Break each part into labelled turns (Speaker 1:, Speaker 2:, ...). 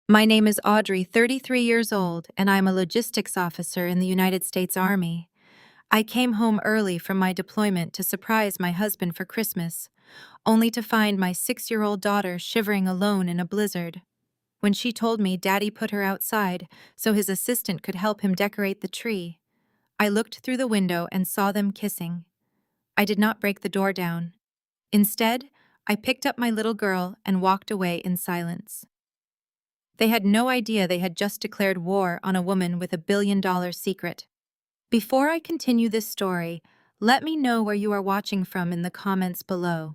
Speaker 1: My name is Audrey, 33 years old, and I'm a logistics officer in the United States Army. I came home early from my deployment to surprise my husband for Christmas, only to find my 6-year-old daughter shivering alone in a blizzard. When she told me Daddy put her outside so his assistant could help him decorate the tree, I looked through the window and saw them kissing. I did not break the door down. Instead, I picked up my little girl and walked away in silence. They had no idea they had just declared war on a woman with $1 billion secret. Before I continue this story, let me know where you are watching from in the comments below.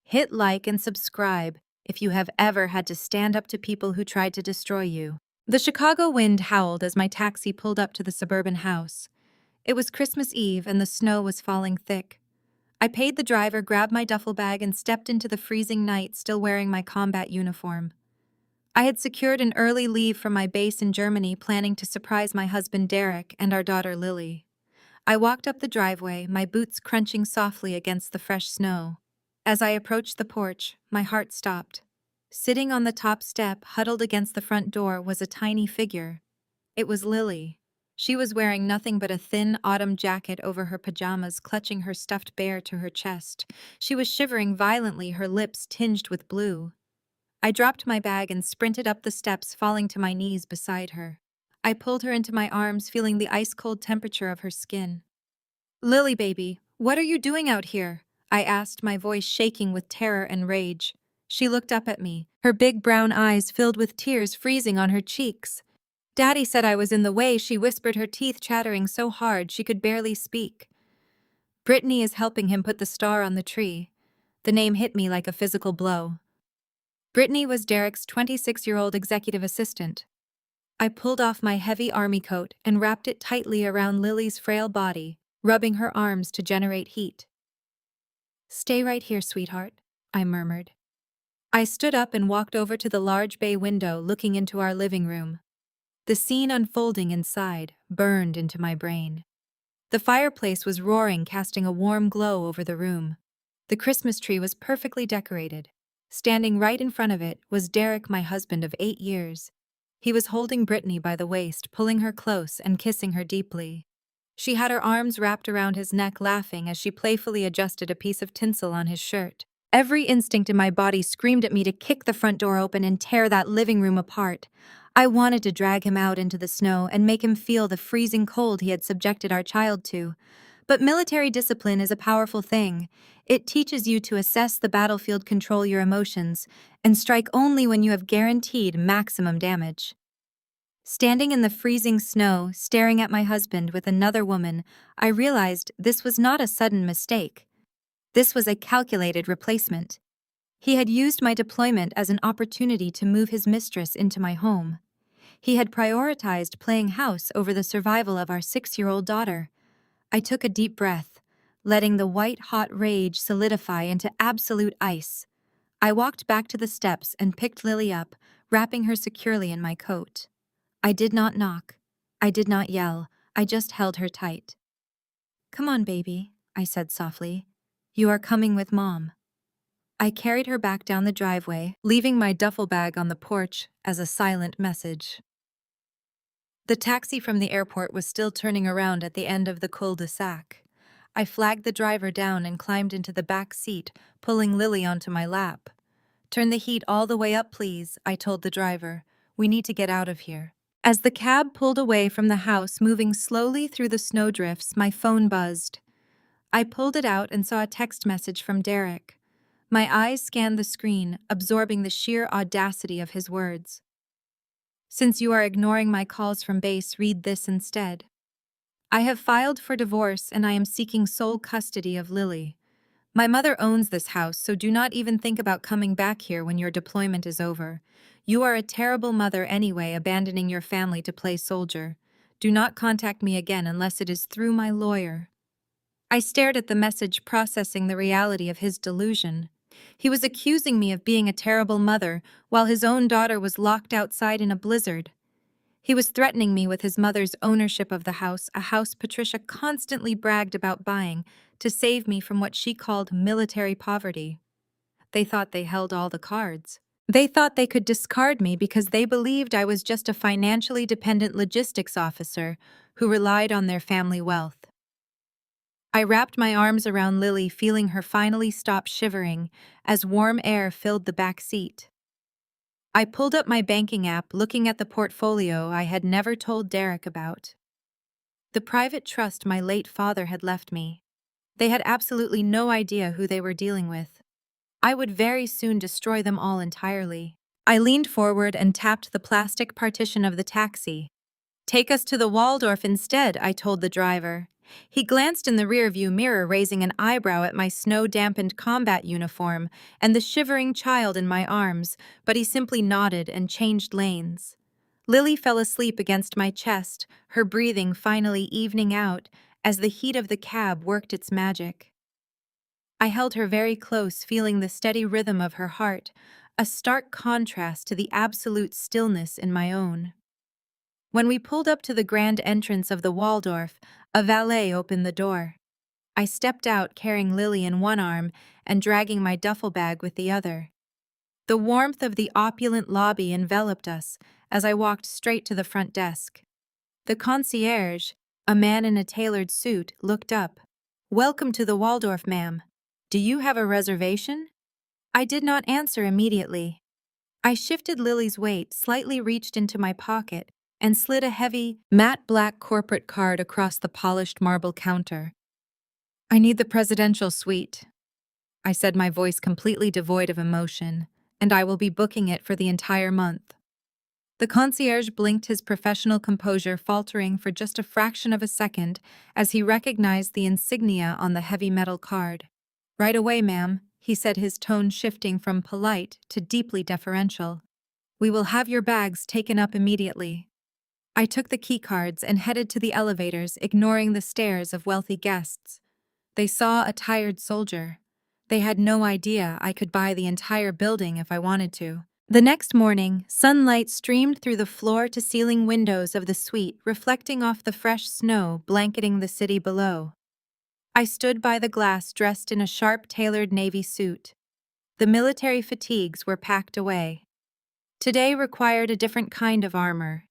Speaker 1: Hit like and subscribe if you have ever had to stand up to people who tried to destroy you. The Chicago wind howled as my taxi pulled up to the suburban house. It was Christmas Eve and the snow was falling thick. I paid the driver, grabbed my duffel bag, and stepped into the freezing night, still wearing my combat uniform. I had secured an early leave from my base in Germany, planning to surprise my husband Derek and our daughter Lily. I walked up the driveway, my boots crunching softly against the fresh snow. As I approached the porch, my heart stopped. Sitting on the top step, huddled against the front door, was a tiny figure. It was Lily. She was wearing nothing but a thin autumn jacket over her pajamas, clutching her stuffed bear to her chest. She was shivering violently, her lips tinged with blue. I dropped my bag and sprinted up the steps, falling to my knees beside her. I pulled her into my arms, feeling the ice-cold temperature of her skin. "Lily, baby, what are you doing out here?" I asked, my voice shaking with terror and rage. She looked up at me, her big brown eyes filled with tears freezing on her cheeks. "Daddy said I was in the way," she whispered, her teeth chattering so hard she could barely speak. "Brittany is helping him put the star on the tree." The name hit me like a physical blow. Brittany was Derek's 26-year-old executive assistant. I pulled off my heavy army coat and wrapped it tightly around Lily's frail body, rubbing her arms to generate heat. "Stay right here, sweetheart," I murmured. I stood up and walked over to the large bay window looking into our living room. The scene unfolding inside burned into my brain. The fireplace was roaring, casting a warm glow over the room. The Christmas tree was perfectly decorated. Standing right in front of it was Derek, my husband of 8 years. He was holding Brittany by the waist, pulling her close and kissing her deeply. She had her arms wrapped around his neck, laughing as she playfully adjusted a piece of tinsel on his shirt. Every instinct in my body screamed at me to kick the front door open and tear that living room apart. I wanted to drag him out into the snow and make him feel the freezing cold he had subjected our child to. But military discipline is a powerful thing. It teaches you to assess the battlefield, control your emotions, and strike only when you have guaranteed maximum damage. Standing in the freezing snow, staring at my husband with another woman, I realized this was not a sudden mistake. This was a calculated replacement. He had used my deployment as an opportunity to move his mistress into my home. He had prioritized playing house over the survival of our 6-year-old daughter. I took a deep breath, letting the white-hot rage solidify into absolute ice. I walked back to the steps and picked Lily up, wrapping her securely in my coat. I did not knock. I did not yell. I just held her tight. "Come on, baby," I said softly. "You are coming with Mom." I carried her back down the driveway, leaving my duffel bag on the porch as a silent message. The taxi from the airport was still turning around at the end of the cul-de-sac. I flagged the driver down and climbed into the back seat, pulling Lily onto my lap. "Turn the heat all the way up, please," I told the driver. "We need to get out of here." As the cab pulled away from the house, moving slowly through the snowdrifts, my phone buzzed. I pulled it out and saw a text message from Derek. My eyes scanned the screen, absorbing the sheer audacity of his words. "Since you are ignoring my calls from base, read this instead. I have filed for divorce and I am seeking sole custody of Lily. My mother owns this house, so do not even think about coming back here when your deployment is over. You are a terrible mother anyway, abandoning your family to play soldier. Do not contact me again unless it is through my lawyer." I stared at the message, processing the reality of his delusion. He was accusing me of being a terrible mother, while his own daughter was locked outside in a blizzard. He was threatening me with his mother's ownership of the house, a house Patricia constantly bragged about buying, to save me from what she called military poverty. They thought they held all the cards. They thought they could discard me because they believed I was just a financially dependent logistics officer who relied on their family wealth. I wrapped my arms around Lily, feeling her finally stop shivering as warm air filled the back seat. I pulled up my banking app, looking at the portfolio I had never told Derek about. The private trust my late father had left me. They had absolutely no idea who they were dealing with. I would very soon destroy them all entirely. I leaned forward and tapped the plastic partition of the taxi. "Take us to the Waldorf instead," I told the driver. He glanced in the rearview mirror, raising an eyebrow at my snow-dampened combat uniform and the shivering child in my arms, but he simply nodded and changed lanes. Lily fell asleep against my chest, her breathing finally evening out as the heat of the cab worked its magic. I held her very close, feeling the steady rhythm of her heart, a stark contrast to the absolute stillness in my own. When we pulled up to the grand entrance of the Waldorf, a valet opened the door. I stepped out, carrying Lily in one arm and dragging my duffel bag with the other. The warmth of the opulent lobby enveloped us as I walked straight to the front desk. The concierge, a man in a tailored suit, looked up. "Welcome to the Waldorf, ma'am. Do you have a reservation?" I did not answer immediately. I shifted Lily's weight, slightly reached into my pocket, and slid a heavy, matte black corporate card across the polished marble counter. "I need the presidential suite," I said, my voice completely devoid of emotion, "and I will be booking it for the entire month." The concierge blinked, his professional composure faltering for just a fraction of a second as he recognized the insignia on the heavy metal card. "Right away, ma'am," he said, his tone shifting from polite to deeply deferential. "We will have your bags taken up immediately." I took the keycards and headed to the elevators, ignoring the stares of wealthy guests. They saw a tired soldier. They had no idea I could buy the entire building if I wanted to. The next morning, sunlight streamed through the floor-to-ceiling windows of the suite, reflecting off the fresh snow blanketing the city below. I stood by the glass, dressed in a sharp, tailored navy suit. The military fatigues were packed away. Today required a different kind of armor.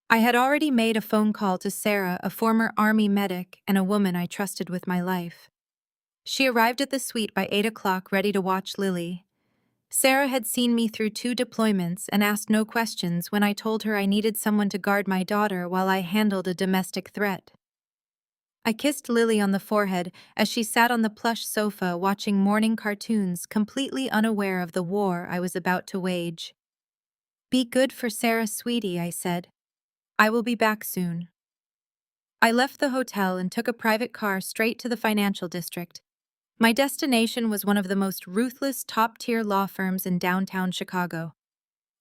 Speaker 1: I had already made a phone call to Sarah, a former Army medic and a woman I trusted with my life. She arrived at the suite by 8 o'clock, ready to watch Lily. Sarah had seen me through 2 deployments and asked no questions when I told her I needed someone to guard my daughter while I handled a domestic threat. I kissed Lily on the forehead as she sat on the plush sofa watching morning cartoons, completely unaware of the war I was about to wage. "Be good for Sarah, sweetie," I said. "I will be back soon." I left the hotel and took a private car straight to the financial district. My destination was one of the most ruthless, top-tier law firms in downtown Chicago.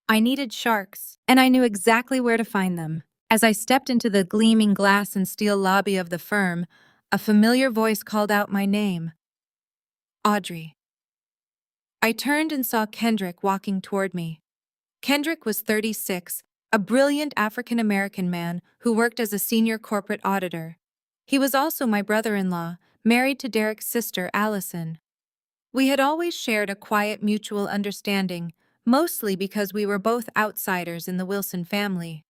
Speaker 1: I needed sharks, and I knew exactly where to find them. As I stepped into the gleaming glass and steel lobby of the firm, a familiar voice called out my name. "Audrey." I turned and saw Kendrick walking toward me. Kendrick was 36, a brilliant African-American man who worked as a senior corporate auditor. He was also my brother-in-law, married to Derek's sister, Allison. We had always shared a quiet mutual understanding, mostly because we were both outsiders in the Wilson family.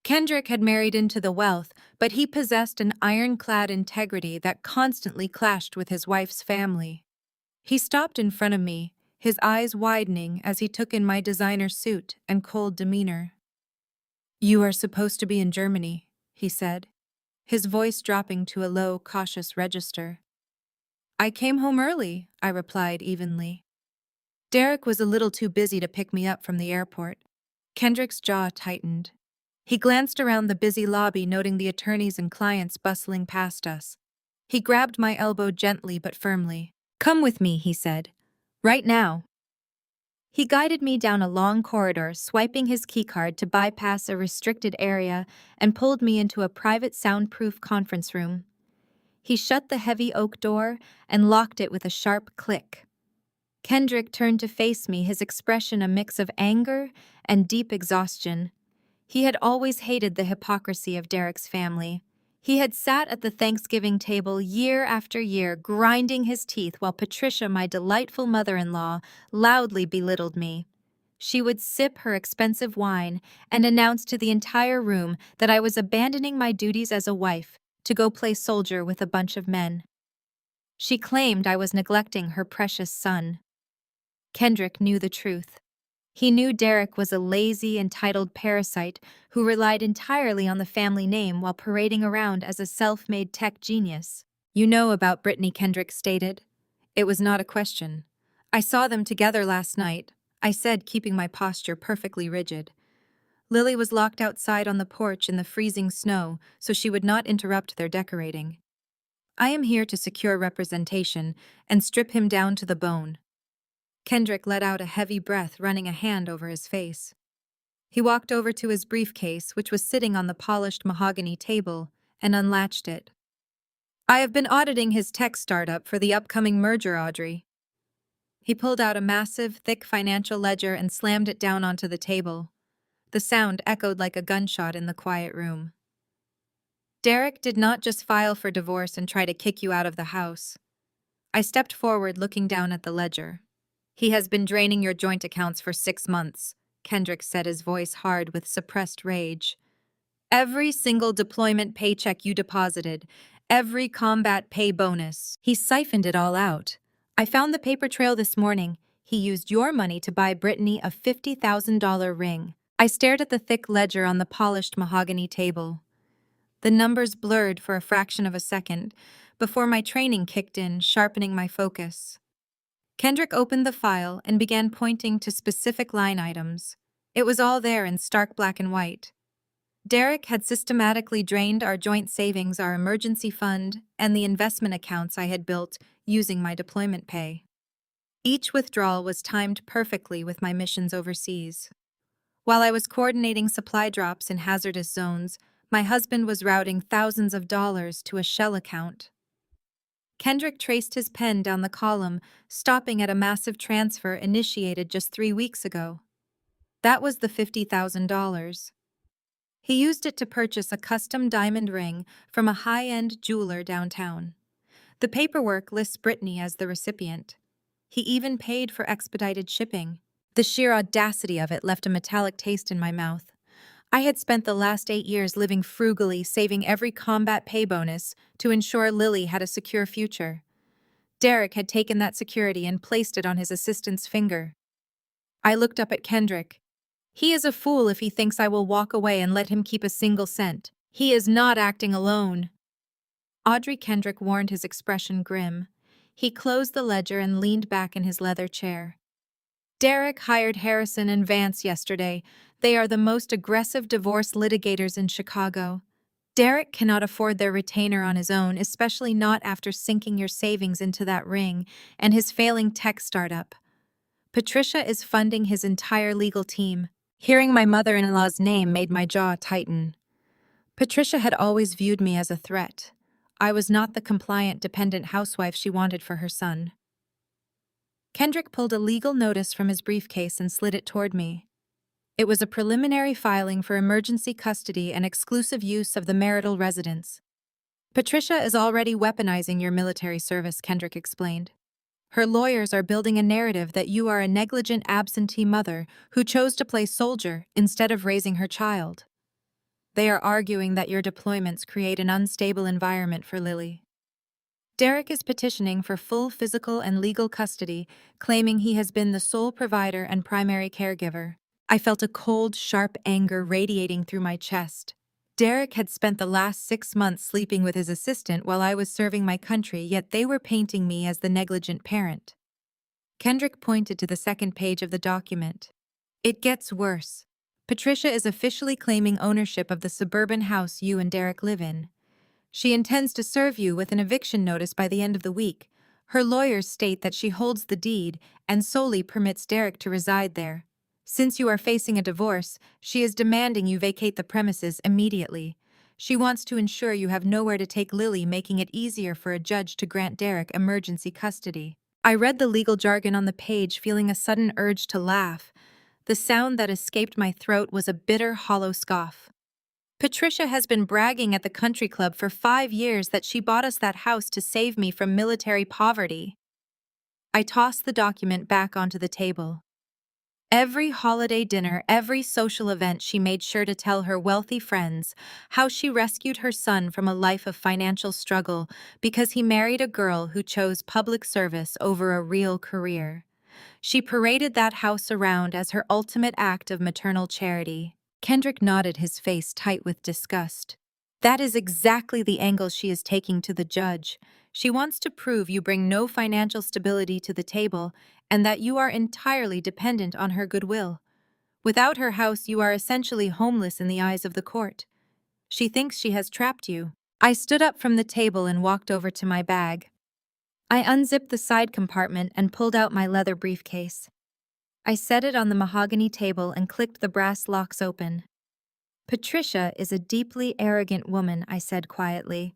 Speaker 1: Kendrick had married into the wealth, but he possessed an ironclad integrity that constantly clashed with his wife's family. He stopped in front of me, his eyes widening as he took in my designer suit and cold demeanor. "You are supposed to be in Germany," he said, his voice dropping to a low, cautious register. "I came home early," I replied evenly. Derek was a little too busy to pick me up from the airport. Kendrick's jaw tightened. He glanced around the busy lobby, noting the attorneys and clients bustling past us. He grabbed my elbow gently but firmly. "Come with me," he said. "Right now." He guided me down a long corridor, swiping his keycard to bypass a restricted area and pulled me into a private soundproof conference room. He shut the heavy oak door and locked it with a sharp click. Kendrick turned to face me, his expression a mix of anger and deep exhaustion. He had always hated the hypocrisy of Derek's family. He had sat at the Thanksgiving table year after year, grinding his teeth while Patricia, my delightful mother-in-law, loudly belittled me. She would sip her expensive wine and announce to the entire room that I was abandoning my duties as a wife to go play soldier with a bunch of men. She claimed I was neglecting her precious son. Kendrick knew the truth. He knew Derek was a lazy, entitled parasite who relied entirely on the family name while parading around as a self-made tech genius. "You know about Brittany," Kendrick stated. It was not a question. "I saw them together last night," I said, keeping my posture perfectly rigid. Lily was locked outside on the porch in the freezing snow so she would not interrupt their decorating. "I am here to secure representation and strip him down to the bone." Kendrick let out a heavy breath, running a hand over his face. He walked over to his briefcase, which was sitting on the polished mahogany table, and unlatched it. "I have been auditing his tech startup for the upcoming merger, Audrey." He pulled out a massive, thick financial ledger and slammed it down onto the table. The sound echoed like a gunshot in the quiet room. "Derek did not just file for divorce and try to kick you out of the house." I stepped forward, looking down at the ledger. "He has been draining your joint accounts for 6 months, Kendrick said, his voice hard with suppressed rage. "Every single deployment paycheck you deposited, every combat pay bonus, he siphoned it all out. I found the paper trail this morning. He used your money to buy Brittany a $50,000 ring." I stared at the thick ledger on the polished mahogany table. The numbers blurred for a fraction of a second before my training kicked in, sharpening my focus. Kendrick opened the file and began pointing to specific line items. It was all there in stark black and white. Derek had systematically drained our joint savings, our emergency fund, and the investment accounts I had built using my deployment pay. Each withdrawal was timed perfectly with my missions overseas. While I was coordinating supply drops in hazardous zones, my husband was routing thousands of dollars to a shell account. Kendrick traced his pen down the column, stopping at a massive transfer initiated just 3 weeks ago. That was the $50,000. He used it to purchase a custom diamond ring from a high-end jeweler downtown. The paperwork lists Brittany as the recipient. He even paid for expedited shipping. The sheer audacity of it left a metallic taste in my mouth. I had spent the last 8 years living frugally, saving every combat pay bonus to ensure Lily had a secure future. Derek had taken that security and placed it on his assistant's finger. I looked up at Kendrick. "He is a fool if he thinks I will walk away and let him keep a single cent. He is not acting alone." Audrey, Kendrick warned, his expression grim. He closed the ledger and leaned back in his leather chair. "Derek hired Harrison and Vance yesterday. They are the most aggressive divorce litigators in Chicago. Derek cannot afford their retainer on his own, especially not after sinking your savings into that ring and his failing tech startup. Patricia is funding his entire legal team." Hearing my mother-in-law's name made my jaw tighten. Patricia had always viewed me as a threat. I was not the compliant, dependent housewife she wanted for her son. Kendrick pulled a legal notice from his briefcase and slid it toward me. It was a preliminary filing for emergency custody and exclusive use of the marital residence. "Patricia is already weaponizing your military service," Kendrick explained. "Her lawyers are building a narrative that you are a negligent absentee mother who chose to play soldier instead of raising her child. They are arguing that your deployments create an unstable environment for Lily. Derek is petitioning for full physical and legal custody, claiming he has been the sole provider and primary caregiver." I felt a cold, sharp anger radiating through my chest. Derek had spent the last 6 months sleeping with his assistant while I was serving my country, yet they were painting me as the negligent parent. Kendrick pointed to the second page of the document. "It gets worse. Patricia is officially claiming ownership of the suburban house you and Derek live in. She intends to serve you with an eviction notice by the end of the week. Her lawyers state that she holds the deed and solely permits Derek to reside there. Since you are facing a divorce, she is demanding you vacate the premises immediately. She wants to ensure you have nowhere to take Lily, making it easier for a judge to grant Derek emergency custody." I read the legal jargon on the page, feeling a sudden urge to laugh. The sound that escaped my throat was a bitter, hollow scoff. "Patricia has been bragging at the country club for 5 years that she bought us that house to save me from military poverty." I tossed the document back onto the table. Every holiday dinner, every social event, she made sure to tell her wealthy friends how she rescued her son from a life of financial struggle because he married a girl who chose public service over a real career. She paraded that house around as her ultimate act of maternal charity. Kendrick nodded, his face tight with disgust. That is exactly the angle she is taking to the judge. She wants to prove you bring no financial stability to the table and that you are entirely dependent on her goodwill. Without her house, you are essentially homeless in the eyes of the court. She thinks she has trapped you. I stood up from the table and walked over to my bag. I unzipped the side compartment and pulled out my leather briefcase. I set it on the mahogany table and clicked the brass locks open. Patricia is a deeply arrogant woman, I said quietly.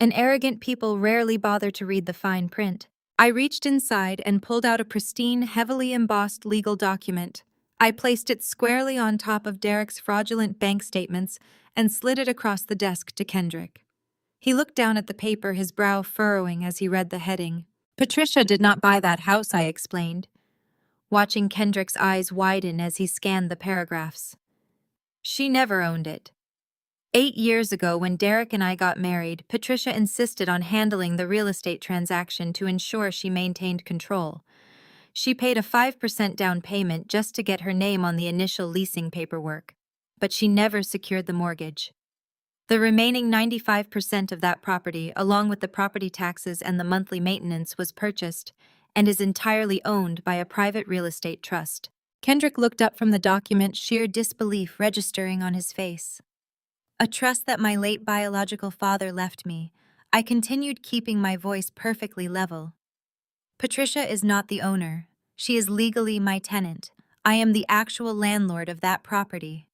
Speaker 1: And arrogant people rarely bother to read the fine print. I reached inside and pulled out a pristine, heavily embossed legal document. I placed it squarely on top of Derek's fraudulent bank statements and slid it across the desk to Kendrick. He looked down at the paper, his brow furrowing as he read the heading. Patricia did not buy that house, I explained, watching Kendrick's eyes widen as he scanned the paragraphs. She never owned it. 8 years ago, when Derek and I got married, Patricia insisted on handling the real estate transaction to ensure she maintained control. She paid a 5% down payment just to get her name on the initial leasing paperwork, but she never secured the mortgage. The remaining 95% of that property, along with the property taxes and the monthly maintenance, was purchased and is entirely owned by a private real estate trust. Kendrick looked up from the document, sheer disbelief registering on his face. A trust that my late biological father left me. I continued, keeping my voice perfectly level. Patricia is not the owner. She is legally my tenant. I am the actual landlord of that property.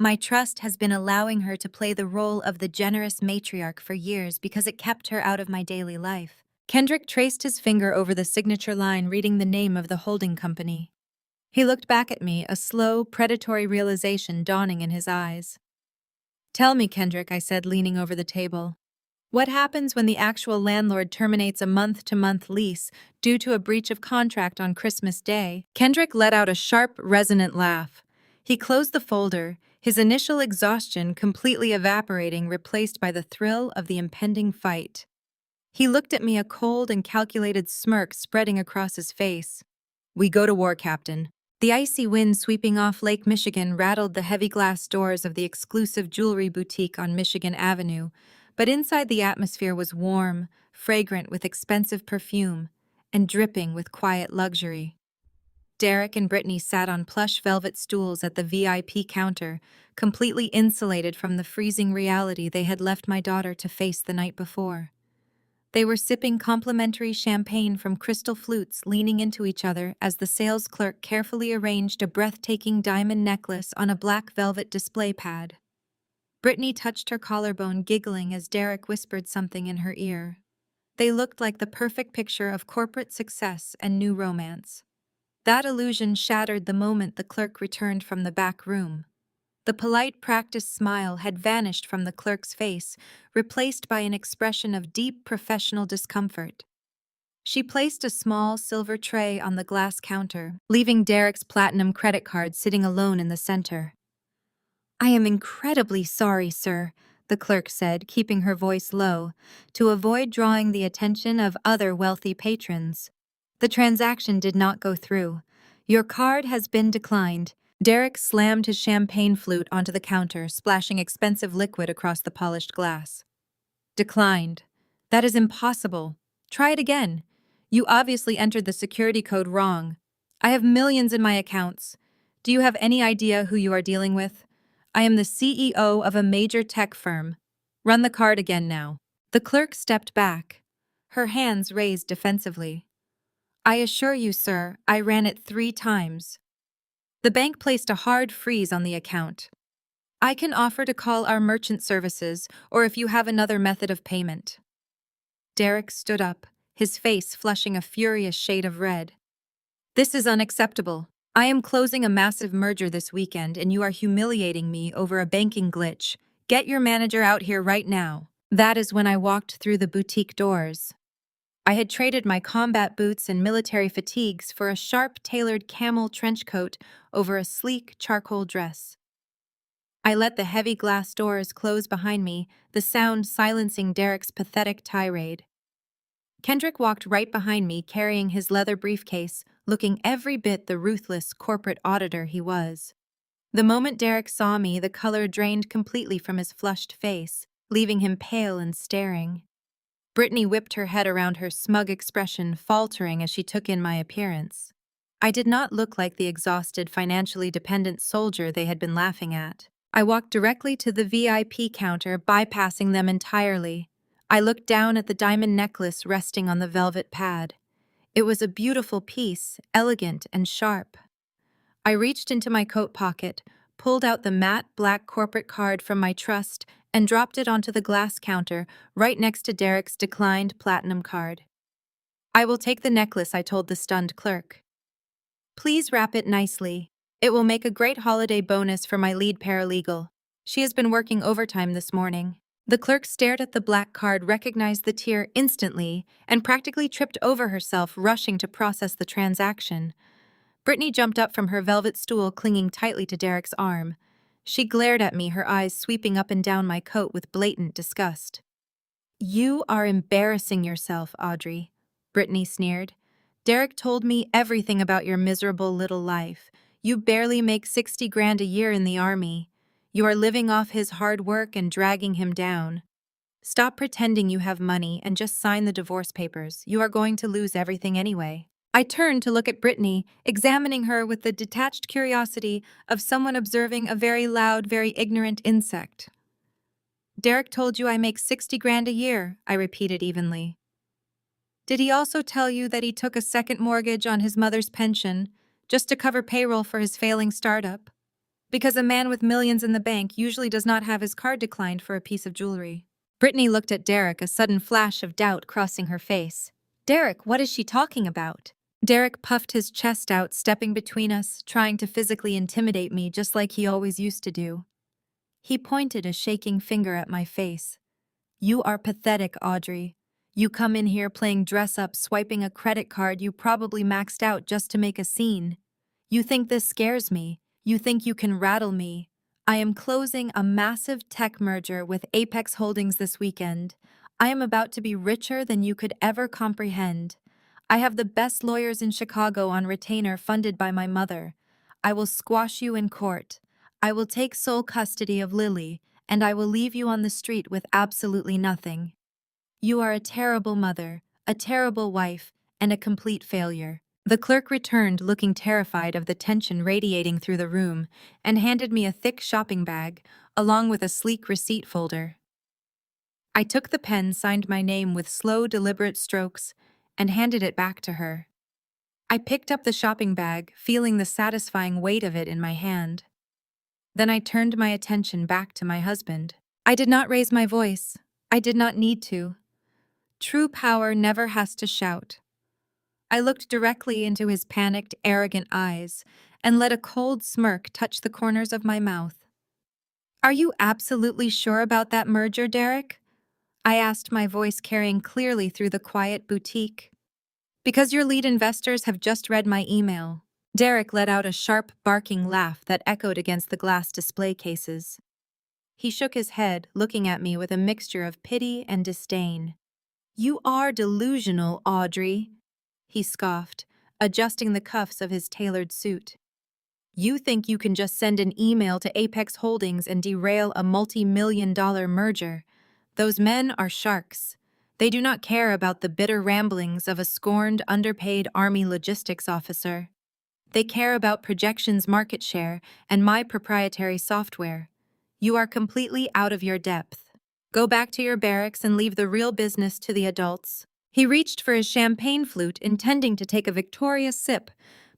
Speaker 1: My trust has been allowing her to play the role of the generous matriarch for years because it kept her out of my daily life. Kendrick traced his finger over the signature line, reading the name of the holding company. He looked back at me, a slow, predatory realization dawning in his eyes. Tell me, Kendrick, I said, leaning over the table. What happens when the actual landlord terminates a month-to-month lease due to a breach of contract on Christmas Day? Kendrick let out a sharp, resonant laugh. He closed the folder, his initial exhaustion completely evaporating, replaced by the thrill of the impending fight. He looked at me, a cold and calculated smirk spreading across his face. We go to war, Captain. The icy wind sweeping off Lake Michigan rattled the heavy glass doors of the exclusive jewelry boutique on Michigan Avenue, but inside the atmosphere was warm, fragrant with expensive perfume, and dripping with quiet luxury. Derek and Brittany sat on plush velvet stools at the VIP counter, completely insulated from the freezing reality they had left my daughter to face the night before. They were sipping complimentary champagne from crystal flutes, leaning into each other as the sales clerk carefully arranged a breathtaking diamond necklace on a black velvet display pad. Brittany touched her collarbone, giggling as Derek whispered something in her ear. They looked like the perfect picture of corporate success and new romance. That illusion shattered the moment the clerk returned from the back room. The polite, practiced smile had vanished from the clerk's face, replaced by an expression of deep professional discomfort. She placed a small silver tray on the glass counter, leaving Derek's platinum credit card sitting alone in the center. I am incredibly sorry, sir, the clerk said, keeping her voice low, to avoid drawing the attention of other wealthy patrons. The transaction did not go through. Your card has been declined. Derek slammed his champagne flute onto the counter, splashing expensive liquid across the polished glass. Declined. That is impossible. Try it again. You obviously entered the security code wrong. I have millions in my accounts. Do you have any idea who you are dealing with? I am the CEO of a major tech firm. Run the card again now. The clerk stepped back, her hands raised defensively. I assure you, sir, I ran it 3 times. The bank placed a hard freeze on the account. I can offer to call our merchant services, or if you have another method of payment. Derek stood up, his face flushing a furious shade of red. This is unacceptable. I am closing a massive merger this weekend and you are humiliating me over a banking glitch. Get your manager out here right now. That is when I walked through the boutique doors. I had traded my combat boots and military fatigues for a sharp-tailored camel trench coat over a sleek charcoal dress. I let the heavy glass doors close behind me, the sound silencing Derek's pathetic tirade. Kendrick walked right behind me carrying his leather briefcase, looking every bit the ruthless corporate auditor he was. The moment Derek saw me, the color drained completely from his flushed face, leaving him pale and staring. Brittany whipped her head around her smug expression, faltering as she took in my appearance. I did not look like the exhausted, financially dependent soldier they had been laughing at. I walked directly to the VIP counter, bypassing them entirely. I looked down at the diamond necklace resting on the velvet pad. It was a beautiful piece, elegant and sharp. I reached into my coat pocket, pulled out the matte black corporate card from my trust, and dropped it onto the glass counter right next to Derek's declined platinum card. "I will take the necklace," I told the stunned clerk. "Please wrap it nicely. It will make a great holiday bonus for my lead paralegal. She has been working overtime this morning." The clerk stared at the black card, recognized the tier instantly, and practically tripped over herself, rushing to process the transaction. Brittany jumped up from her velvet stool, clinging tightly to Derek's arm. She glared at me, her eyes sweeping up and down my coat with blatant disgust. "You are embarrassing yourself, Audrey," Brittany sneered. "Derek told me everything about your miserable little life. You barely make 60 grand a year in the army. You are living off his hard work and dragging him down. Stop pretending you have money and just sign the divorce papers. You are going to lose everything anyway." I turned to look at Brittany, examining her with the detached curiosity of someone observing a very loud, very ignorant insect. "Derek told you I make 60 grand a year," I repeated evenly. "Did he also tell you that he took a second mortgage on his mother's pension just to cover payroll for his failing startup? Because a man with millions in the bank usually does not have his card declined for a piece of jewelry." Brittany looked at Derek, a sudden flash of doubt crossing her face. "Derek, what is she talking about?" Derek puffed his chest out, stepping between us, trying to physically intimidate me just like he always used to do. He pointed a shaking finger at my face. "You are pathetic, Audrey. You come in here playing dress-up, swiping a credit card you probably maxed out just to make a scene. You think this scares me. You think you can rattle me. I am closing a massive tech merger with Apex Holdings this weekend. I am about to be richer than you could ever comprehend. I have the best lawyers in Chicago on retainer funded by my mother. I will squash you in court. I will take sole custody of Lily, and I will leave you on the street with absolutely nothing. You are a terrible mother, a terrible wife, and a complete failure." The clerk returned, looking terrified of the tension radiating through the room, and handed me a thick shopping bag, along with a sleek receipt folder. I took the pen, signed my name with slow, deliberate strokes, and handed it back to her. I picked up the shopping bag, feeling the satisfying weight of it in my hand. Then I turned my attention back to my husband. I did not raise my voice. I did not need to. True power never has to shout. I looked directly into his panicked, arrogant eyes and let a cold smirk touch the corners of my mouth. "Are you absolutely sure about that merger, Derek?" I asked, my voice carrying clearly through the quiet boutique. "Because your lead investors have just read my email." Derek let out a sharp, barking laugh that echoed against the glass display cases. He shook his head, looking at me with a mixture of pity and disdain. "You are delusional, Audrey," he scoffed, adjusting the cuffs of his tailored suit. "You think you can just send an email to Apex Holdings and derail a multi-million-dollar merger. Those men are sharks. They do not care about the bitter ramblings of a scorned, underpaid Army logistics officer. They care about projections, market share, and my proprietary software. You are completely out of your depth. Go back to your barracks and leave the real business to the adults." He reached for his champagne flute, intending to take a victorious sip,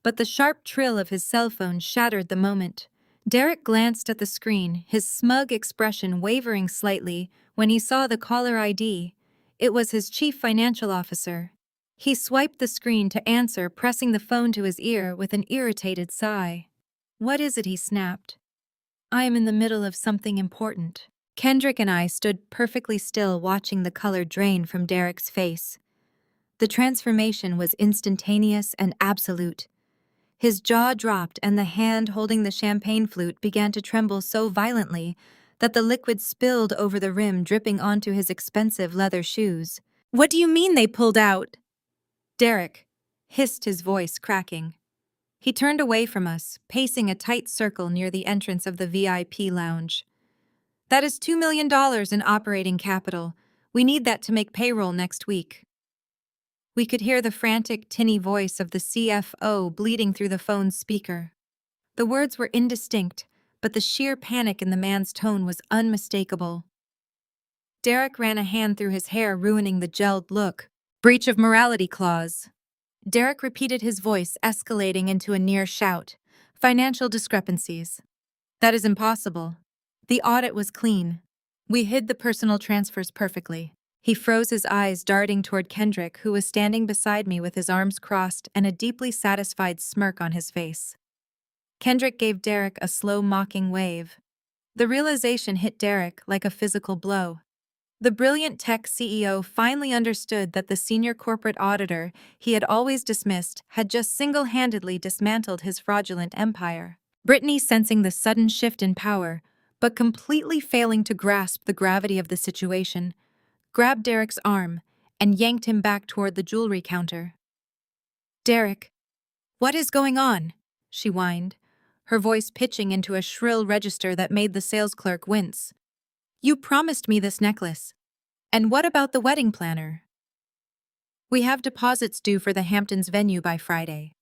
Speaker 1: but the sharp trill of his cell phone shattered the moment. Derek glanced at the screen, his smug expression wavering slightly when he saw the caller ID. It was his chief financial officer. He swiped the screen to answer, pressing the phone to his ear with an irritated sigh. "What is it?" he snapped. "I am in the middle of something important." Kendrick and I stood perfectly still, watching the color drain from Derek's face. The transformation was instantaneous and absolute. His jaw dropped and the hand holding the champagne flute began to tremble so violently that the liquid spilled over the rim, dripping onto his expensive leather shoes. "What do you mean they pulled out?" Derek hissed, his voice cracking. He turned away from us, pacing a tight circle near the entrance of the VIP lounge. "That is $2 million in operating capital. We need that to make payroll next week." We could hear the frantic, tinny voice of the CFO bleeding through the phone's speaker. The words were indistinct, but the sheer panic in the man's tone was unmistakable. Derek ran a hand through his hair, ruining the gelled look. "Breach of morality clause." Derek repeated, his voice escalating into a near shout. "Financial discrepancies." "That is impossible." The audit was clean. We hid the personal transfers perfectly. He froze, his eyes darting toward Kendrick, who was standing beside me with his arms crossed and a deeply satisfied smirk on his face. Kendrick gave Derek a slow, mocking wave. The realization hit Derek like a physical blow. The brilliant tech CEO finally understood that the senior corporate auditor he had always dismissed had just single-handedly dismantled his fraudulent empire. Brittany, sensing the sudden shift in power, but completely failing to grasp the gravity of the situation, grabbed Derek's arm and yanked him back toward the jewelry counter. "Derek, what is going on?" she whined, her voice pitching into a shrill register that made the sales clerk wince. "You promised me this necklace. And what about the wedding planner?" "We have deposits due for the Hamptons venue by Friday.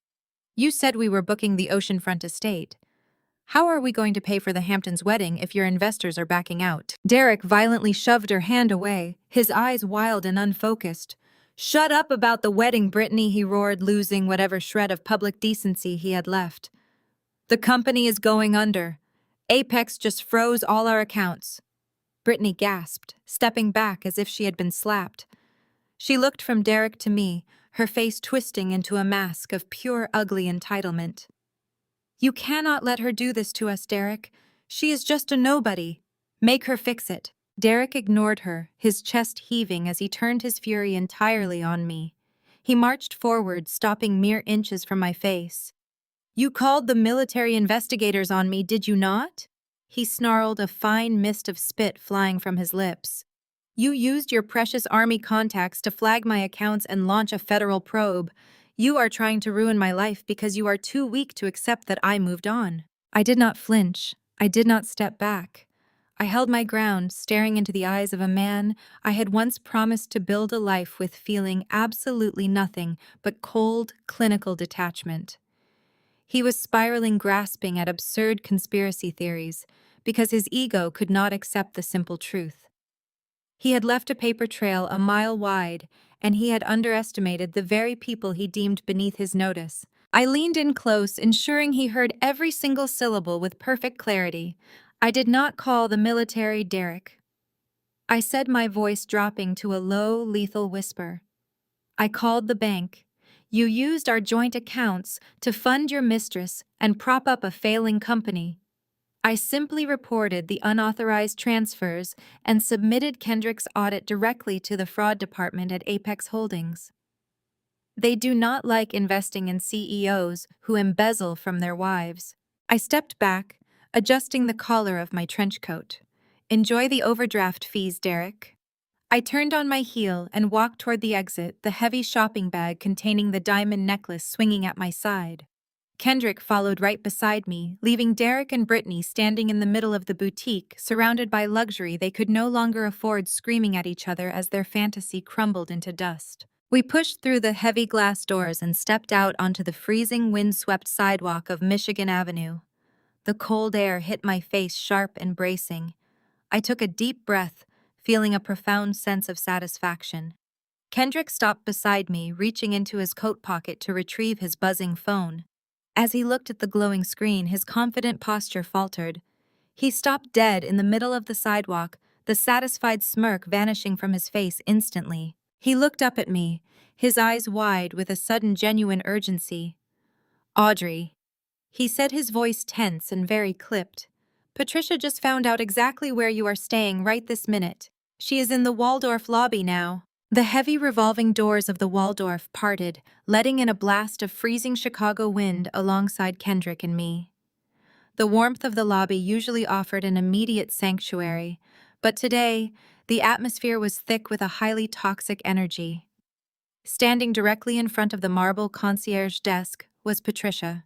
Speaker 1: You said we were booking the oceanfront estate. How are we going to pay for the Hamptons wedding if your investors are backing out?" Derek violently shoved her hand away, his eyes wild and unfocused. "Shut up about the wedding, Brittany," he roared, losing whatever shred of public decency he had left. "The company is going under. Apex just froze all our accounts." Brittany gasped, stepping back as if she had been slapped. She looked from Derek to me, her face twisting into a mask of pure ugly entitlement. "You cannot let her do this to us, Derek. She is just a nobody. Make her fix it." Derek ignored her, his chest heaving as he turned his fury entirely on me. He marched forward, stopping mere inches from my face. "You called the military investigators on me, did you not?" He snarled, a fine mist of spit flying from his lips. "You used your precious army contacts to flag my accounts and launch a federal probe. You are trying to ruin my life because you are too weak to accept that I moved on." I did not flinch. I did not step back. I held my ground, staring into the eyes of a man I had once promised to build a life with, feeling absolutely nothing but cold, clinical detachment. He was spiraling, grasping at absurd conspiracy theories, because his ego could not accept the simple truth. He had left a paper trail a mile wide, and he had underestimated the very people he deemed beneath his notice. I leaned in close, ensuring he heard every single syllable with perfect clarity. "I did not call the military, Derek." I said, my voice dropping to a low, lethal whisper. "I called the bank. You used our joint accounts to fund your mistress and prop up a failing company. I simply reported the unauthorized transfers and submitted Kendrick's audit directly to the fraud department at Apex Holdings. They do not like investing in CEOs who embezzle from their wives." I stepped back, adjusting the collar of my trench coat. "Enjoy the overdraft fees, Derek." I turned on my heel and walked toward the exit, the heavy shopping bag containing the diamond necklace swinging at my side. Kendrick followed right beside me, leaving Derek and Brittany standing in the middle of the boutique, surrounded by luxury they could no longer afford, screaming at each other as their fantasy crumbled into dust. We pushed through the heavy glass doors and stepped out onto the freezing, wind-swept sidewalk of Michigan Avenue. The cold air hit my face, sharp and bracing. I took a deep breath, feeling a profound sense of satisfaction. Kendrick stopped beside me, reaching into his coat pocket to retrieve his buzzing phone. As he looked at the glowing screen, his confident posture faltered. He stopped dead in the middle of the sidewalk, the satisfied smirk vanishing from his face instantly. He looked up at me, his eyes wide with a sudden genuine urgency. "Audrey," he said, his voice tense and very clipped. "Patricia just found out exactly where you are staying right this minute. She is in the Waldorf lobby now." The heavy revolving doors of the Waldorf parted, letting in a blast of freezing Chicago wind alongside Kendrick and me. The warmth of the lobby usually offered an immediate sanctuary, but today, the atmosphere was thick with a highly toxic energy. Standing directly in front of the marble concierge desk was Patricia.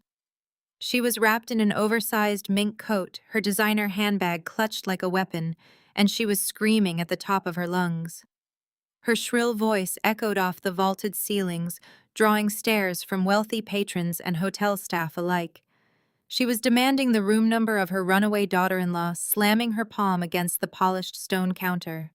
Speaker 1: She was wrapped in an oversized mink coat, her designer handbag clutched like a weapon, and she was screaming at the top of her lungs. Her shrill voice echoed off the vaulted ceilings, drawing stares from wealthy patrons and hotel staff alike. She was demanding the room number of her runaway daughter-in-law, slamming her palm against the polished stone counter.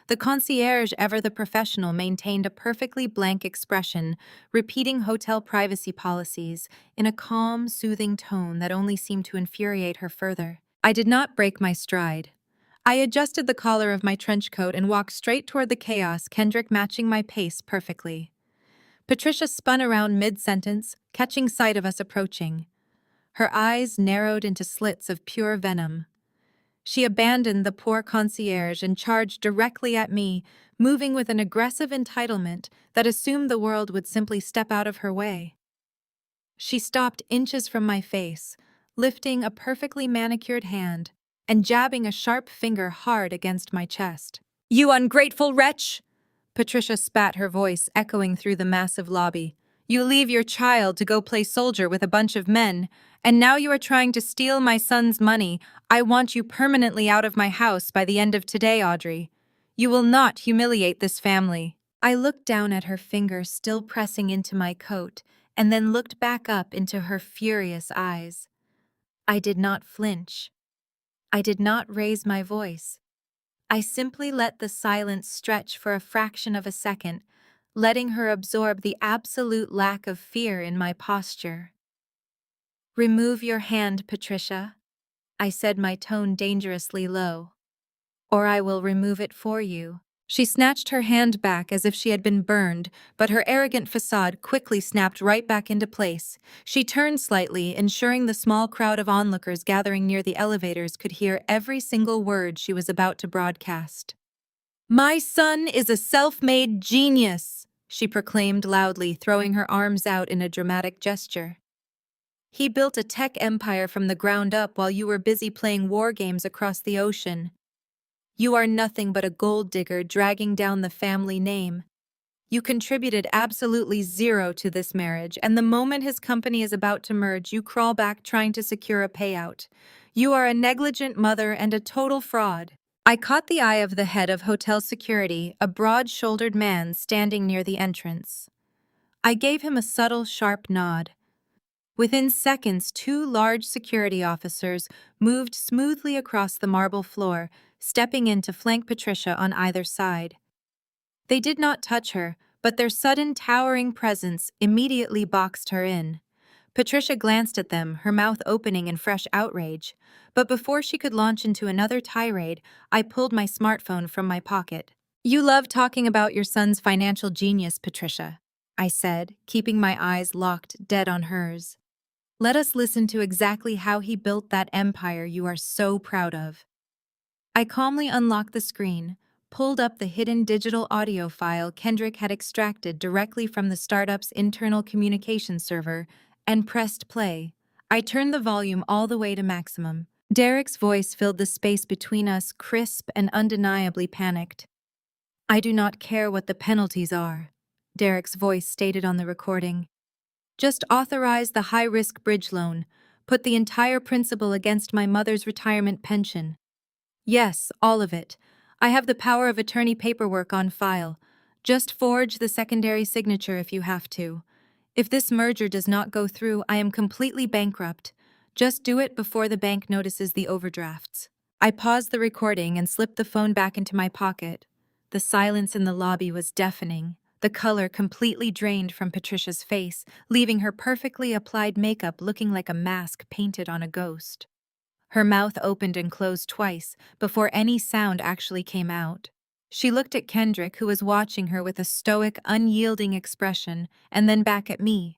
Speaker 1: The concierge, ever the professional, maintained a perfectly blank expression, repeating hotel privacy policies in a calm, soothing tone that only seemed to infuriate her further. I did not break my stride. I adjusted the collar of my trench coat and walked straight toward the chaos, Kendrick matching my pace perfectly. Patricia spun around mid-sentence, catching sight of us approaching. Her eyes narrowed into slits of pure venom. She abandoned the poor concierge and charged directly at me, moving with an aggressive entitlement that assumed the world would simply step out of her way. She stopped inches from my face, lifting a perfectly manicured hand and jabbing a sharp finger hard against my chest. "You ungrateful wretch!" Patricia spat, her voice echoing through the massive lobby. "You leave your child to go play soldier with a bunch of men, and now you are trying to steal my son's money. I want you permanently out of my house by the end of today, Audrey. You will not humiliate this family." I looked down at her fingers still pressing into my coat, and then looked back up into her furious eyes. I did not flinch. I did not raise my voice. I simply let the silence stretch for a fraction of a second, letting her absorb the absolute lack of fear in my posture. "Remove your hand, Patricia," I said, my tone dangerously low. "Or I will remove it for you." She snatched her hand back as if she had been burned, but her arrogant facade quickly snapped right back into place. She turned slightly, ensuring the small crowd of onlookers gathering near the elevators could hear every single word she was about to broadcast. "My son is a self-made genius," she proclaimed loudly, throwing her arms out in a dramatic gesture. "He built a tech empire from the ground up while you were busy playing war games across the ocean. You are nothing but a gold digger dragging down the family name. You contributed absolutely zero to this marriage, and the moment his company is about to merge, you crawl back trying to secure a payout. You are a negligent mother and a total fraud." I caught the eye of the head of hotel security, a broad-shouldered man standing near the entrance. I gave him a subtle, sharp nod. Within seconds, two large security officers moved smoothly across the marble floor, stepping in to flank Patricia on either side. They did not touch her, but their sudden towering presence immediately boxed her in. Patricia glanced at them, her mouth opening in fresh outrage. But before she could launch into another tirade, I pulled my smartphone from my pocket. "You love talking about your son's financial genius, Patricia," I said, keeping my eyes locked dead on hers. "Let us listen to exactly how he built that empire you are so proud of." I calmly unlocked the screen, pulled up the hidden digital audio file Kendrick had extracted directly from the startup's internal communication server, and pressed play. I turned the volume all the way to maximum. Derek's voice filled the space between us, crisp and undeniably panicked. "I do not care what the penalties are," Derek's voice stated on the recording. "Just authorize the high-risk bridge loan, put the entire principal against my mother's retirement pension. Yes, all of it. I have the power of attorney paperwork on file. Just forge the secondary signature if you have to. If this merger does not go through, I am completely bankrupt. Just do it before the bank notices the overdrafts." I paused the recording and slipped the phone back into my pocket. The silence in the lobby was deafening, the color completely drained from Patricia's face, leaving her perfectly applied makeup looking like a mask painted on a ghost. Her mouth opened and closed twice before any sound actually came out. She looked at Kendrick, who was watching her with a stoic, unyielding expression, and then back at me.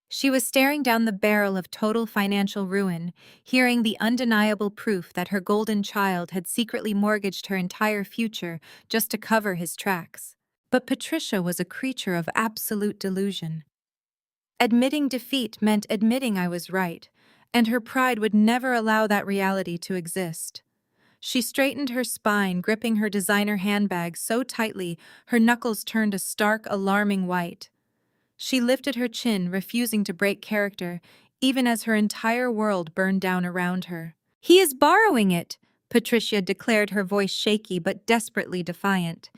Speaker 1: She was staring down the barrel of total financial ruin, hearing the undeniable proof that her golden child had secretly mortgaged her entire future just to cover his tracks. But Patricia was a creature of absolute delusion. Admitting defeat meant admitting I was right, and her pride would never allow that reality to exist. She straightened her spine, gripping her designer handbag so tightly her knuckles turned a stark, alarming white. She lifted her chin, refusing to break character, even as her entire world burned down around her. "He is borrowing it," Patricia declared, her voice shaky but desperately defiant.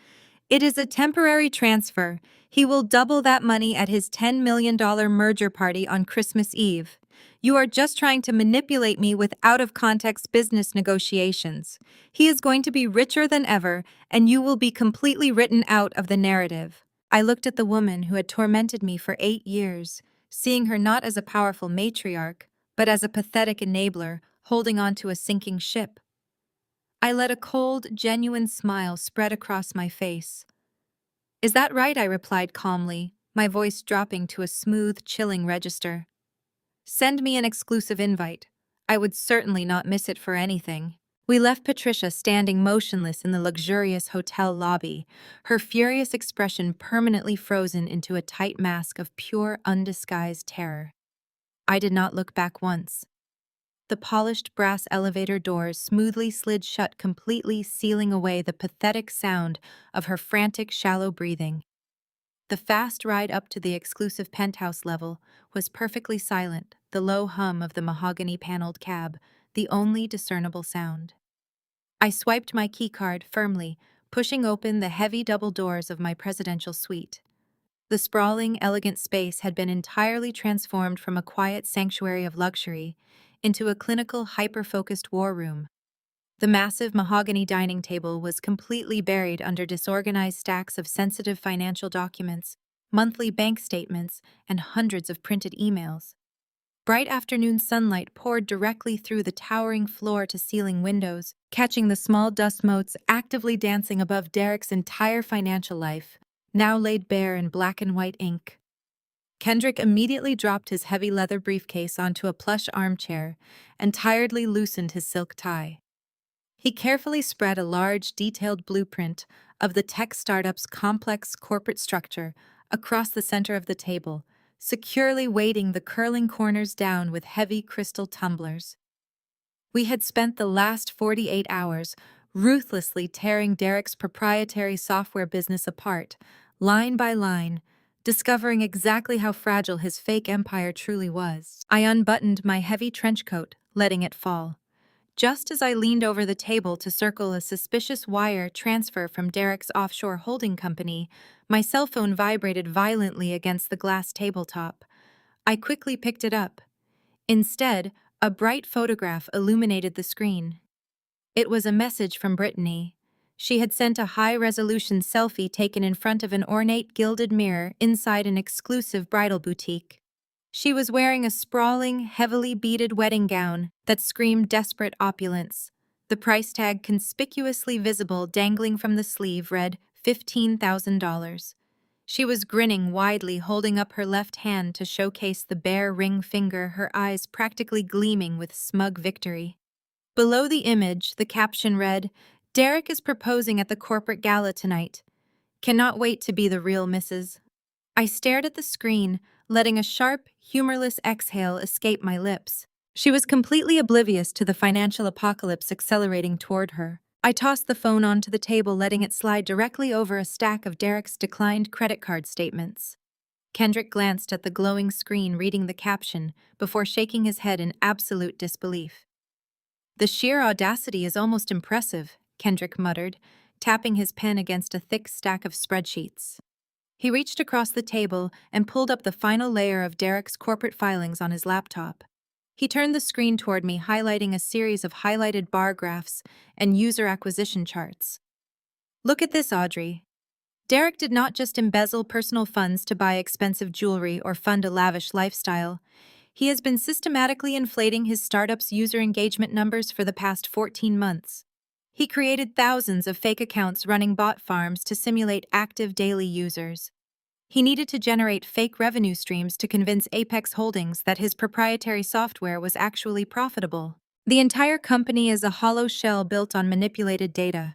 Speaker 1: "It is a temporary transfer. He will double that money at his $10 million merger party on Christmas Eve. You are just trying to manipulate me with out-of-context business negotiations. He is going to be richer than ever, and you will be completely written out of the narrative." I looked at the woman who had tormented me for 8 years, seeing her not as a powerful matriarch, but as a pathetic enabler holding on to a sinking ship. I let a cold, genuine smile spread across my face. "Is that right?" I replied calmly, my voice dropping to a smooth, chilling register. "Send me an exclusive invite. I would certainly not miss it for anything." We left Patricia standing motionless in the luxurious hotel lobby, her furious expression permanently frozen into a tight mask of pure, undisguised terror. I did not look back once. The polished brass elevator doors smoothly slid shut, completely sealing away the pathetic sound of her frantic, shallow breathing. The fast ride up to the exclusive penthouse level was perfectly silent, the low hum of the mahogany-paneled cab, the only discernible sound. I swiped my keycard firmly, pushing open the heavy double doors of my presidential suite. The sprawling, elegant space had been entirely transformed from a quiet sanctuary of luxury into a clinical, hyper-focused war room. The massive mahogany dining table was completely buried under disorganized stacks of sensitive financial documents, monthly bank statements, and hundreds of printed emails. Bright afternoon sunlight poured directly through the towering floor-to-ceiling windows, catching the small dust motes actively dancing above Derek's entire financial life, now laid bare in black and white ink. Kendrick immediately dropped his heavy leather briefcase onto a plush armchair and tiredly loosened his silk tie. He carefully spread a large, detailed blueprint of the tech startup's complex corporate structure across the center of the table, securely weighting the curling corners down with heavy crystal tumblers. We had spent the last 48 hours ruthlessly tearing Derek's proprietary software business apart, line by line, discovering exactly how fragile his fake empire truly was. I unbuttoned my heavy trench coat, letting it fall. Just as I leaned over the table to circle a suspicious wire transfer from Derek's offshore holding company, my cell phone vibrated violently against the glass tabletop. I quickly picked it up. Instead, a bright photograph illuminated the screen. It was a message from Brittany. She had sent a high-resolution selfie taken in front of an ornate gilded mirror inside an exclusive bridal boutique. She was wearing a sprawling, heavily beaded wedding gown that screamed desperate opulence. The price tag, conspicuously visible dangling from the sleeve, read $15,000. She was grinning widely, holding up her left hand to showcase the bare ring finger, her eyes practically gleaming with smug victory. Below the image, the caption read, "Derek is proposing at the corporate gala tonight. Cannot wait to be the real Mrs." I stared at the screen, letting a sharp, humorless exhale escape my lips. She was completely oblivious to the financial apocalypse accelerating toward her. I tossed the phone onto the table, letting it slide directly over a stack of Derek's declined credit card statements. Kendrick glanced at the glowing screen, reading the caption, before shaking his head in absolute disbelief. "The sheer audacity is almost impressive," Kendrick muttered, tapping his pen against a thick stack of spreadsheets. He reached across the table and pulled up the final layer of Derek's corporate filings on his laptop. He turned the screen toward me, highlighting a series of highlighted bar graphs and user acquisition charts. "Look at this, Audrey. Derek did not just embezzle personal funds to buy expensive jewelry or fund a lavish lifestyle. He has been systematically inflating his startup's user engagement numbers for the past 14 months. He created thousands of fake accounts running bot farms to simulate active daily users. He needed to generate fake revenue streams to convince Apex Holdings that his proprietary software was actually profitable. The entire company is a hollow shell built on manipulated data.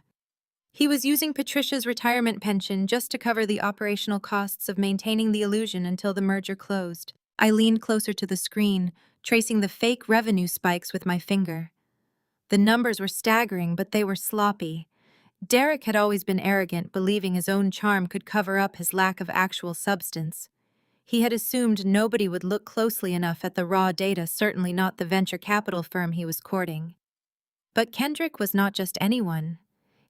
Speaker 1: He was using Patricia's retirement pension just to cover the operational costs of maintaining the illusion until the merger closed. I leaned closer to the screen, tracing the fake revenue spikes with my finger. The numbers were staggering, but they were sloppy. Derek had always been arrogant, believing his own charm could cover up his lack of actual substance. He had assumed nobody would look closely enough at the raw data, certainly not the venture capital firm he was courting. But Kendrick was not just anyone.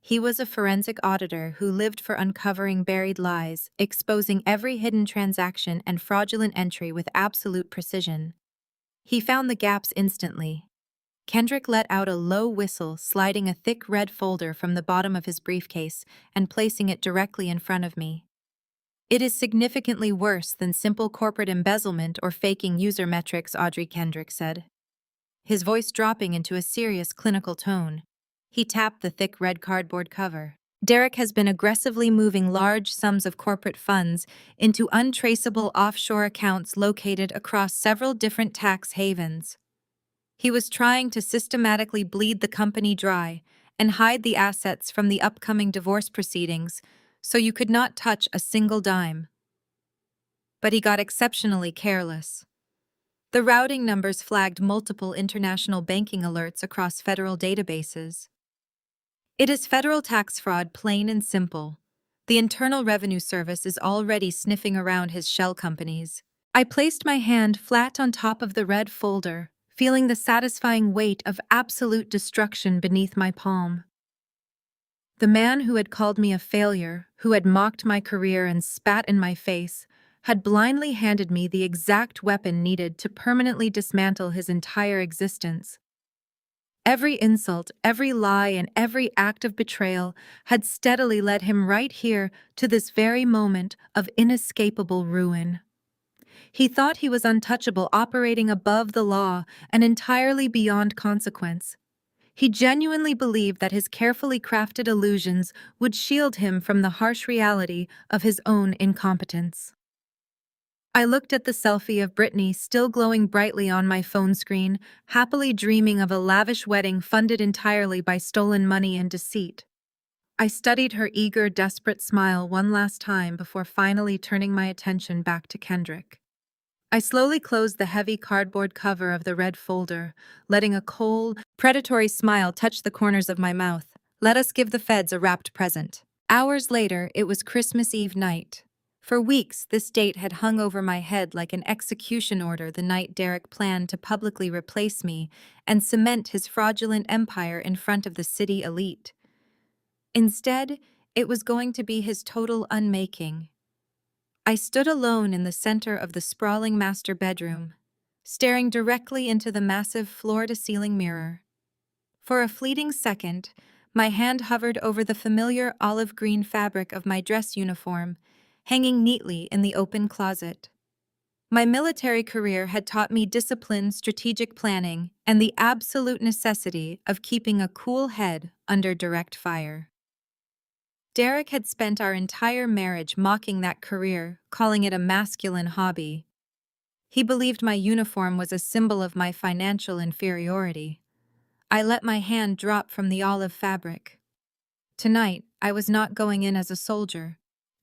Speaker 1: He was a forensic auditor who lived for uncovering buried lies, exposing every hidden transaction and fraudulent entry with absolute precision. He found the gaps instantly. Kendrick let out a low whistle, sliding a thick red folder from the bottom of his briefcase and placing it directly in front of me. It is significantly worse than simple corporate embezzlement or faking user metrics, Audrey, Kendrick said, his voice dropping into a serious clinical tone. He tapped the thick red cardboard cover. Derek has been aggressively moving large sums of corporate funds into untraceable offshore accounts located across several different tax havens. He was trying to systematically bleed the company dry and hide the assets from the upcoming divorce proceedings so you could not touch a single dime. But he got exceptionally careless. The routing numbers flagged multiple international banking alerts across federal databases. It is federal tax fraud, plain and simple. The Internal Revenue Service is already sniffing around his shell companies. I placed my hand flat on top of the red folder, feeling the satisfying weight of absolute destruction beneath my palm. The man who had called me a failure, who had mocked my career and spat in my face, had blindly handed me the exact weapon needed to permanently dismantle his entire existence. Every insult, every lie, and every act of betrayal had steadily led him right here to this very moment of inescapable ruin. He thought he was untouchable, operating above the law and entirely beyond consequence. He genuinely believed that his carefully crafted illusions would shield him from the harsh reality of his own incompetence. I looked at the selfie of Brittany still glowing brightly on my phone screen, happily dreaming of a lavish wedding funded entirely by stolen money and deceit. I studied her eager, desperate smile one last time before finally turning my attention back to Kendrick. I slowly closed the heavy cardboard cover of the red folder, letting a cold, predatory smile touch the corners of my mouth. Let us give the feds a wrapped present. Hours later, it was Christmas Eve night. For weeks, this date had hung over my head like an execution order the night Derek planned to publicly replace me and cement his fraudulent empire in front of the city elite. Instead, it was going to be his total unmaking. I stood alone in the center of the sprawling master bedroom, staring directly into the massive floor-to-ceiling mirror. For a fleeting second, my hand hovered over the familiar olive green fabric of my dress uniform, hanging neatly in the open closet. My military career had taught me discipline, strategic planning, and the absolute necessity of keeping a cool head under direct fire. Derek had spent our entire marriage mocking that career, calling it a masculine hobby. He believed my uniform was a symbol of my financial inferiority. I let my hand drop from the olive fabric. Tonight, I was not going in as a soldier.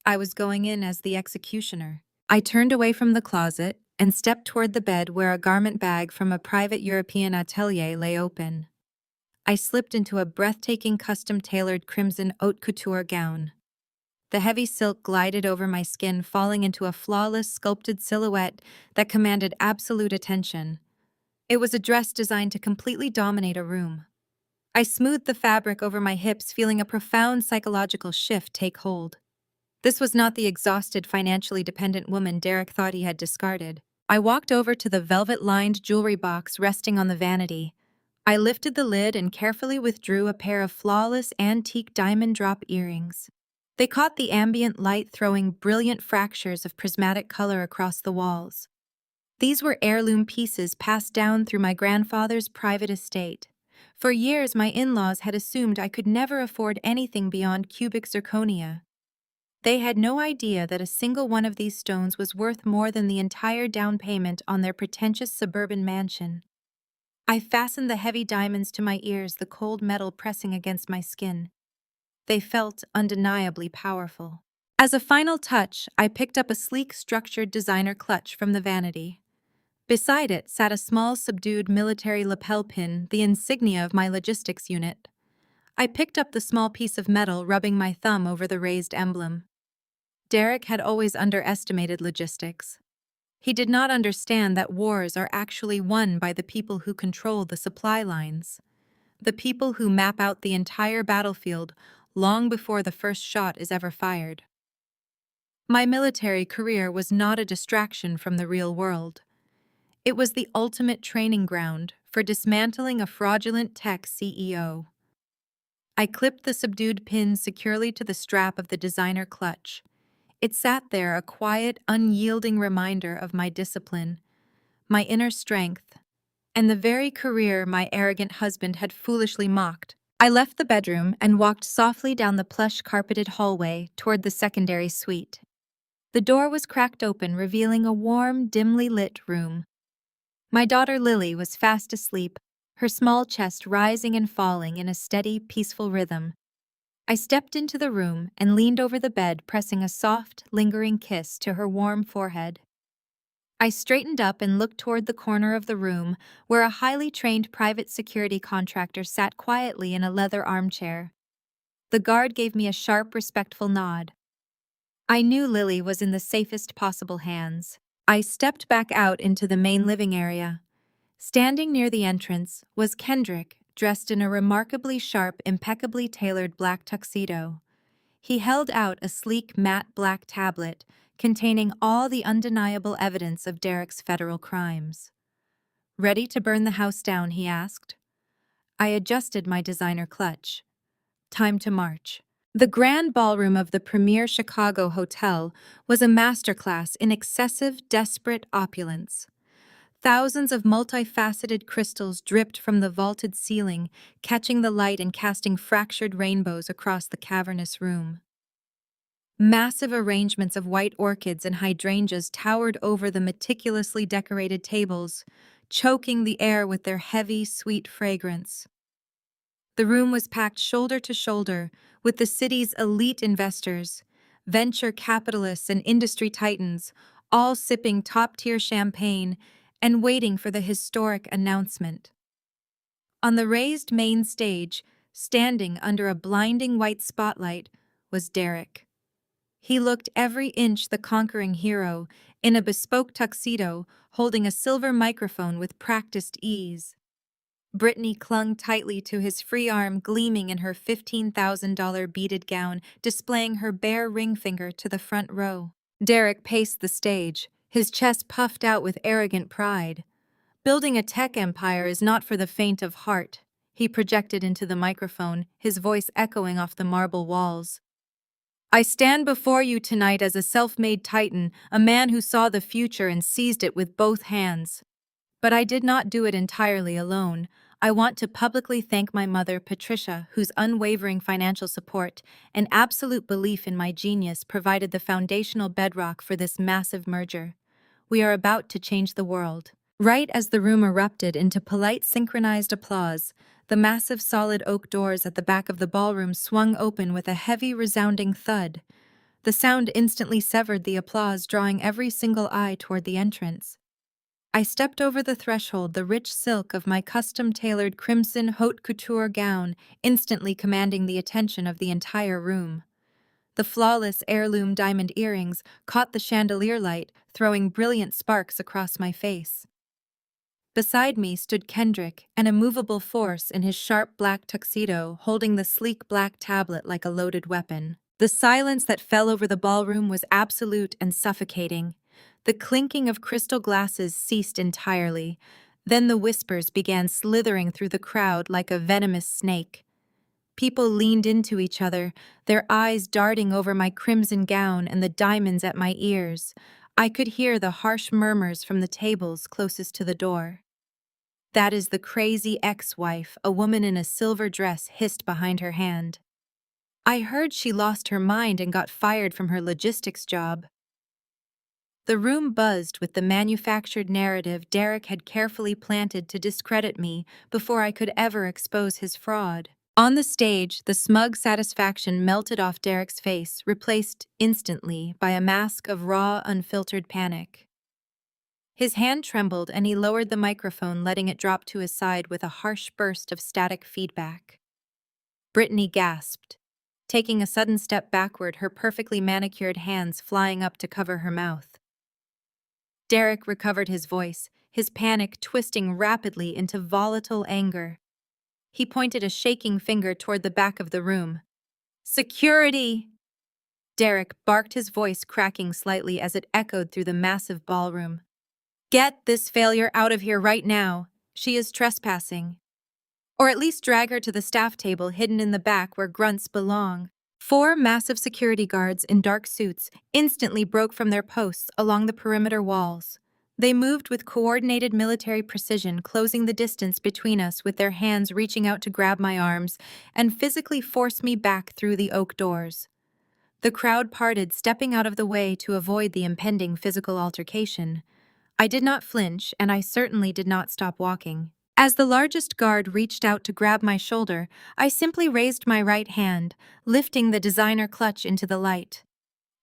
Speaker 1: I was going in as the executioner. I turned away from the closet and stepped toward the bed where a garment bag from a private European atelier lay open. I slipped into a breathtaking custom-tailored crimson haute couture gown. The heavy silk glided over my skin, falling into a flawless, sculpted silhouette that commanded absolute attention. It was a dress designed to completely dominate a room. I smoothed the fabric over my hips, feeling a profound psychological shift take hold. This was not the exhausted, financially dependent woman Derek thought he had discarded. I walked over to the velvet-lined jewelry box resting on the vanity. I lifted the lid and carefully withdrew a pair of flawless antique diamond drop earrings. They caught the ambient light, throwing brilliant fractures of prismatic color across the walls. These were heirloom pieces passed down through my grandfather's private estate. For years, my in-laws had assumed I could never afford anything beyond cubic zirconia. They had no idea that a single one of these stones was worth more than the entire down payment on their pretentious suburban mansion. I fastened the heavy diamonds to my ears, the cold metal pressing against my skin. They felt undeniably powerful. As a final touch, I picked up a sleek, structured designer clutch from the vanity. Beside it sat a small, subdued military lapel pin, the insignia of my logistics unit. I picked up the small piece of metal, rubbing my thumb over the raised emblem. Derek had always underestimated logistics. He did not understand that wars are actually won by the people who control the supply lines, the people who map out the entire battlefield long before the first shot is ever fired. My military career was not a distraction from the real world. It was the ultimate training ground for dismantling a fraudulent tech CEO. I clipped the subdued pin securely to the strap of the designer clutch. It sat there, a quiet, unyielding reminder of my discipline, my inner strength, and the very career my arrogant husband had foolishly mocked. I left the bedroom and walked softly down the plush carpeted hallway toward the secondary suite. The door was cracked open, revealing a warm, dimly lit room. My daughter Lily was fast asleep, her small chest rising and falling in a steady, peaceful rhythm. I stepped into the room and leaned over the bed, pressing a soft, lingering kiss to her warm forehead. I straightened up and looked toward the corner of the room where a highly trained private security contractor sat quietly in a leather armchair. The guard gave me a sharp, respectful nod. I knew Lily was in the safest possible hands. I stepped back out into the main living area. Standing near the entrance was Kendrick, dressed in a remarkably sharp, impeccably tailored black tuxedo. He held out a sleek, matte black tablet containing all the undeniable evidence of Derek's federal crimes. "Ready to burn the house down?" he asked. I adjusted my designer clutch. Time to march. The grand ballroom of the premier Chicago hotel was a masterclass in excessive, desperate opulence. Thousands of multifaceted crystals dripped from the vaulted ceiling, catching the light and casting fractured rainbows across the cavernous room. Massive arrangements of white orchids and hydrangeas towered over the meticulously decorated tables, choking the air with their heavy, sweet fragrance. The room was packed shoulder to shoulder with the city's elite investors, venture capitalists and industry titans, all sipping top-tier champagne and waiting for the historic announcement. On the raised main stage, standing under a blinding white spotlight, was Derek. He looked every inch the conquering hero, in a bespoke tuxedo, holding a silver microphone with practiced ease. Brittany clung tightly to his free arm, gleaming in her $15,000 beaded gown, displaying her bare ring finger to the front row. Derek paced the stage, his chest puffed out with arrogant pride. "Building a tech empire is not for the faint of heart," he projected into the microphone, his voice echoing off the marble walls. "I stand before you tonight as a self-made titan, a man who saw the future and seized it with both hands. But I did not do it entirely alone. I want to publicly thank my mother, Patricia, whose unwavering financial support and absolute belief in my genius provided the foundational bedrock for this massive merger. We are about to change the world." Right as the room erupted into polite, synchronized applause, the massive solid oak doors at the back of the ballroom swung open with a heavy, resounding thud. The sound instantly severed the applause, drawing every single eye toward the entrance. I stepped over the threshold, the rich silk of my custom-tailored crimson haute couture gown instantly commanding the attention of the entire room. The flawless heirloom diamond earrings caught the chandelier light, throwing brilliant sparks across my face. Beside me stood Kendrick, an immovable force in his sharp black tuxedo, holding the sleek black tablet like a loaded weapon. The silence that fell over the ballroom was absolute and suffocating. The clinking of crystal glasses ceased entirely. Then the whispers began slithering through the crowd like a venomous snake. People leaned into each other, their eyes darting over my crimson gown and the diamonds at my ears. I could hear the harsh murmurs from the tables closest to the door. "That is the crazy ex-wife," a woman in a silver dress hissed behind her hand. "I heard she lost her mind and got fired from her logistics job." The room buzzed with the manufactured narrative Derek had carefully planted to discredit me before I could ever expose his fraud. On the stage, the smug satisfaction melted off Derek's face, replaced instantly by a mask of raw, unfiltered panic. His hand trembled and he lowered the microphone, letting it drop to his side with a harsh burst of static feedback. Brittany gasped, taking a sudden step backward, her perfectly manicured hands flying up to cover her mouth. Derek recovered his voice, his panic twisting rapidly into volatile anger. He pointed a shaking finger toward the back of the room. "Security!" Derek barked, his voice cracking slightly as it echoed through the massive ballroom. "Get this failure out of here right now. She is trespassing. Or at least drag her to the staff table hidden in the back where grunts belong." Four massive security guards in dark suits instantly broke from their posts along the perimeter walls. They moved with coordinated military precision, closing the distance between us with their hands reaching out to grab my arms and physically force me back through the oak doors. The crowd parted, stepping out of the way to avoid the impending physical altercation. I did not flinch, and I certainly did not stop walking. As the largest guard reached out to grab my shoulder, I simply raised my right hand, lifting the designer clutch into the light.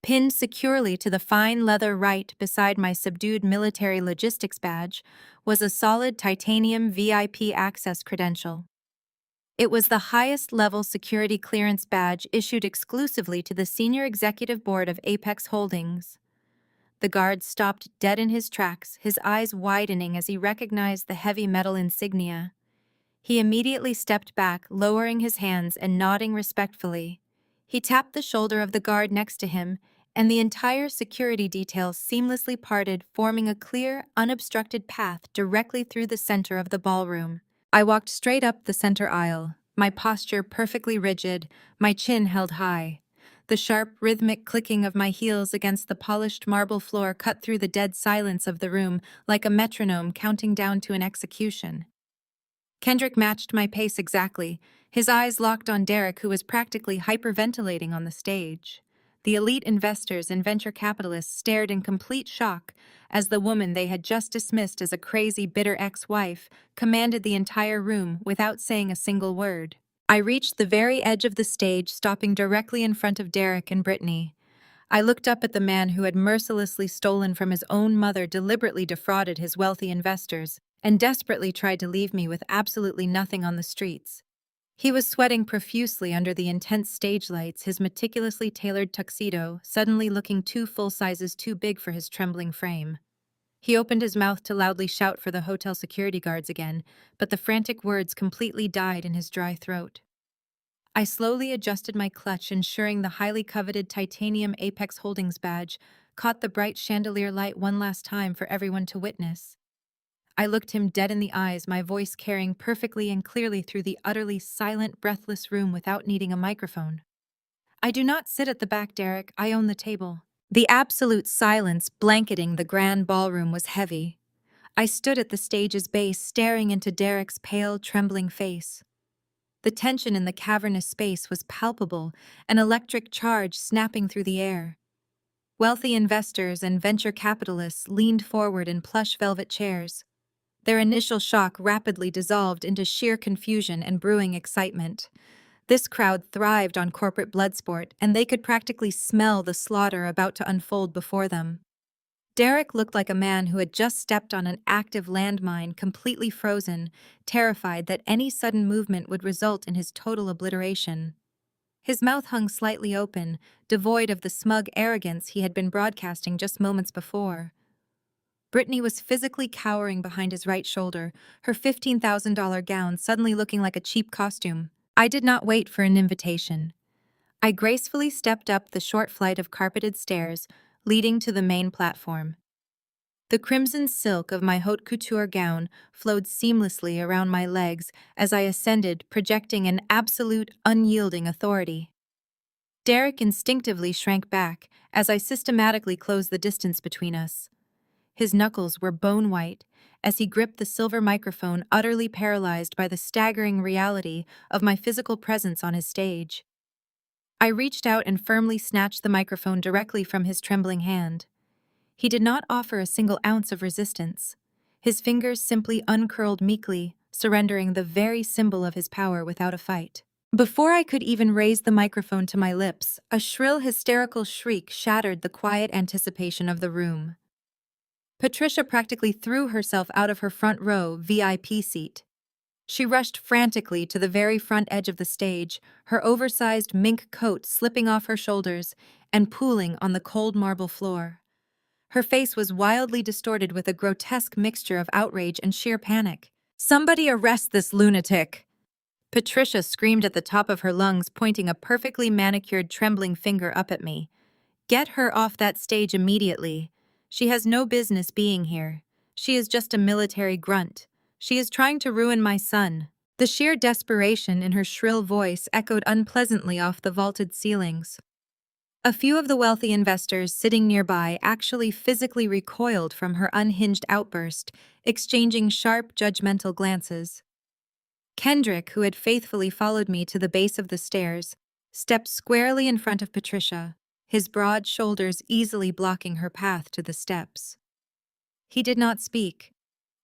Speaker 1: Pinned securely to the fine leather right beside my subdued military logistics badge was a solid titanium VIP access credential. It was the highest-level security clearance badge issued exclusively to the senior executive board of Apex Holdings. The guard stopped dead in his tracks, his eyes widening as he recognized the heavy metal insignia. He immediately stepped back, lowering his hands and nodding respectfully. He tapped the shoulder of the guard next to him, and the entire security detail seamlessly parted, forming a clear, unobstructed path directly through the center of the ballroom. I walked straight up the center aisle, my posture perfectly rigid, my chin held high. The sharp, rhythmic clicking of my heels against the polished marble floor cut through the dead silence of the room like a metronome counting down to an execution. Kendrick matched my pace exactly, his eyes locked on Derek, who was practically hyperventilating on the stage. The elite investors and venture capitalists stared in complete shock as the woman they had just dismissed as a crazy, bitter ex-wife commanded the entire room without saying a single word. I reached the very edge of the stage, stopping directly in front of Derek and Brittany. I looked up at the man who had mercilessly stolen from his own mother, deliberately defrauded his wealthy investors, and desperately tried to leave me with absolutely nothing on the streets. He was sweating profusely under the intense stage lights, his meticulously tailored tuxedo suddenly looking 2 full sizes too big for his trembling frame. He opened his mouth to loudly shout for the hotel security guards again, but the frantic words completely died in his dry throat. I slowly adjusted my clutch, ensuring the highly coveted titanium Apex Holdings badge caught the bright chandelier light one last time for everyone to witness. I looked him dead in the eyes, my voice carrying perfectly and clearly through the utterly silent, breathless room without needing a microphone. "I do not sit at the back, Derek. I own the table." The absolute silence blanketing the grand ballroom was heavy. I stood at the stage's base, staring into Derek's pale, trembling face. The tension in the cavernous space was palpable, an electric charge snapping through the air. Wealthy investors and venture capitalists leaned forward in plush velvet chairs. Their initial shock rapidly dissolved into sheer confusion and brewing excitement. This crowd thrived on corporate bloodsport, and they could practically smell the slaughter about to unfold before them. Derek looked like a man who had just stepped on an active landmine, completely frozen, terrified that any sudden movement would result in his total obliteration. His mouth hung slightly open, devoid of the smug arrogance he had been broadcasting just moments before. Brittany was physically cowering behind his right shoulder, her $15,000 gown suddenly looking like a cheap costume. I did not wait for an invitation. I gracefully stepped up the short flight of carpeted stairs leading to the main platform. The crimson silk of my haute couture gown flowed seamlessly around my legs as I ascended, projecting an absolute, unyielding authority. Derek instinctively shrank back as I systematically closed the distance between us. His knuckles were bone-white as he gripped the silver microphone, utterly paralyzed by the staggering reality of my physical presence on his stage. I reached out and firmly snatched the microphone directly from his trembling hand. He did not offer a single ounce of resistance. His fingers simply uncurled meekly, surrendering the very symbol of his power without a fight. Before I could even raise the microphone to my lips, a shrill, hysterical shriek shattered the quiet anticipation of the room. Patricia practically threw herself out of her front row VIP seat. She rushed frantically to the very front edge of the stage, her oversized mink coat slipping off her shoulders and pooling on the cold marble floor. Her face was wildly distorted with a grotesque mixture of outrage and sheer panic. "Somebody arrest this lunatic!" Patricia screamed at the top of her lungs, pointing a perfectly manicured, trembling finger up at me. "Get her off that stage immediately. She has no business being here. She is just a military grunt. She is trying to ruin my son." The sheer desperation in her shrill voice echoed unpleasantly off the vaulted ceilings. A few of the wealthy investors sitting nearby actually physically recoiled from her unhinged outburst, exchanging sharp, judgmental glances. Kendrick, who had faithfully followed me to the base of the stairs, stepped squarely in front of Patricia, his broad shoulders easily blocking her path to the steps. He did not speak.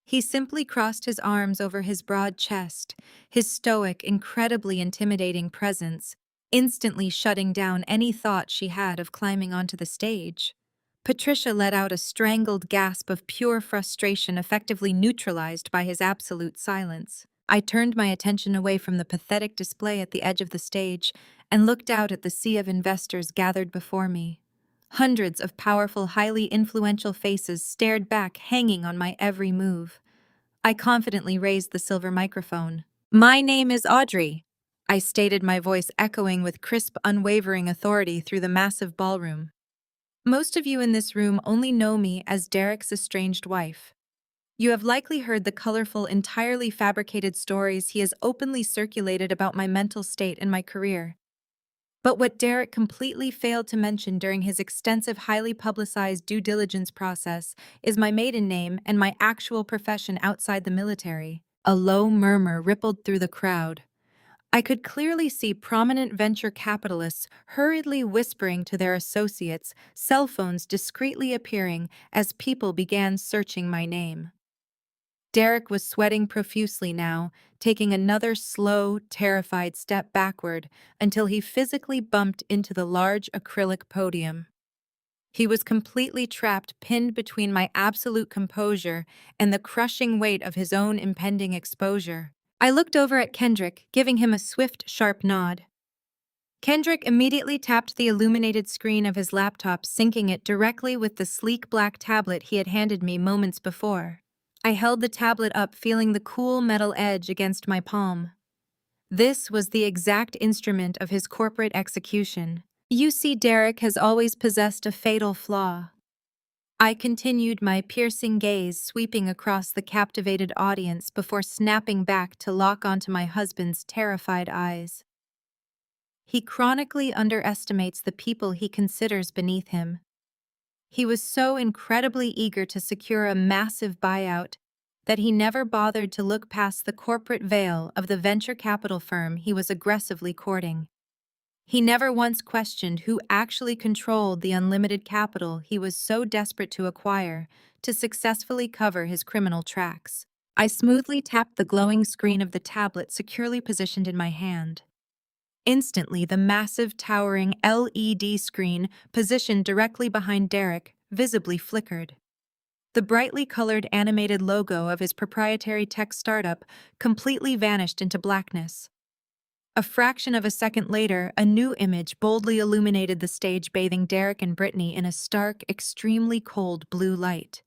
Speaker 1: He simply crossed his arms over his broad chest, his stoic, incredibly intimidating presence, instantly shutting down any thought she had of climbing onto the stage. Patricia let out a strangled gasp of pure frustration, effectively neutralized by his absolute silence. I turned my attention away from the pathetic display at the edge of the stage and looked out at the sea of investors gathered before me. Hundreds of powerful, highly influential faces stared back, hanging on my every move. I confidently raised the silver microphone. "My name is Audrey," I stated, my voice echoing with crisp, unwavering authority through the massive ballroom. "Most of you in this room only know me as Derek's estranged wife. You have likely heard the colorful, entirely fabricated stories he has openly circulated about my mental state and my career. But what Derek completely failed to mention during his extensive, highly publicized due diligence process is my maiden name and my actual profession outside the military." A low murmur rippled through the crowd. I could clearly see prominent venture capitalists hurriedly whispering to their associates, cell phones discreetly appearing as people began searching my name. Derek was sweating profusely now, taking another slow, terrified step backward until he physically bumped into the large acrylic podium. He was completely trapped, pinned between my absolute composure and the crushing weight of his own impending exposure. I looked over at Kendrick, giving him a swift, sharp nod. Kendrick immediately tapped the illuminated screen of his laptop, syncing it directly with the sleek black tablet he had handed me moments before. I held the tablet up, feeling the cool metal edge against my palm. This was the exact instrument of his corporate execution. "You see, Derek has always possessed a fatal flaw." I continued, my piercing gaze sweeping across the captivated audience before snapping back to lock onto my husband's terrified eyes. "He chronically underestimates the people he considers beneath him. He was so incredibly eager to secure a massive buyout that he never bothered to look past the corporate veil of the venture capital firm he was aggressively courting. He never once questioned who actually controlled the unlimited capital he was so desperate to acquire to successfully cover his criminal tracks." I smoothly tapped the glowing screen of the tablet securely positioned in my hand. Instantly, the massive, towering LED screen positioned directly behind Derek visibly flickered. The brightly colored animated logo of his proprietary tech startup completely vanished into blackness. A fraction of a second later, a new image boldly illuminated the stage, bathing Derek and Brittany in a stark, extremely cold blue light.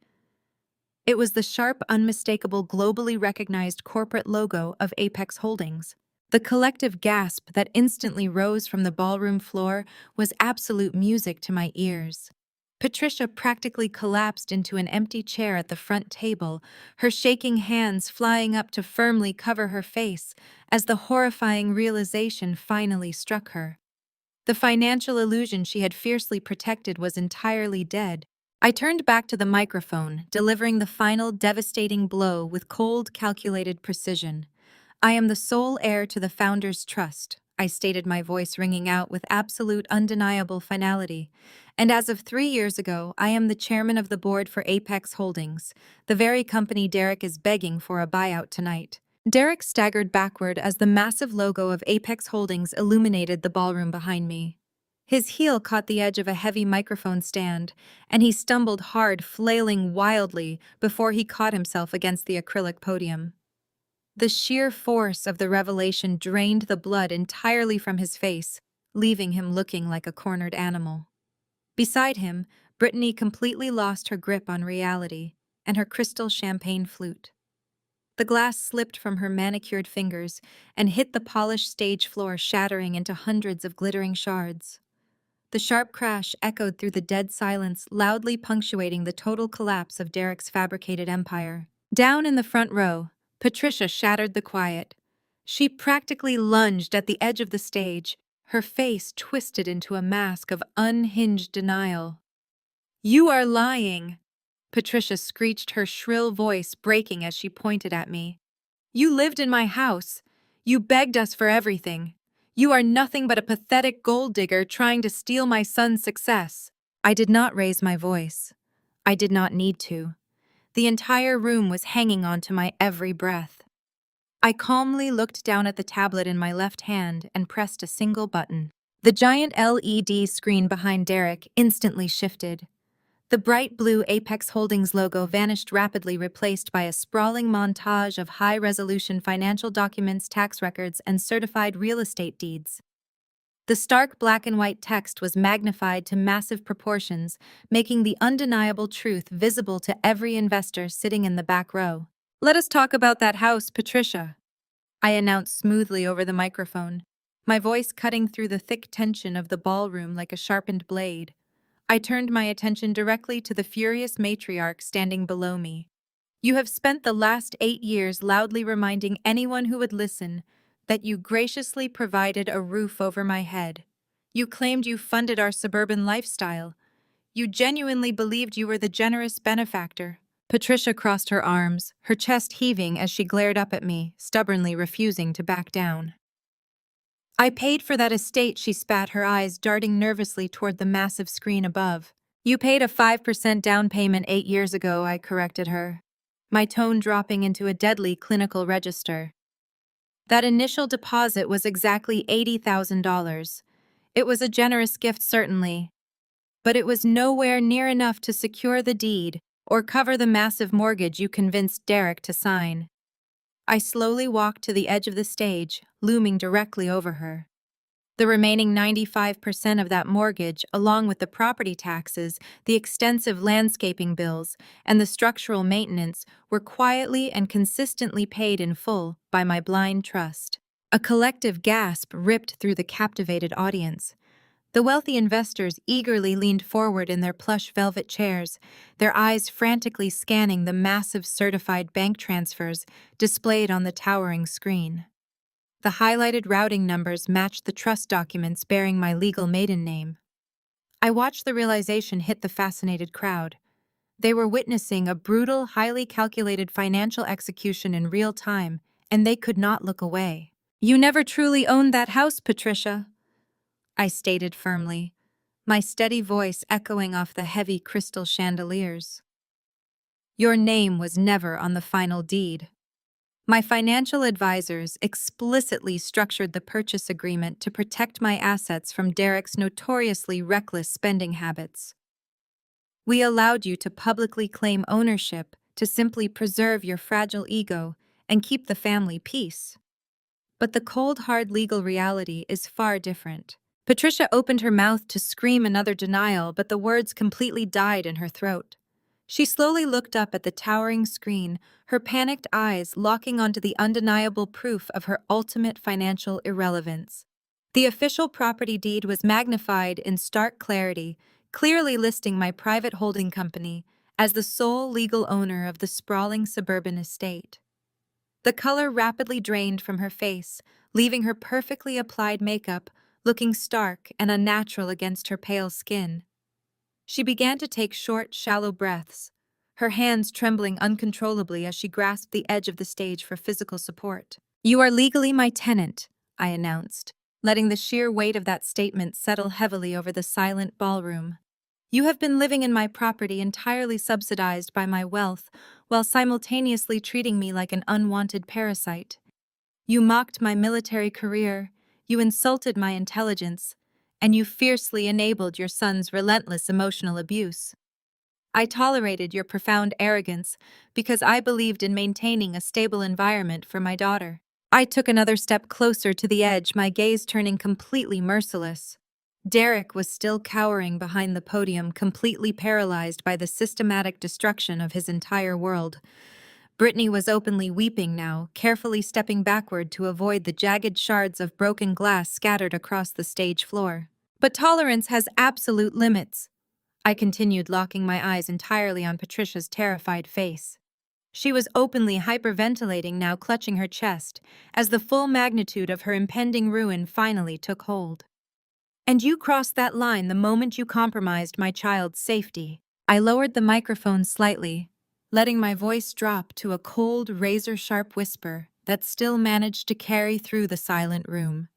Speaker 1: It was the sharp, unmistakable, globally recognized corporate logo of Apex Holdings. The collective gasp that instantly rose from the ballroom floor was absolute music to my ears. Patricia practically collapsed into an empty chair at the front table, her shaking hands flying up to firmly cover her face as the horrifying realization finally struck her. The financial illusion she had fiercely protected was entirely dead. I turned back to the microphone, delivering the final devastating blow with cold, calculated precision. "I am the sole heir to the founder's trust," I stated, my voice ringing out with absolute, undeniable finality. "And as of 3 years ago, I am the chairman of the board for Apex Holdings, the very company Derek is begging for a buyout tonight." Derek staggered backward as the massive logo of Apex Holdings illuminated the ballroom behind me. His heel caught the edge of a heavy microphone stand, and he stumbled hard, flailing wildly before he caught himself against the acrylic podium. The sheer force of the revelation drained the blood entirely from his face, leaving him looking like a cornered animal. Beside him, Brittany completely lost her grip on reality and her crystal champagne flute. The glass slipped from her manicured fingers and hit the polished stage floor, shattering into hundreds of glittering shards. The sharp crash echoed through the dead silence, loudly punctuating the total collapse of Derek's fabricated empire. Down in the front row, Patricia shattered the quiet. She practically lunged at the edge of the stage, her face twisted into a mask of unhinged denial. "You are lying!" Patricia screeched, her shrill voice breaking as she pointed at me. "You lived in my house. You begged us for everything. You are nothing but a pathetic gold digger trying to steal my son's success." I did not raise my voice. I did not need to. The entire room was hanging on to my every breath. I calmly looked down at the tablet in my left hand and pressed a single button. The giant LED screen behind Derek instantly shifted. The bright blue Apex Holdings logo vanished rapidly, replaced by a sprawling montage of high-resolution financial documents, tax records, and certified real estate deeds. The stark black and white text was magnified to massive proportions, making the undeniable truth visible to every investor sitting in the back row. "Let us talk about that house, Patricia," I announced smoothly over the microphone, my voice cutting through the thick tension of the ballroom like a sharpened blade. I turned my attention directly to the furious matriarch standing below me. "You have spent the last 8 years loudly reminding anyone who would listen that you graciously provided a roof over my head. You claimed you funded our suburban lifestyle. You genuinely believed you were the generous benefactor." Patricia crossed her arms, her chest heaving as she glared up at me, stubbornly refusing to back down. "I paid for that estate," she spat, her eyes darting nervously toward the massive screen above. "You paid a 5% down payment 8 years ago," I corrected her, my tone dropping into a deadly clinical register. "That initial deposit was exactly $80,000. It was a generous gift, certainly, but it was nowhere near enough to secure the deed or cover the massive mortgage you convinced Derek to sign." I slowly walked to the edge of the stage, looming directly over her. The remaining 95% of that mortgage, along with the property taxes, the extensive landscaping bills, and the structural maintenance, were quietly and consistently paid in full by my blind trust. A collective gasp ripped through the captivated audience. The wealthy investors eagerly leaned forward in their plush velvet chairs, their eyes frantically scanning the massive certified bank transfers displayed on the towering screen. The highlighted routing numbers matched the trust documents bearing my legal maiden name. I watched the realization hit the fascinated crowd. They were witnessing a brutal, highly calculated financial execution in real time, and they could not look away. "You never truly owned that house, Patricia," I stated firmly, my steady voice echoing off the heavy crystal chandeliers. "Your name was never on the final deed. My financial advisors explicitly structured the purchase agreement to protect my assets from Derek's notoriously reckless spending habits. We allowed you to publicly claim ownership to simply preserve your fragile ego and keep the family peace. But the cold, hard legal reality is far different." Patricia opened her mouth to scream another denial, but the words completely died in her throat. She slowly looked up at the towering screen, her panicked eyes locking onto the undeniable proof of her ultimate financial irrelevance. The official property deed was magnified in stark clarity, clearly listing my private holding company as the sole legal owner of the sprawling suburban estate. The color rapidly drained from her face, leaving her perfectly applied makeup looking stark and unnatural against her pale skin. She began to take short, shallow breaths, her hands trembling uncontrollably as she grasped the edge of the stage for physical support. "You are legally my tenant," I announced, letting the sheer weight of that statement settle heavily over the silent ballroom. You have been living in my property entirely subsidized by my wealth, while simultaneously treating me like an unwanted parasite. You mocked my military career, you insulted my intelligence, and you fiercely enabled your son's relentless emotional abuse. I tolerated your profound arrogance because I believed in maintaining a stable environment for my daughter. I took another step closer to the edge, my gaze turning completely merciless. Derek was still cowering behind the podium, completely paralyzed by the systematic destruction of his entire world. Brittany was openly weeping now, carefully stepping backward to avoid the jagged shards of broken glass scattered across the stage floor. But tolerance has absolute limits. I continued, locking my eyes entirely on Patricia's terrified face. She was openly hyperventilating now, clutching her chest, as the full magnitude of her impending ruin finally took hold. And you crossed that line the moment you compromised my child's safety. I lowered the microphone slightly, letting my voice drop to a cold, razor-sharp whisper that still managed to carry through the silent room.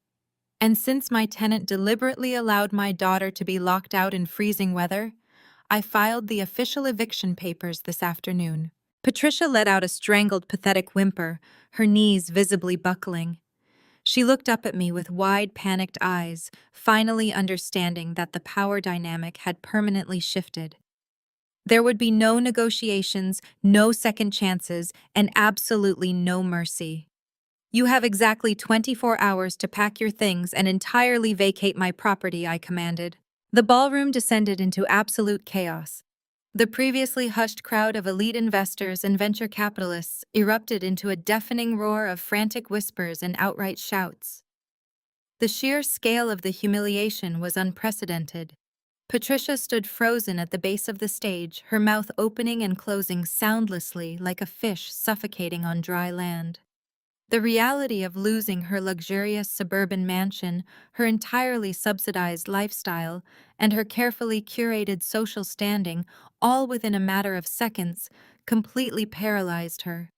Speaker 1: And since my tenant deliberately allowed my daughter to be locked out in freezing weather, I filed the official eviction papers this afternoon. Patricia let out a strangled, pathetic whimper, her knees visibly buckling. She looked up at me with wide, panicked eyes, finally understanding that the power dynamic had permanently shifted. There would be no negotiations, no second chances, and absolutely no mercy. You have exactly 24 hours to pack your things and entirely vacate my property, I commanded. The ballroom descended into absolute chaos. The previously hushed crowd of elite investors and venture capitalists erupted into a deafening roar of frantic whispers and outright shouts. The sheer scale of the humiliation was unprecedented. Patricia stood frozen at the base of the stage, her mouth opening and closing soundlessly like a fish suffocating on dry land. The reality of losing her luxurious suburban mansion, her entirely subsidized lifestyle, and her carefully curated social standing, all within a matter of seconds, completely paralyzed her.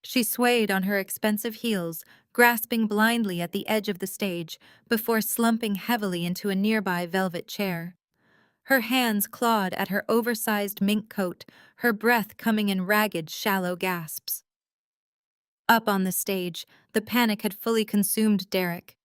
Speaker 1: She swayed on her expensive heels, grasping blindly at the edge of the stage, before slumping heavily into a nearby velvet chair. Her hands clawed at her oversized mink coat, her breath coming in ragged, shallow gasps. Up on the stage, the panic had fully consumed Derek.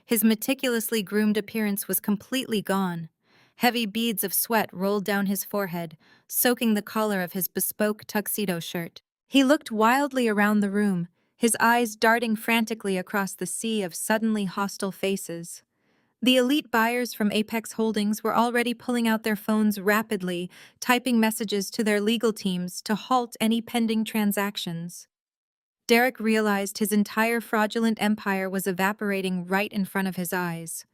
Speaker 1: His meticulously groomed appearance was completely gone. Heavy beads of sweat rolled down his forehead, soaking the collar of his bespoke tuxedo shirt. He looked wildly around the room, his eyes darting frantically across the sea of suddenly hostile faces. The elite buyers from Apex Holdings were already pulling out their phones rapidly, typing messages to their legal teams to halt any pending transactions. Derek realized his entire fraudulent empire was evaporating right in front of his eyes.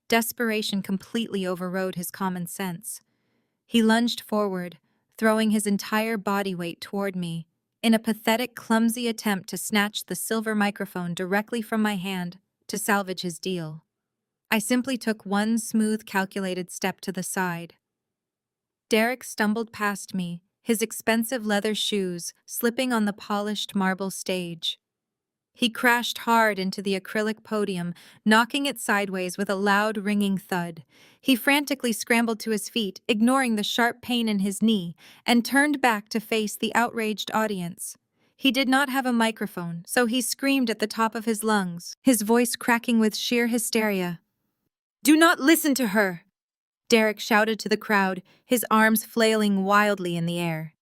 Speaker 1: Desperation completely overrode his common sense. He lunged forward, throwing his entire body weight toward me, in a pathetic, clumsy attempt to snatch the silver microphone directly from my hand to salvage his deal. I simply took one smooth, calculated step to the side. Derek stumbled past me, his expensive leather shoes slipping on the polished marble stage. He crashed hard into the acrylic podium, knocking it sideways with a loud, ringing thud. He frantically scrambled to his feet, ignoring the sharp pain in his knee, and turned back to face the outraged audience. He did not have a microphone, so he screamed at the top of his lungs, his voice cracking with sheer hysteria. "Do not listen to her!" Derek shouted to the crowd, his arms flailing wildly in the air.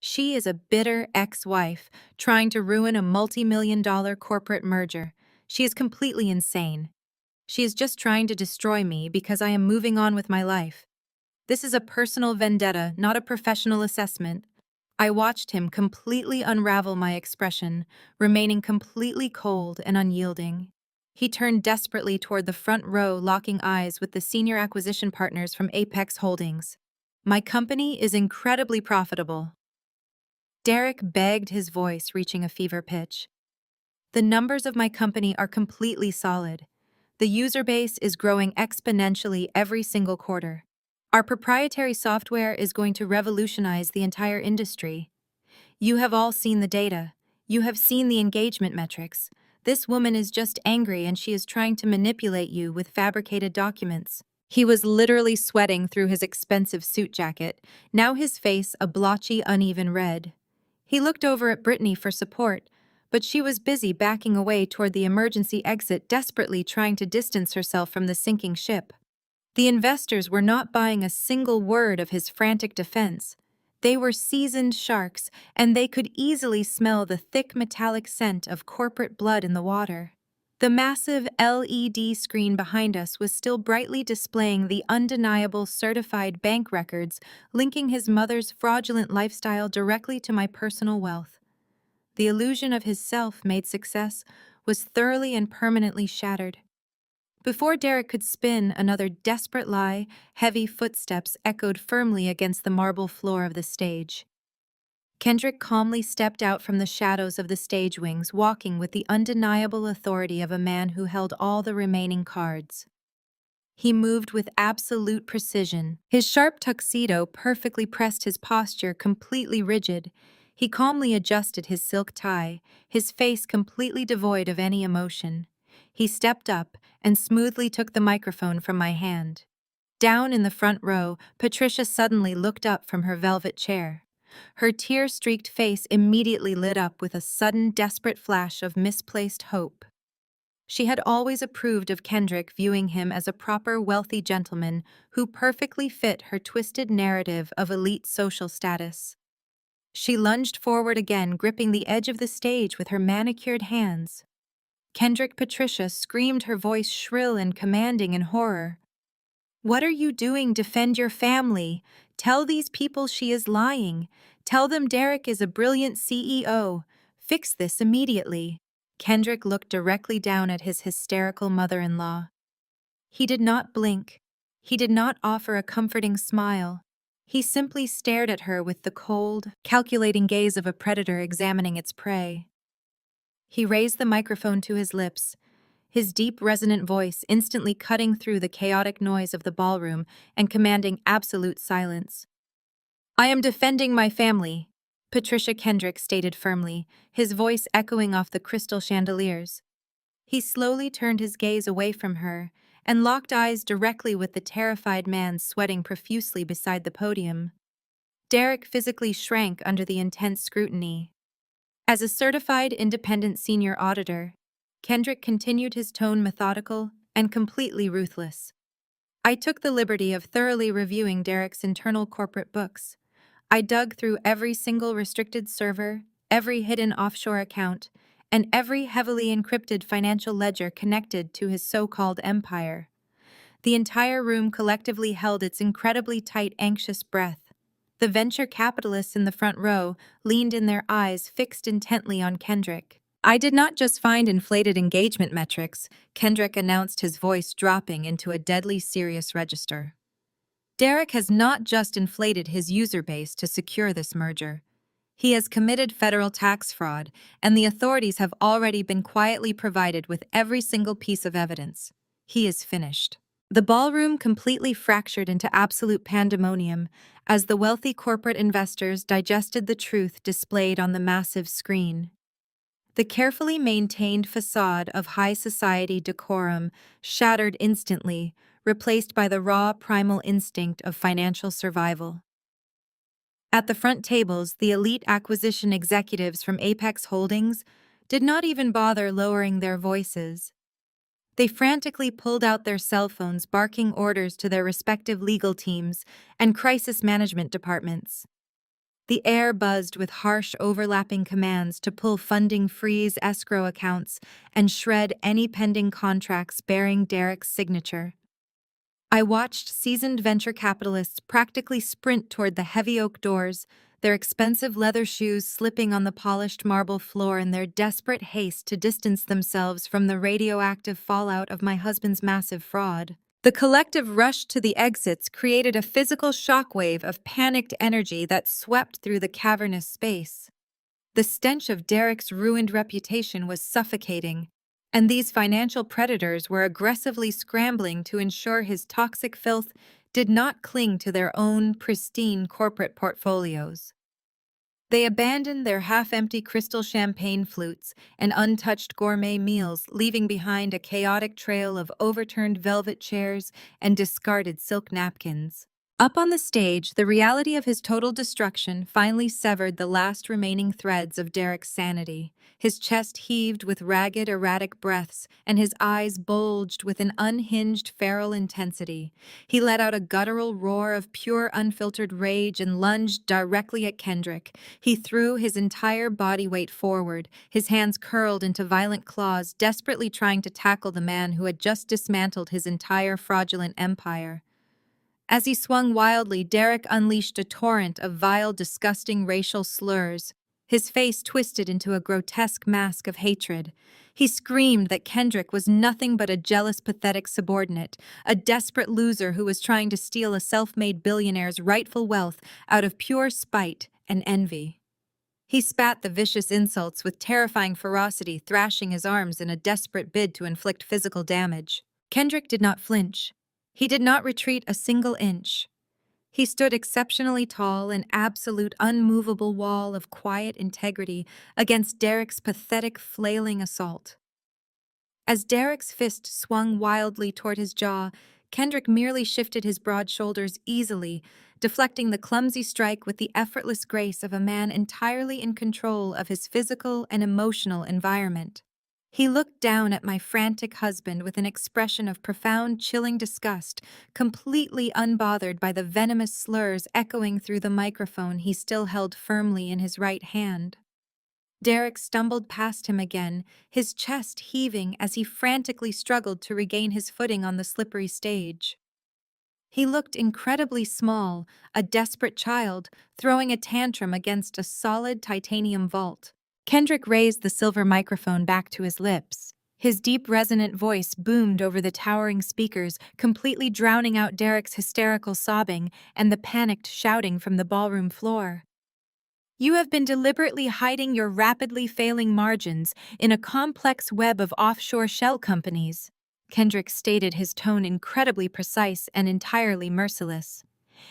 Speaker 1: She is a bitter ex-wife trying to ruin a multi-million-dollar corporate merger. She is completely insane. She is just trying to destroy me because I am moving on with my life. This is a personal vendetta, not a professional assessment. I watched him completely unravel my expression, remaining completely cold and unyielding. He turned desperately toward the front row, locking eyes with the senior acquisition partners from Apex Holdings. "My company is incredibly profitable." Derek begged, his voice reaching a fever pitch. "The numbers of my company are completely solid. The user base is growing exponentially every single quarter. Our proprietary software is going to revolutionize the entire industry. You have all seen the data. You have seen the engagement metrics. This woman is just angry and she is trying to manipulate you with fabricated documents." He was literally sweating through his expensive suit jacket, now his face a blotchy, uneven red. He looked over at Brittany for support, but she was busy backing away toward the emergency exit, desperately trying to distance herself from the sinking ship. The investors were not buying a single word of his frantic defense. They were seasoned sharks, and they could easily smell the thick metallic scent of corporate blood in the water. The massive LED screen behind us was still brightly displaying the undeniable certified bank records linking his mother's fraudulent lifestyle directly to my personal wealth. The illusion of his self-made success was thoroughly and permanently shattered. Before Derek could spin another desperate lie, heavy footsteps echoed firmly against the marble floor of the stage. Kendrick calmly stepped out from the shadows of the stage wings, walking with the undeniable authority of a man who held all the remaining cards. He moved with absolute precision. His sharp tuxedo perfectly pressed his posture completely rigid. He calmly adjusted his silk tie, his face completely devoid of any emotion. He stepped up and smoothly took the microphone from my hand. Down in the front row, Patricia suddenly looked up from her velvet chair. Her tear-streaked face immediately lit up with a sudden, desperate flash of misplaced hope. She had always approved of Kendrick, viewing him as a proper, wealthy gentleman who perfectly fit her twisted narrative of elite social status. She lunged forward again, gripping the edge of the stage with her manicured hands. Kendrick Patricia screamed, her voice shrill and commanding in horror. "What are you doing? Defend your family. Tell these people she is lying. Tell them Derek is a brilliant CEO. Fix this immediately." Kendrick looked directly down at his hysterical mother-in-law. He did not blink. He did not offer a comforting smile. He simply stared at her with the cold, calculating gaze of a predator examining its prey. He raised the microphone to his lips, his deep, resonant voice instantly cutting through the chaotic noise of the ballroom and commanding absolute silence. "I am defending my family," Patricia Kendrick stated firmly, his voice echoing off the crystal chandeliers. He slowly turned his gaze away from her and locked eyes directly with the terrified man sweating profusely beside the podium. Derek physically shrank under the intense scrutiny. As a certified independent senior auditor, Kendrick continued his tone methodical and completely ruthless. "I took the liberty of thoroughly reviewing Derek's internal corporate books. I dug through every single restricted server, every hidden offshore account, and every heavily encrypted financial ledger connected to his so-called empire." The entire room collectively held its incredibly tight, anxious breath. The venture capitalists in the front row leaned in, their eyes fixed intently on Kendrick. "I did not just find inflated engagement metrics," Kendrick announced, his voice dropping into a deadly serious register. "Derek has not just inflated his user base to secure this merger. He has committed federal tax fraud, and the authorities have already been quietly provided with every single piece of evidence. He is finished." The ballroom completely fractured into absolute pandemonium as the wealthy corporate investors digested the truth displayed on the massive screen. The carefully maintained facade of high society decorum shattered instantly, replaced by the raw primal instinct of financial survival. At the front tables, the elite acquisition executives from Apex Holdings did not even bother lowering their voices. They frantically pulled out their cell phones, barking orders to their respective legal teams and crisis management departments. The air buzzed with harsh, overlapping commands to pull funding, freeze escrow accounts, and shred any pending contracts bearing Derek's signature. I watched seasoned venture capitalists practically sprint toward the heavy oak doors, their expensive leather shoes slipping on the polished marble floor in their desperate haste to distance themselves from the radioactive fallout of my husband's massive fraud. The collective rush to the exits created a physical shockwave of panicked energy that swept through the cavernous space. The stench of Derek's ruined reputation was suffocating, and these financial predators were aggressively scrambling to ensure his toxic filth did not cling to their own pristine corporate portfolios. They abandoned their half-empty crystal champagne flutes and untouched gourmet meals, leaving behind a chaotic trail of overturned velvet chairs and discarded silk napkins. Up on the stage, the reality of his total destruction finally severed the last remaining threads of Derek's sanity. His chest heaved with ragged, erratic breaths, and his eyes bulged with an unhinged, feral intensity. He let out a guttural roar of pure, unfiltered rage and lunged directly at Kendrick. He threw his entire body weight forward, his hands curled into violent claws, desperately trying to tackle the man who had just dismantled his entire fraudulent empire. As he swung wildly, Derek unleashed a torrent of vile, disgusting racial slurs. His face twisted into a grotesque mask of hatred. He screamed that Kendrick was nothing but a jealous, pathetic subordinate, a desperate loser who was trying to steal a self-made billionaire's rightful wealth out of pure spite and envy. He spat the vicious insults with terrifying ferocity, thrashing his arms in a desperate bid to inflict physical damage. Kendrick did not flinch. He did not retreat a single inch. He stood exceptionally tall, an absolute unmovable wall of quiet integrity against Derek's pathetic, flailing assault. As Derek's fist swung wildly toward his jaw, Kendrick merely shifted his broad shoulders easily, deflecting the clumsy strike with the effortless grace of a man entirely in control of his physical and emotional environment. He looked down at my frantic husband with an expression of profound, chilling disgust, completely unbothered by the venomous slurs echoing through the microphone he still held firmly in his right hand. Derek stumbled past him again, his chest heaving as he frantically struggled to regain his footing on the slippery stage. He looked incredibly small, a desperate child, throwing a tantrum against a solid titanium vault. Kendrick raised the silver microphone back to his lips. His deep, resonant voice boomed over the towering speakers, completely drowning out Derek's hysterical sobbing and the panicked shouting from the ballroom floor. "You have been deliberately hiding your rapidly failing margins in a complex web of offshore shell companies," Kendrick stated, his tone incredibly precise and entirely merciless.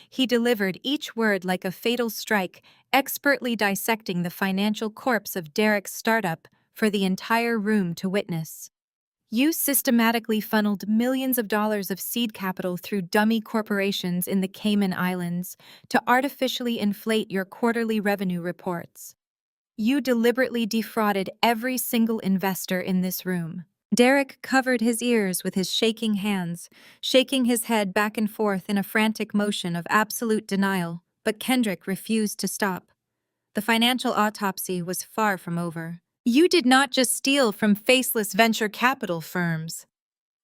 Speaker 1: He delivered each word like a fatal strike, expertly dissecting the financial corpse of Derek's startup for the entire room to witness. "You systematically funneled millions of dollars of seed capital through dummy corporations in the Cayman Islands to artificially inflate your quarterly revenue reports. You deliberately defrauded every single investor in this room." Derek covered his ears with his shaking hands, shaking his head back and forth in a frantic motion of absolute denial, but Kendrick refused to stop. The financial autopsy was far from over. "You did not just steal from faceless venture capital firms,"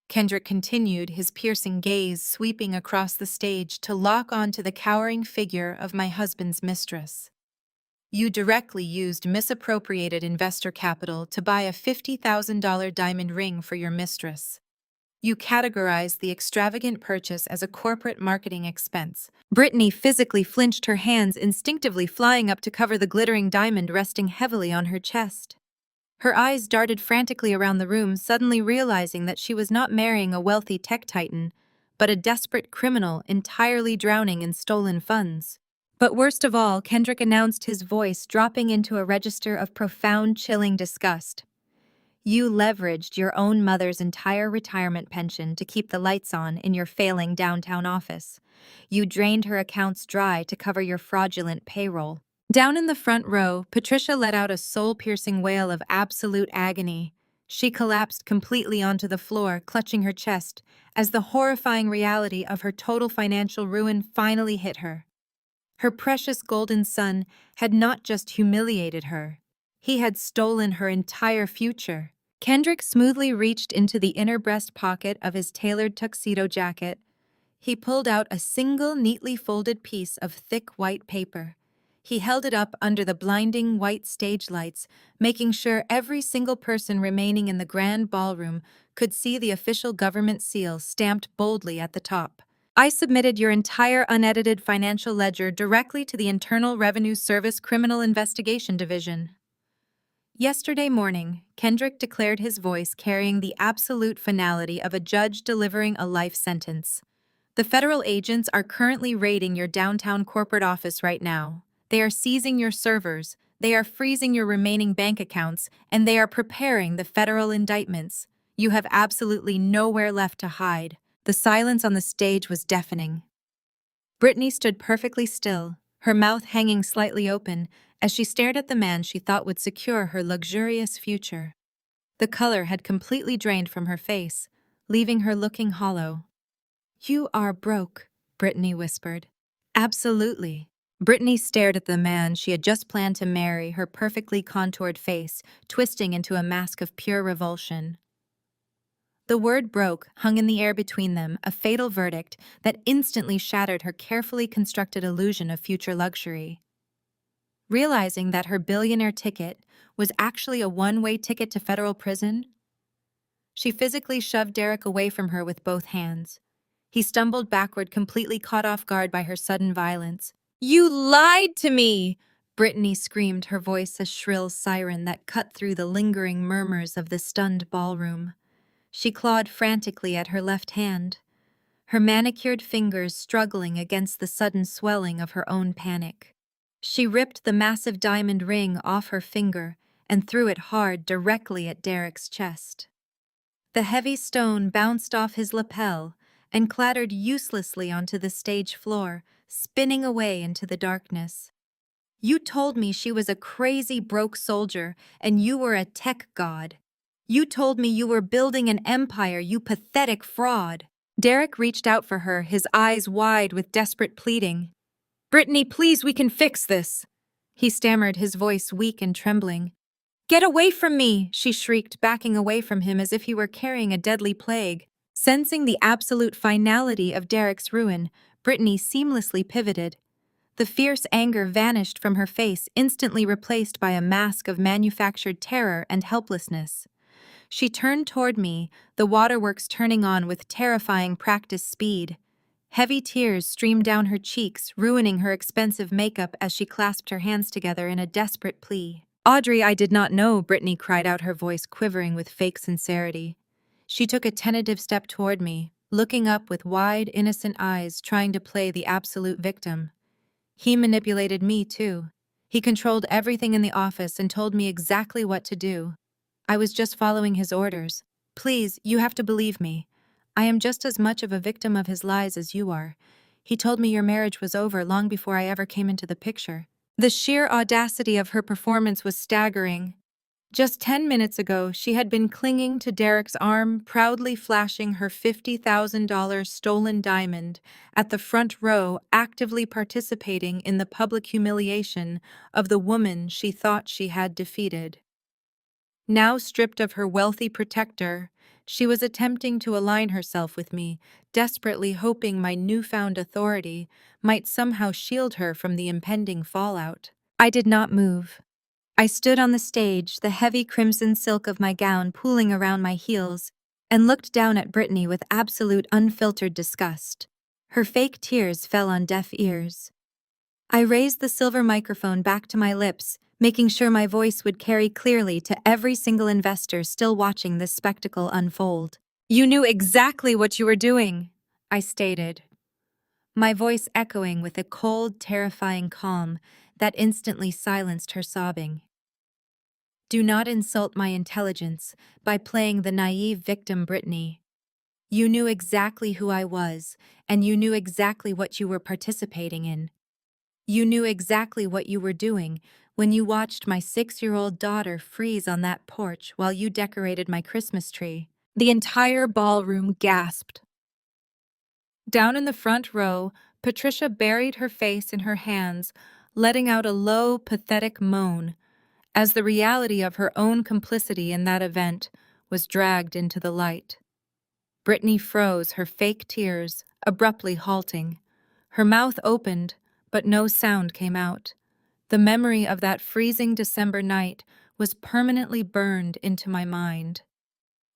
Speaker 1: Kendrick continued, his piercing gaze sweeping across the stage to lock onto the cowering figure of my husband's mistress. "You directly used misappropriated investor capital to buy a $50,000 diamond ring for your mistress. You categorized the extravagant purchase as a corporate marketing expense." Brittany physically flinched, her hands instinctively flying up to cover the glittering diamond resting heavily on her chest. Her eyes darted frantically around the room, suddenly realizing that she was not marrying a wealthy tech titan, but a desperate criminal entirely drowning in stolen funds. But worst of all, Kendrick announced, his voice dropping into a register of profound, chilling disgust. "You leveraged your own mother's entire retirement pension to keep the lights on in your failing downtown office. You drained her accounts dry to cover your fraudulent payroll." Down in the front row, Patricia let out a soul-piercing wail of absolute agony. She collapsed completely onto the floor, clutching her chest, as the horrifying reality of her total financial ruin finally hit her. Her precious golden son had not just humiliated her, he had stolen her entire future. Kendrick smoothly reached into the inner breast pocket of his tailored tuxedo jacket. He pulled out a single neatly folded piece of thick white paper. He held it up under the blinding white stage lights, making sure every single person remaining in the grand ballroom could see the official government seal stamped boldly at the top. "I submitted your entire unedited financial ledger directly to the Internal Revenue Service Criminal Investigation Division." Yesterday morning, Kendrick declared, his voice carrying the absolute finality of a judge delivering a life sentence. "The federal agents are currently raiding your downtown corporate office right now. They are seizing your servers, they are freezing your remaining bank accounts, and they are preparing the federal indictments. You have absolutely nowhere left to hide. The silence on the stage was deafening. Brittany stood perfectly still, her mouth hanging slightly open, as she stared at the man she thought would secure her luxurious future. The color had completely drained from her face, leaving her looking hollow. "You are broke," Brittany whispered. "Absolutely." Brittany stared at the man she had just planned to marry, her perfectly contoured face twisting into a mask of pure revulsion. The word broke hung in the air between them, a fatal verdict that instantly shattered her carefully constructed illusion of future luxury. Realizing that her billionaire ticket was actually a one-way ticket to federal prison, she physically shoved Derek away from her with both hands. He stumbled backward, completely caught off guard by her sudden violence. "You lied to me!" Brittany screamed, her voice a shrill siren that cut through the lingering murmurs of the stunned ballroom. She clawed frantically at her left hand, her manicured fingers struggling against the sudden swelling of her own panic. She ripped the massive diamond ring off her finger and threw it hard directly at Derek's chest. The heavy stone bounced off his lapel and clattered uselessly onto the stage floor, spinning away into the darkness. "You told me she was a crazy broke soldier and you were a tech god. You told me you were building an empire, you pathetic fraud." Derek reached out for her, his eyes wide with desperate pleading. "Brittany, please, we can fix this," he stammered, his voice weak and trembling. "Get away from me," she shrieked, backing away from him as if he were carrying a deadly plague. Sensing the absolute finality of Derek's ruin, Brittany seamlessly pivoted. The fierce anger vanished from her face, instantly replaced by a mask of manufactured terror and helplessness. She turned toward me, the waterworks turning on with terrifying practice speed. Heavy tears streamed down her cheeks, ruining her expensive makeup as she clasped her hands together in a desperate plea. "Audrey, I did not know," Brittany cried out, her voice quivering with fake sincerity. She took a tentative step toward me, looking up with wide, innocent eyes, trying to play the absolute victim. "He manipulated me, too. He controlled everything in the office and told me exactly what to do. I was just following his orders. Please, you have to believe me. I am just as much of a victim of his lies as you are. He told me your marriage was over long before I ever came into the picture." The sheer audacity of her performance was staggering. Just 10 minutes ago, she had been clinging to Derek's arm, proudly flashing her $50,000 stolen diamond at the front row, actively participating in the public humiliation of the woman she thought she had defeated. Now stripped of her wealthy protector, she was attempting to align herself with me, desperately hoping my newfound authority might somehow shield her from the impending fallout. I did not move. I stood on the stage, the heavy crimson silk of my gown pooling around my heels, and looked down at Brittany with absolute unfiltered disgust. Her fake tears fell on deaf ears. I raised the silver microphone back to my lips, making sure my voice would carry clearly to every single investor still watching this spectacle unfold. "You knew exactly what you were doing," I stated, my voice echoing with a cold, terrifying calm that instantly silenced her sobbing. "Do not insult my intelligence by playing the naive victim, Brittany. You knew exactly who I was, and you knew exactly what you were participating in. You knew exactly what you were doing when you watched my 6-year-old daughter freeze on that porch while you decorated my Christmas tree." The entire ballroom gasped. Down in the front row, Patricia buried her face in her hands, letting out a low, pathetic moan, as the reality of her own complicity in that event was dragged into the light. Brittany froze, her fake tears abruptly halting. Her mouth opened, but no sound came out. The memory of that freezing December night was permanently burned into my mind.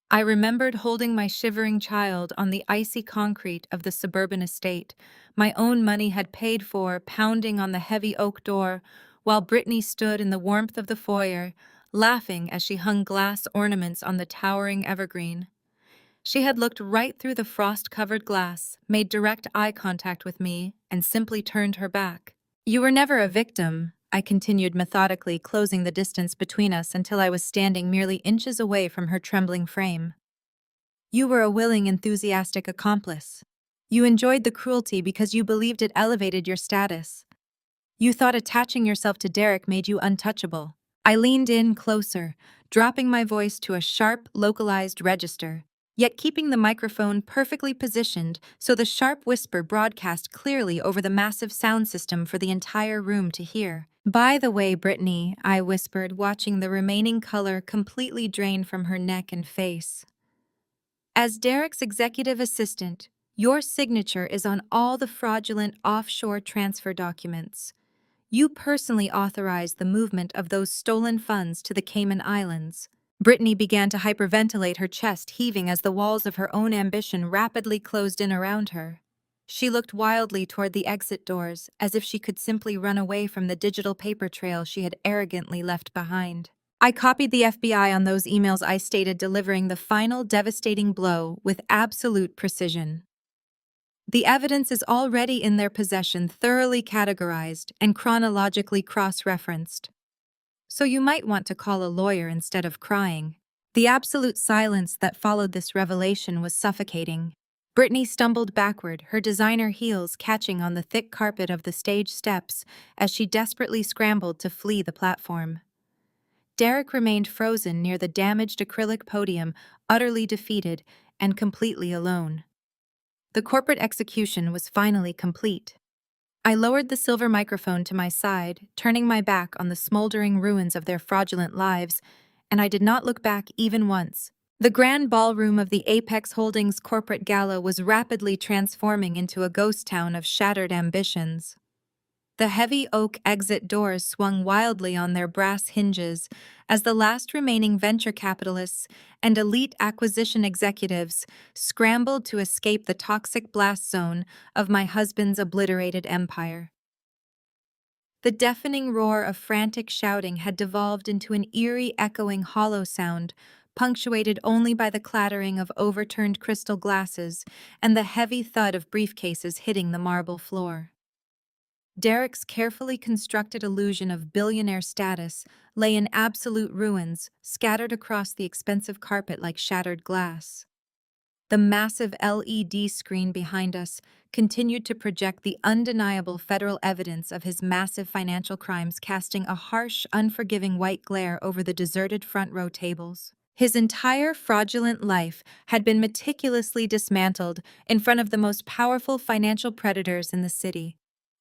Speaker 1: I remembered holding my shivering child on the icy concrete of the suburban estate, my own money had paid for, pounding on the heavy oak door, while Brittany stood in the warmth of the foyer, laughing as she hung glass ornaments on the towering evergreen. She had looked right through the frost-covered glass, made direct eye contact with me, and simply turned her back. You were never a victim, I continued methodically, closing the distance between us until I was standing merely inches away from her trembling frame. You were a willing, enthusiastic accomplice. You enjoyed the cruelty because you believed it elevated your status. You thought attaching yourself to Derek made you untouchable. I leaned in closer, dropping my voice to a sharp, localized register, yet keeping the microphone perfectly positioned so the sharp whisper broadcast clearly over the massive sound system for the entire room to hear. By the way, Brittany, I whispered, watching the remaining color completely drain from her neck and face. As Derek's executive assistant, your signature is on all the fraudulent offshore transfer documents. You personally authorized the movement of those stolen funds to the Cayman Islands. Brittany began to hyperventilate, her chest heaving as the walls of her own ambition rapidly closed in around her. She looked wildly toward the exit doors, as if she could simply run away from the digital paper trail she had arrogantly left behind. I copied the FBI on those emails, I stated, delivering the final devastating blow with absolute precision. The evidence is already in their possession, thoroughly categorized and chronologically cross-referenced. So you might want to call a lawyer instead of crying. The absolute silence that followed this revelation was suffocating. Brittany stumbled backward, her designer heels catching on the thick carpet of the stage steps as she desperately scrambled to flee the platform. Derek remained frozen near the damaged acrylic podium, utterly defeated and completely alone. The corporate execution was finally complete. I lowered the silver microphone to my side, turning my back on the smoldering ruins of their fraudulent lives, and I did not look back even once. The grand ballroom of the Apex Holdings corporate gala was rapidly transforming into a ghost town of shattered ambitions. The heavy oak exit doors swung wildly on their brass hinges as the last remaining venture capitalists and elite acquisition executives scrambled to escape the toxic blast zone of my husband's obliterated empire. The deafening roar of frantic shouting had devolved into an eerie, echoing hollow sound, punctuated only by the clattering of overturned crystal glasses and the heavy thud of briefcases hitting the marble floor. Derek's carefully constructed illusion of billionaire status lay in absolute ruins, scattered across the expensive carpet like shattered glass. The massive LED screen behind us continued to project the undeniable federal evidence of his massive financial crimes, casting a harsh, unforgiving white glare over the deserted front row tables. His entire fraudulent life had been meticulously dismantled in front of the most powerful financial predators in the city.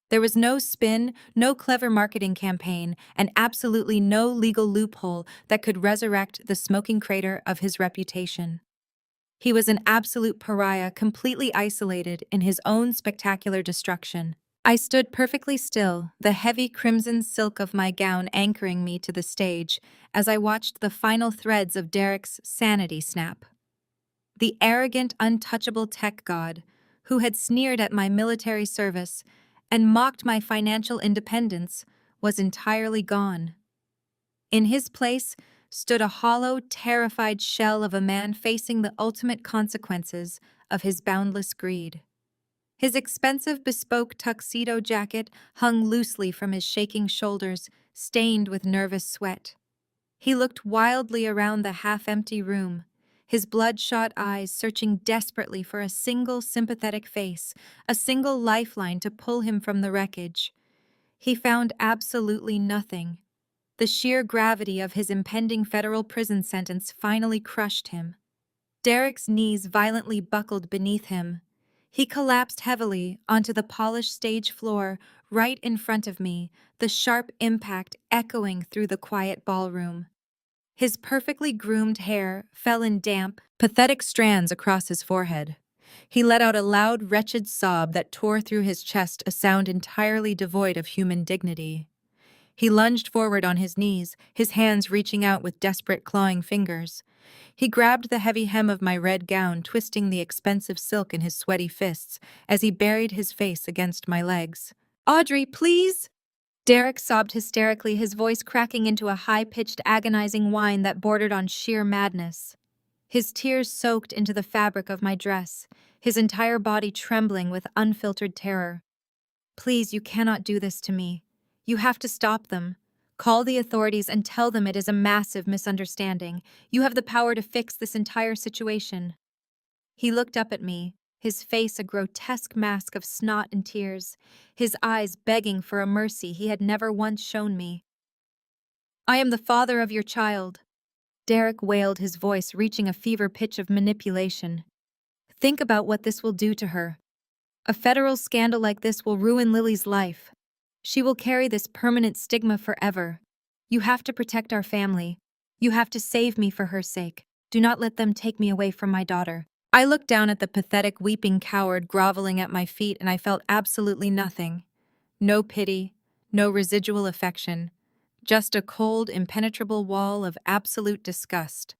Speaker 1: There was no spin, no clever marketing campaign, and absolutely no legal loophole that could resurrect the smoking crater of his reputation. He was an absolute pariah, completely isolated in his own spectacular destruction. I stood perfectly still, the heavy crimson silk of my gown anchoring me to the stage as I watched the final threads of Derek's sanity snap. The arrogant, untouchable tech god, who had sneered at my military service and mocked my financial independence, was entirely gone. In his place stood a hollow, terrified shell of a man facing the ultimate consequences of his boundless greed. His expensive bespoke tuxedo jacket hung loosely from his shaking shoulders, stained with nervous sweat. He looked wildly around the half-empty room, his bloodshot eyes searching desperately for a single sympathetic face, a single lifeline to pull him from the wreckage. He found absolutely nothing. The sheer gravity of his impending federal prison sentence finally crushed him. Derek's knees violently buckled beneath him. He collapsed heavily onto the polished stage floor right in front of me, the sharp impact echoing through the quiet ballroom. His perfectly groomed hair fell in damp, pathetic strands across his forehead. He let out a loud, wretched sob that tore through his chest, a sound entirely devoid of human dignity. He lunged forward on his knees, his hands reaching out with desperate, clawing fingers. He grabbed the heavy hem of my red gown, twisting the expensive silk in his sweaty fists as he buried his face against my legs. "Audrey, please!" Derek sobbed hysterically, his voice cracking into a high-pitched, agonizing whine that bordered on sheer madness. His tears soaked into the fabric of my dress, his entire body trembling with unfiltered terror. Please, you cannot do this to me. You have to stop them. Call the authorities and tell them it is a massive misunderstanding. You have the power to fix this entire situation." He looked up at me, his face a grotesque mask of snot and tears, his eyes begging for a mercy he had never once shown me. "I am the father of your child," Derek wailed, his voice reaching a fever pitch of manipulation. "Think about what this will do to her. A federal scandal like this will ruin Lily's life. She will carry this permanent stigma forever. You have to protect our family. You have to save me for her sake. Do not let them take me away from my daughter." I looked down at the pathetic, weeping coward groveling at my feet, and I felt absolutely nothing. No pity, no residual affection, just a cold, impenetrable wall of absolute disgust.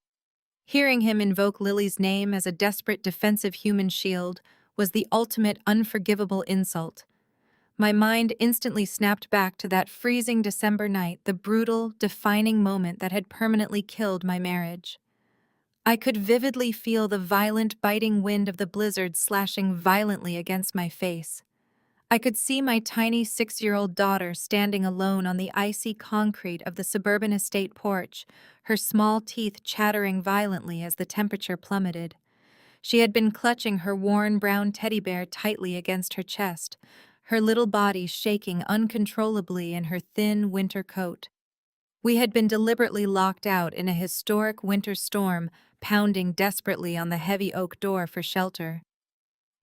Speaker 1: Hearing him invoke Lily's name as a desperate defensive human shield was the ultimate unforgivable insult. My mind instantly snapped back to that freezing December night, the brutal, defining moment that had permanently killed my marriage. I could vividly feel the violent, biting wind of the blizzard slashing violently against my face. I could see my tiny 6-year-old daughter standing alone on the icy concrete of the suburban estate porch, her small teeth chattering violently as the temperature plummeted. She had been clutching her worn brown teddy bear tightly against her chest, her little body shaking uncontrollably in her thin winter coat. We had been deliberately locked out in a historic winter storm, pounding desperately on the heavy oak door for shelter.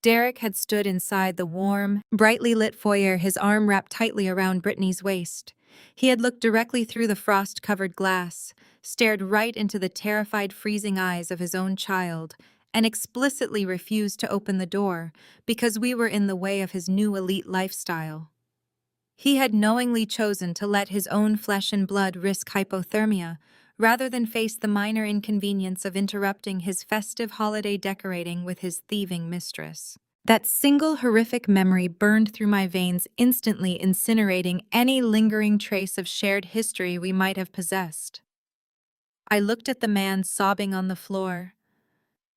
Speaker 1: Derek had stood inside the warm, brightly lit foyer, his arm wrapped tightly around Brittany's waist. He had looked directly through the frost-covered glass, stared right into the terrified, freezing eyes of his own child, and explicitly refused to open the door because we were in the way of his new elite lifestyle. He had knowingly chosen to let his own flesh and blood risk hypothermia, rather than face the minor inconvenience of interrupting his festive holiday decorating with his thieving mistress. That single horrific memory burned through my veins, instantly incinerating any lingering trace of shared history we might have possessed. I looked at the man sobbing on the floor.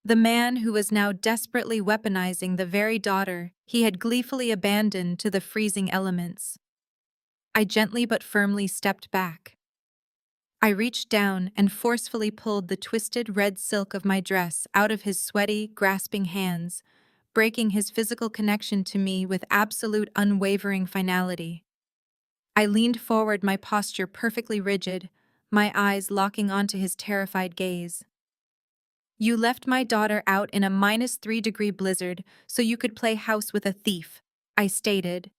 Speaker 1: The man who was now desperately weaponizing the very daughter he had gleefully abandoned to the freezing elements. I gently but firmly stepped back. I reached down and forcefully pulled the twisted red silk of my dress out of his sweaty, grasping hands, breaking his physical connection to me with absolute unwavering finality. I leaned forward, my posture perfectly rigid, my eyes locking onto his terrified gaze. "You left my daughter out in a -3-degree blizzard so you could play house with a thief," I stated,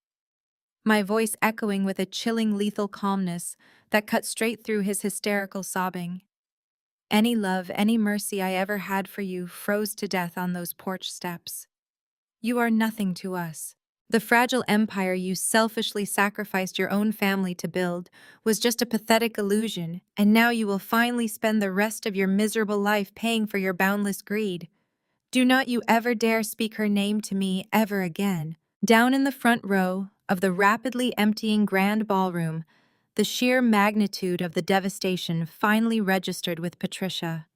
Speaker 1: my voice echoing with a chilling, lethal calmness that cut straight through his hysterical sobbing. Any love, any mercy I ever had for you froze to death on those porch steps. You are nothing to us. The fragile empire you selfishly sacrificed your own family to build was just a pathetic illusion, and now you will finally spend the rest of your miserable life paying for your boundless greed. Do not you ever dare speak her name to me ever again." Down in the front row of the rapidly emptying grand ballroom, the sheer magnitude of the devastation finally registered with Patricia.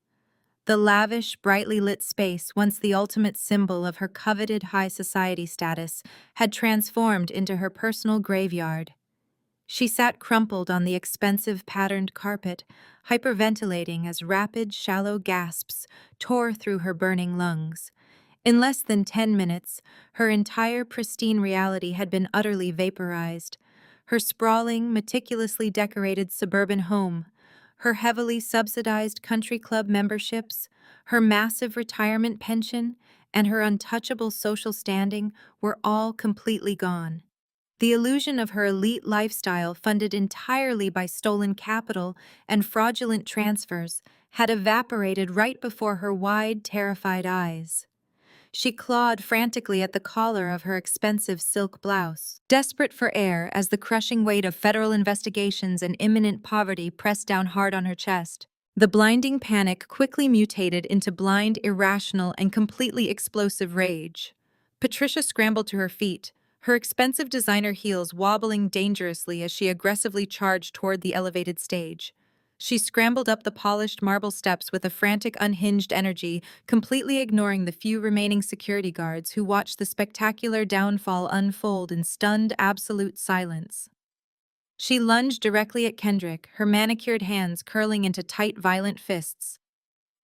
Speaker 1: The lavish, brightly lit space, once the ultimate symbol of her coveted high society status, had transformed into her personal graveyard. She sat crumpled on the expensive patterned carpet, hyperventilating as rapid, shallow gasps tore through her burning lungs. In less than 10 minutes, her entire pristine reality had been utterly vaporized. Her sprawling, meticulously decorated suburban home, her heavily subsidized country club memberships, her massive retirement pension, and her untouchable social standing were all completely gone. The illusion of her elite lifestyle, funded entirely by stolen capital and fraudulent transfers, had evaporated right before her wide, terrified eyes. She clawed frantically at the collar of her expensive silk blouse, desperate for air as the crushing weight of federal investigations and imminent poverty pressed down hard on her chest. The blinding panic quickly mutated into blind, irrational, and completely explosive rage. Patricia scrambled to her feet, her expensive designer heels wobbling dangerously as she aggressively charged toward the elevated stage. She scrambled up the polished marble steps with a frantic, unhinged energy, completely ignoring the few remaining security guards who watched the spectacular downfall unfold in stunned, absolute silence. She lunged directly at Kendrick, her manicured hands curling into tight, violent fists.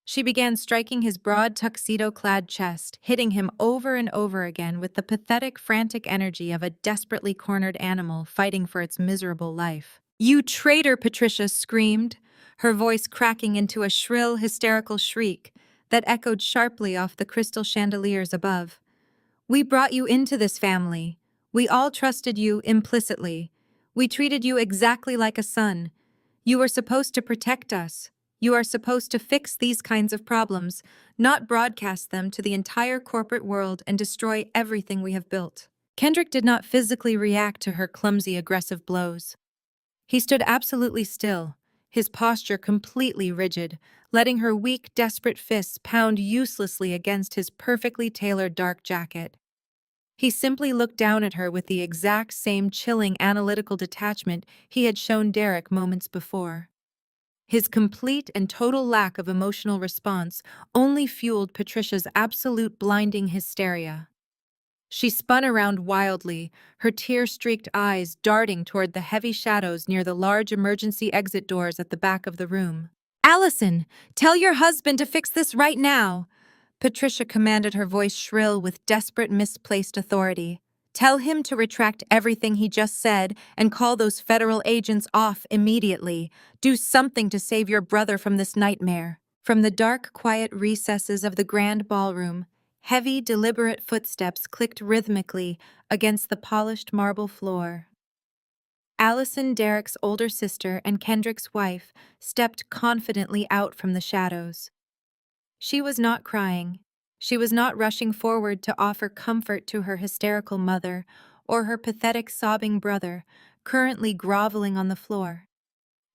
Speaker 1: She began striking his broad, tuxedo-clad chest, hitting him over and over again with the pathetic, frantic energy of a desperately cornered animal fighting for its miserable life. "You traitor!" Patricia screamed, her voice cracking into a shrill, hysterical shriek that echoed sharply off the crystal chandeliers above. "We brought you into this family. We all trusted you implicitly. We treated you exactly like a son. You were supposed to protect us. You are supposed to fix these kinds of problems, not broadcast them to the entire corporate world and destroy everything we have built." Kendrick did not physically react to her clumsy, aggressive blows. He stood absolutely still, his posture completely rigid, letting her weak, desperate fists pound uselessly against his perfectly tailored dark jacket. He simply looked down at her with the exact same chilling, analytical detachment he had shown Derek moments before. His complete and total lack of emotional response only fueled Patricia's absolute blinding hysteria. She spun around wildly, her tear-streaked eyes darting toward the heavy shadows near the large emergency exit doors at the back of the room. "Allison, tell your husband to fix this right now!" Patricia commanded, her voice shrill with desperate, misplaced authority. "Tell him to retract everything he just said and call those federal agents off immediately. Do something to save your brother from this nightmare." From the dark, quiet recesses of the grand ballroom, heavy, deliberate footsteps clicked rhythmically against the polished marble floor. Allison, Derek's older sister and Kendrick's wife, stepped confidently out from the shadows. She was not crying. She was not rushing forward to offer comfort to her hysterical mother or her pathetic, sobbing brother, currently groveling on the floor.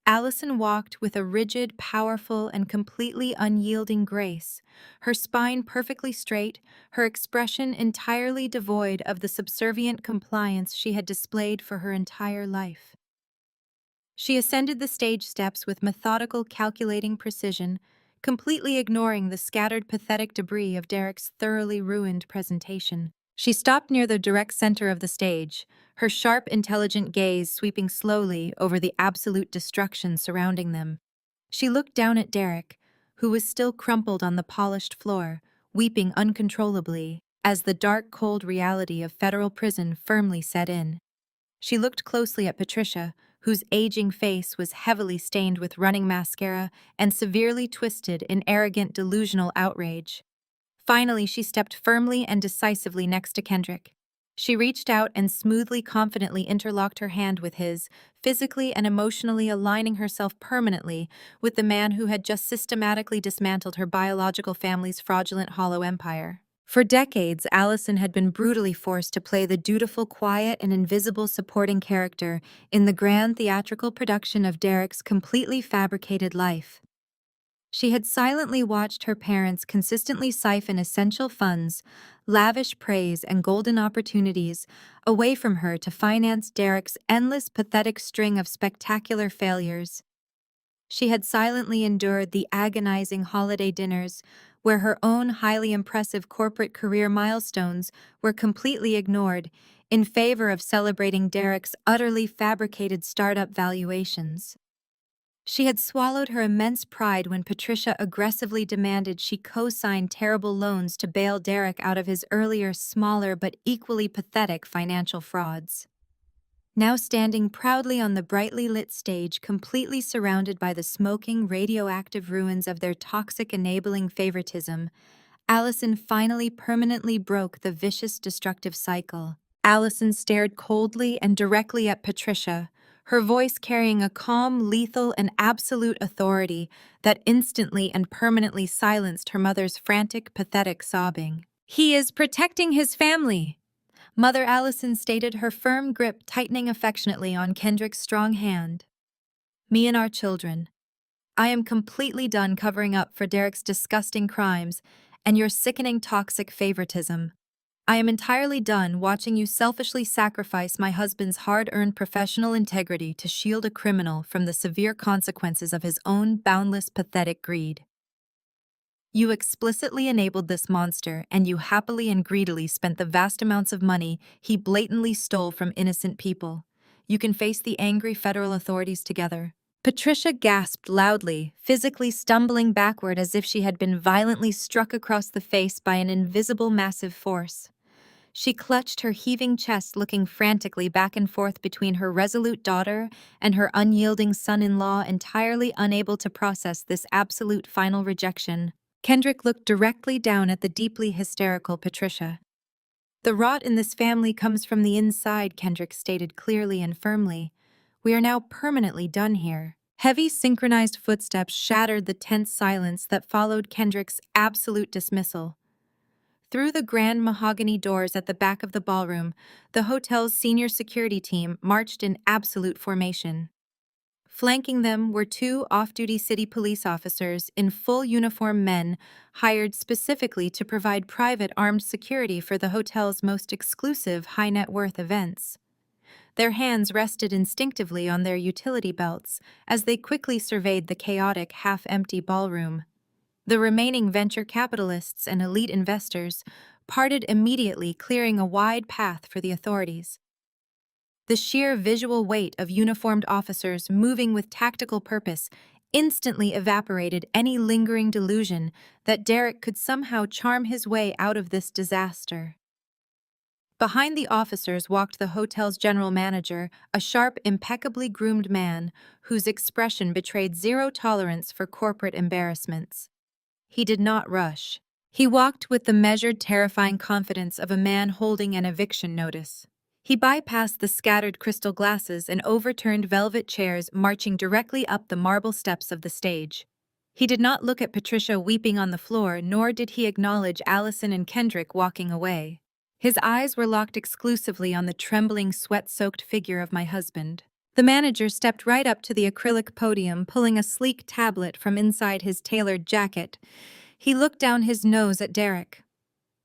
Speaker 1: Allison walked with a rigid, powerful, and completely unyielding grace, her spine perfectly straight, her expression entirely devoid of the subservient compliance she had displayed for her entire life. She ascended the stage steps with methodical, calculating precision, completely ignoring the scattered, pathetic debris of Derek's thoroughly ruined presentation. She stopped near the direct center of the stage, her sharp, intelligent gaze sweeping slowly over the absolute destruction surrounding them. She looked down at Derek, who was still crumpled on the polished floor, weeping uncontrollably, as the dark, cold reality of federal prison firmly set in. She looked closely at Patricia, whose aging face was heavily stained with running mascara and severely twisted in arrogant, delusional outrage. Finally, she stepped firmly and decisively next to Kendrick. She reached out and smoothly, confidently interlocked her hand with his, physically and emotionally aligning herself permanently with the man who had just systematically dismantled her biological family's fraudulent hollow empire. For decades, Allison had been brutally forced to play the dutiful, quiet, and invisible supporting character in the grand theatrical production of Derek's completely fabricated life. She had silently watched her parents consistently siphon essential funds, lavish praise, and golden opportunities away from her to finance Derek's endless, pathetic string of spectacular failures. She had silently endured the agonizing holiday dinners where her own highly impressive corporate career milestones were completely ignored in favor of celebrating Derek's utterly fabricated startup valuations. She had swallowed her immense pride when Patricia aggressively demanded she co-sign terrible loans to bail Derek out of his earlier, smaller but equally pathetic financial frauds. Now standing proudly on the brightly lit stage, completely surrounded by the smoking, radioactive ruins of their toxic, enabling favoritism, Allison finally permanently broke the vicious, destructive cycle. Allison stared coldly and directly at Patricia, her voice carrying a calm, lethal, and absolute authority that instantly and permanently silenced her mother's frantic, pathetic sobbing. "He is protecting his family," Mother Allison stated, her firm grip tightening affectionately on Kendrick's strong hand. "Me and our children. I am completely done covering up for Derek's disgusting crimes and your sickening toxic favoritism. I am entirely done watching you selfishly sacrifice my husband's hard-earned professional integrity to shield a criminal from the severe consequences of his own boundless, pathetic greed. You explicitly enabled this monster, and you happily and greedily spent the vast amounts of money he blatantly stole from innocent people. You can face the angry federal authorities together. Patricia gasped loudly, physically stumbling backward as if she had been violently struck across the face by an invisible massive force. She clutched her heaving chest, looking frantically back and forth between her resolute daughter and her unyielding son-in-law, entirely unable to process this absolute final rejection. Kendrick looked directly down at the deeply hysterical Patricia. "The rot in this family comes from the inside," Kendrick stated clearly and firmly. "We are now permanently done here." Heavy, synchronized footsteps shattered the tense silence that followed Kendrick's absolute dismissal. Through the grand mahogany doors at the back of the ballroom, the hotel's senior security team marched in absolute formation. Flanking them were two off-duty city police officers in full uniform, men hired specifically to provide private armed security for the hotel's most exclusive high-net-worth events. Their hands rested instinctively on their utility belts as they quickly surveyed the chaotic, half-empty ballroom. The remaining venture capitalists and elite investors parted immediately, clearing a wide path for the authorities. The sheer visual weight of uniformed officers moving with tactical purpose instantly evaporated any lingering delusion that Derek could somehow charm his way out of this disaster. Behind the officers walked the hotel's general manager, a sharp, impeccably groomed man whose expression betrayed zero tolerance for corporate embarrassments. He did not rush. He walked with the measured, terrifying confidence of a man holding an eviction notice. He bypassed the scattered crystal glasses and overturned velvet chairs, marching directly up the marble steps of the stage. He did not look at Patricia weeping on the floor, nor did he acknowledge Allison and Kendrick walking away. His eyes were locked exclusively on the trembling, sweat-soaked figure of my husband. The manager stepped right up to the acrylic podium, pulling a sleek tablet from inside his tailored jacket. He looked down his nose at Derek.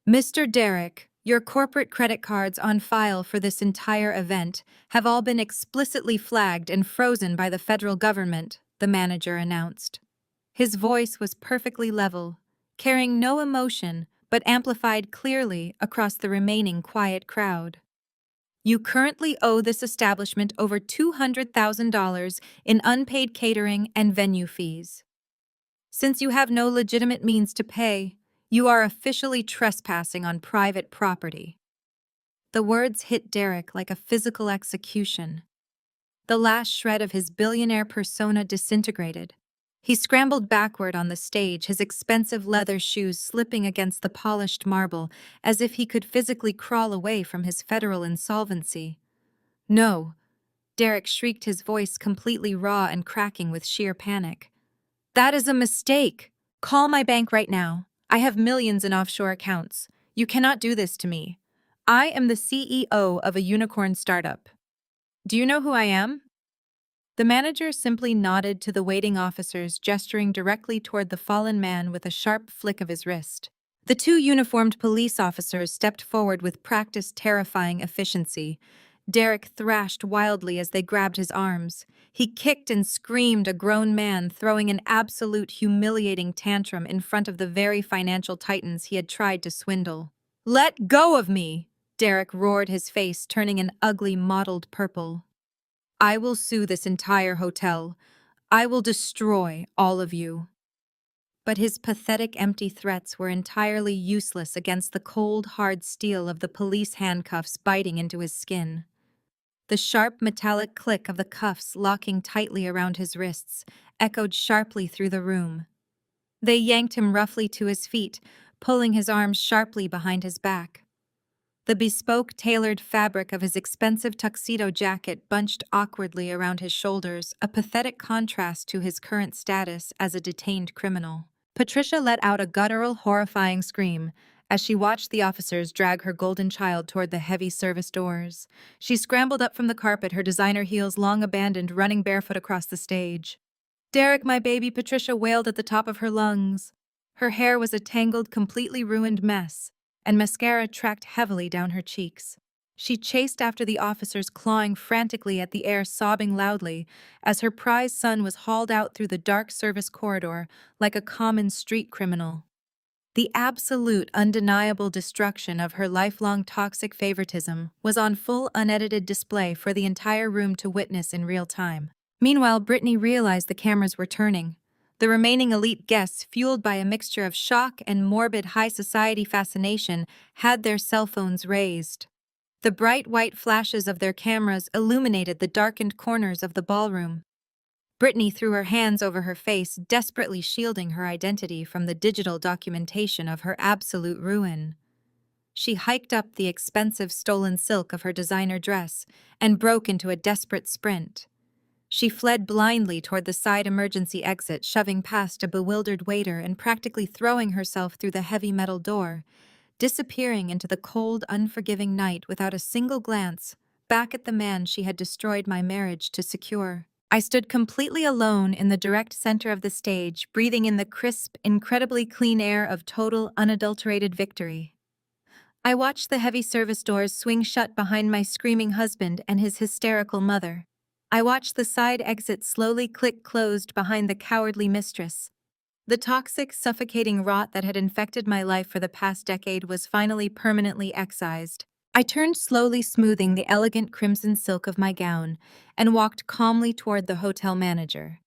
Speaker 1: "Mr. Derek, your corporate credit cards on file for this entire event have all been explicitly flagged and frozen by the federal government," the manager announced. His voice was perfectly level, carrying no emotion, but amplified clearly across the remaining quiet crowd. "You currently owe this establishment over $200,000 in unpaid catering and venue fees. Since you have no legitimate means to pay, you are officially trespassing on private property." The words hit Derek like a physical execution. The last shred of his billionaire persona disintegrated. He scrambled backward on the stage, his expensive leather shoes slipping against the polished marble, as if he could physically crawl away from his federal insolvency. "No!" Derek shrieked, his voice completely raw and cracking with sheer panic. "That is a mistake! Call my bank right now. I have millions in offshore accounts. You cannot do this to me. I am the CEO of a unicorn startup. Do you know who I am?" The manager simply nodded to the waiting officers, gesturing directly toward the fallen man with a sharp flick of his wrist. The two uniformed police officers stepped forward with practiced, terrifying efficiency. Derek thrashed wildly as they grabbed his arms. He kicked and screamed, a grown man throwing an absolute humiliating tantrum in front of the very financial titans he had tried to swindle. "Let go of me!" Derek roared, his face turning an ugly mottled purple. "I will sue this entire hotel. I will destroy all of you." But his pathetic, empty threats were entirely useless against the cold, hard steel of the police handcuffs biting into his skin. The sharp, metallic click of the cuffs locking tightly around his wrists echoed sharply through the room. They yanked him roughly to his feet, pulling his arms sharply behind his back. The bespoke, tailored fabric of his expensive tuxedo jacket bunched awkwardly around his shoulders, a pathetic contrast to his current status as a detained criminal. Patricia let out a guttural, horrifying scream as she watched the officers drag her golden child toward the heavy service doors. She scrambled up from the carpet, her designer heels long abandoned, running barefoot across the stage. "Derek, my baby," Patricia wailed at the top of her lungs. Her hair was a tangled, completely ruined mess. and mascara tracked heavily down her cheeks. She chased after the officers, clawing frantically at the air, sobbing loudly, as her prize son was hauled out through the dark service corridor like a common street criminal. The absolute, undeniable destruction of her lifelong toxic favoritism was on full, unedited display for the entire room to witness in real time. Meanwhile, Brittany realized the cameras were turning. The remaining elite guests, fueled by a mixture of shock and morbid high society fascination, had their cell phones raised. The bright white flashes of their cameras illuminated the darkened corners of the ballroom. Brittany threw her hands over her face, desperately shielding her identity from the digital documentation of her absolute ruin. She hiked up the expensive stolen silk of her designer dress and broke into a desperate sprint. She fled blindly toward the side emergency exit, shoving past a bewildered waiter and practically throwing herself through the heavy metal door, disappearing into the cold, unforgiving night without a single glance back at the man she had destroyed my marriage to secure. I stood completely alone in the direct center of the stage, breathing in the crisp, incredibly clean air of total, unadulterated victory. I watched the heavy service doors swing shut behind my screaming husband and his hysterical mother. I watched the side exit slowly click closed behind the cowardly mistress. The toxic, suffocating rot that had infected my life for the past decade was finally permanently excised. I turned slowly, smoothing the elegant crimson silk of my gown, and walked calmly toward the hotel manager.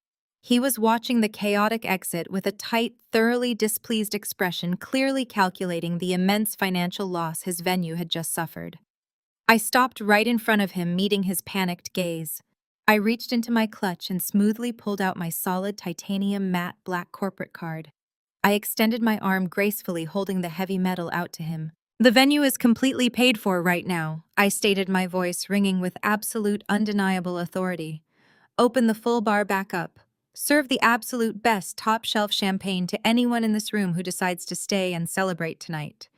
Speaker 1: He was watching the chaotic exit with a tight, thoroughly displeased expression, clearly calculating the immense financial loss his venue had just suffered. I stopped right in front of him, meeting his panicked gaze. I reached into my clutch and smoothly pulled out my solid titanium matte black corporate card. I extended my arm gracefully, holding the heavy metal out to him. "The venue is completely paid for right now," I stated, my voice ringing with absolute, undeniable authority. "Open the full bar back up. Serve the absolute best top-shelf champagne to anyone in this room who decides to stay and celebrate tonight.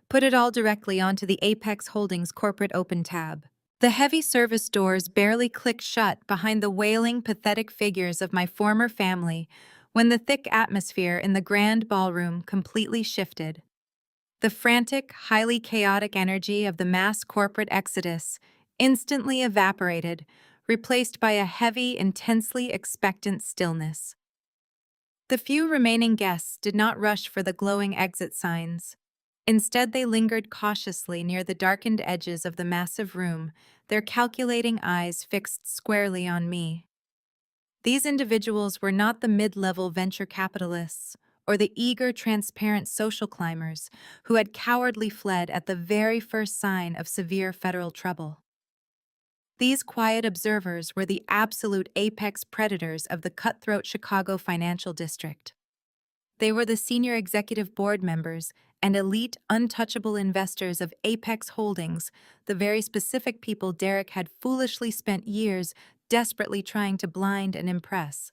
Speaker 1: Put it all directly onto the Apex Holdings corporate open tab." The heavy service doors barely clicked shut behind the wailing, pathetic figures of my former family when the thick atmosphere in the grand ballroom completely shifted. The frantic, highly chaotic energy of the mass corporate exodus instantly evaporated, replaced by a heavy, intensely expectant stillness. The few remaining guests did not rush for the glowing exit signs. Instead, they lingered cautiously near the darkened edges of the massive room, their calculating eyes fixed squarely on me. These individuals were not the mid-level venture capitalists or the eager, transparent social climbers who had cowardly fled at the very first sign of severe federal trouble. These quiet observers were the absolute apex predators of the cutthroat Chicago financial district. They were the senior executive board members and elite, untouchable investors of Apex Holdings, the very specific people Derek had foolishly spent years desperately trying to blind and impress.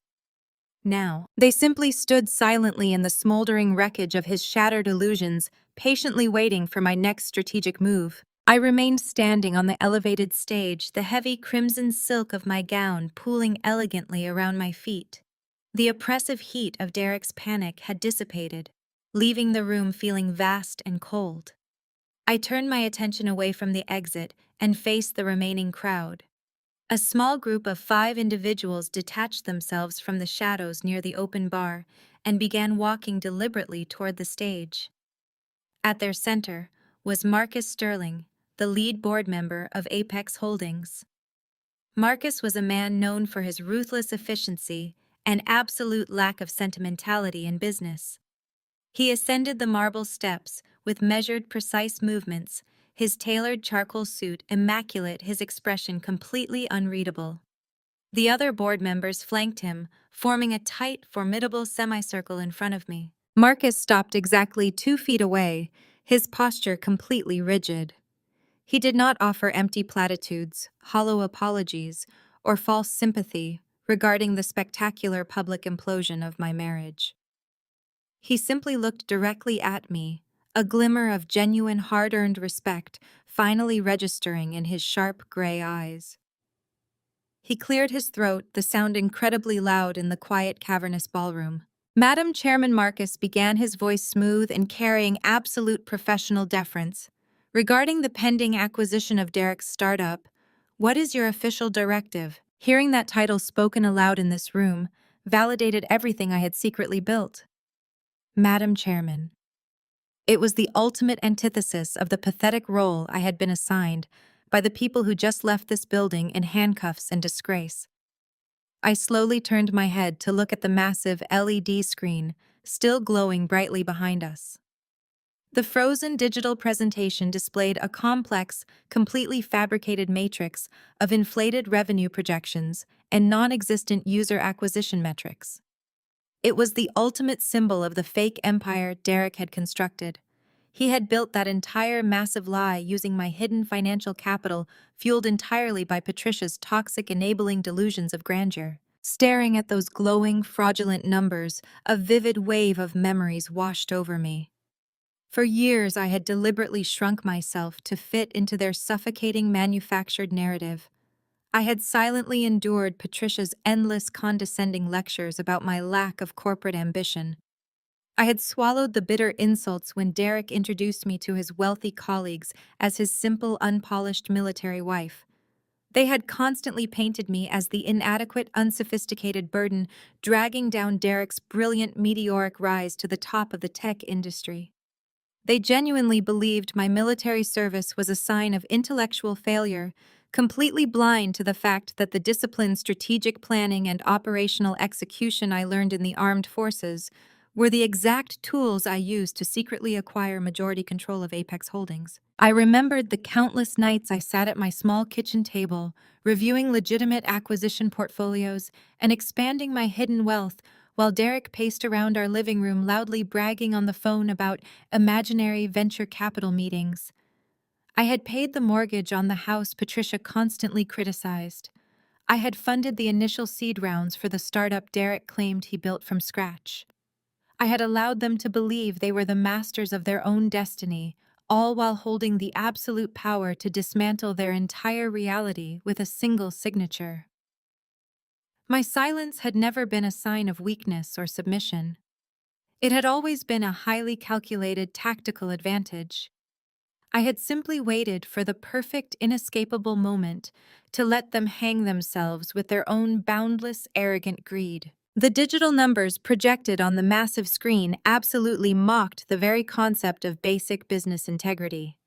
Speaker 1: Now, they simply stood silently in the smoldering wreckage of his shattered illusions, patiently waiting for my next strategic move. I remained standing on the elevated stage, the heavy crimson silk of my gown pooling elegantly around my feet. The oppressive heat of Derek's panic had dissipated, leaving the room feeling vast and cold. I turned my attention away from the exit and faced the remaining crowd. A small group of 5 individuals detached themselves from the shadows near the open bar and began walking deliberately toward the stage. At their center was Marcus Sterling, the lead board member of Apex Holdings. Marcus was a man known for his ruthless efficiency and absolute lack of sentimentality in business. He ascended the marble steps with measured, precise movements, his tailored charcoal suit immaculate, his expression completely unreadable. The other board members flanked him, forming a tight, formidable semicircle in front of me. Marcus stopped exactly 2 feet away, his posture completely rigid. He did not offer empty platitudes, hollow apologies, or false sympathy regarding the spectacular public implosion of my marriage. He simply looked directly at me, a glimmer of genuine, hard-earned respect finally registering in his sharp gray eyes. He cleared his throat, the sound incredibly loud in the quiet, cavernous ballroom. Madam Chairman Marcus began, his voice smooth and carrying absolute professional deference. Regarding the pending acquisition of Derek's startup, what is your official directive? Hearing that title spoken aloud in this room validated everything I had secretly built. Madam Chairman. It was the ultimate antithesis of the pathetic role I had been assigned by the people who just left this building in handcuffs and disgrace. I slowly turned my head to look at the massive LED screen, still glowing brightly behind us. The frozen digital presentation displayed a complex, completely fabricated matrix of inflated revenue projections and non-existent user acquisition metrics. It was the ultimate symbol of the fake empire Derek had constructed. He had built that entire massive lie using my hidden financial capital, fueled entirely by Patricia's toxic enabling delusions of grandeur. Staring at those glowing, fraudulent numbers, a vivid wave of memories washed over me. For years, I had deliberately shrunk myself to fit into their suffocating manufactured narrative. I had silently endured Patricia's endless condescending lectures about my lack of corporate ambition. I had swallowed the bitter insults when Derek introduced me to his wealthy colleagues as his simple, unpolished military wife. They had constantly painted me as the inadequate, unsophisticated burden dragging down Derek's brilliant, meteoric rise to the top of the tech industry. They genuinely believed my military service was a sign of intellectual failure, completely blind to the fact that the disciplined strategic planning and operational execution I learned in the armed forces were the exact tools I used to secretly acquire majority control of Apex Holdings. I remembered the countless nights I sat at my small kitchen table, reviewing legitimate acquisition portfolios and expanding my hidden wealth, while Derek paced around our living room loudly bragging on the phone about imaginary venture capital meetings. I had paid the mortgage on the house Patricia constantly criticized. I had funded the initial seed rounds for the startup Derek claimed he built from scratch. I had allowed them to believe they were the masters of their own destiny, all while holding the absolute power to dismantle their entire reality with a single signature. My silence had never been a sign of weakness or submission. It had always been a highly calculated tactical advantage. I had simply waited for the perfect, inescapable moment to let them hang themselves with their own boundless, arrogant greed. The digital numbers projected on the massive screen absolutely mocked the very concept of basic business integrity.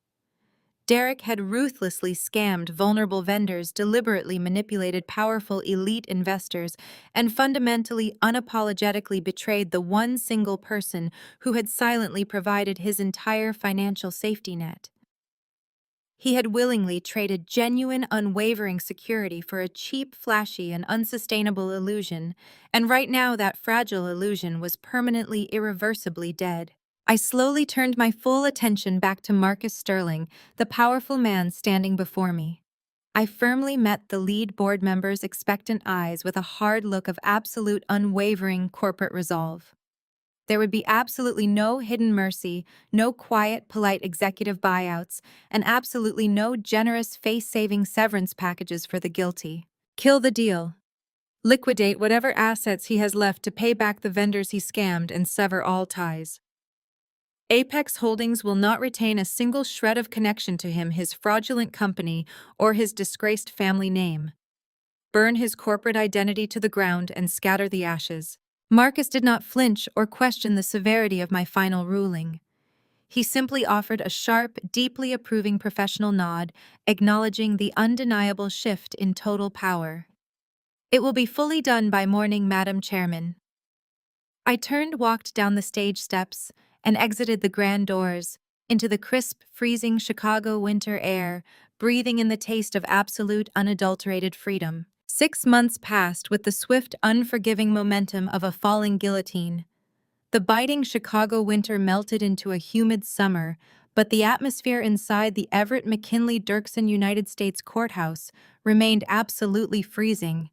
Speaker 1: Derek had ruthlessly scammed vulnerable vendors, deliberately manipulated powerful elite investors, and fundamentally, unapologetically betrayed the one single person who had silently provided his entire financial safety net. He had willingly traded genuine, unwavering security for a cheap, flashy, and unsustainable illusion, and right now that fragile illusion was permanently, irreversibly dead. I slowly turned my full attention back to Marcus Sterling, the powerful man standing before me. I firmly met the lead board member's expectant eyes with a hard look of absolute, unwavering corporate resolve. There would be absolutely no hidden mercy, no quiet, polite executive buyouts, and absolutely no generous, face-saving severance packages for the guilty. Kill the deal. Liquidate whatever assets he has left to pay back the vendors he scammed and sever all ties. Apex Holdings will not retain a single shred of connection to him, his fraudulent company, or his disgraced family name. Burn his corporate identity to the ground and scatter the ashes. Marcus did not flinch or question the severity of my final ruling. He simply offered a sharp, deeply approving professional nod, acknowledging the undeniable shift in total power. It will be fully done by morning, Madam Chairman. I walked down the stage steps, and exited the grand doors, into the crisp, freezing Chicago winter air, breathing in the taste of absolute, unadulterated freedom. 6 months passed with the swift, unforgiving momentum of a falling guillotine. The biting Chicago winter melted into a humid summer, but the atmosphere inside the Everett McKinley Dirksen United States Courthouse remained absolutely freezing.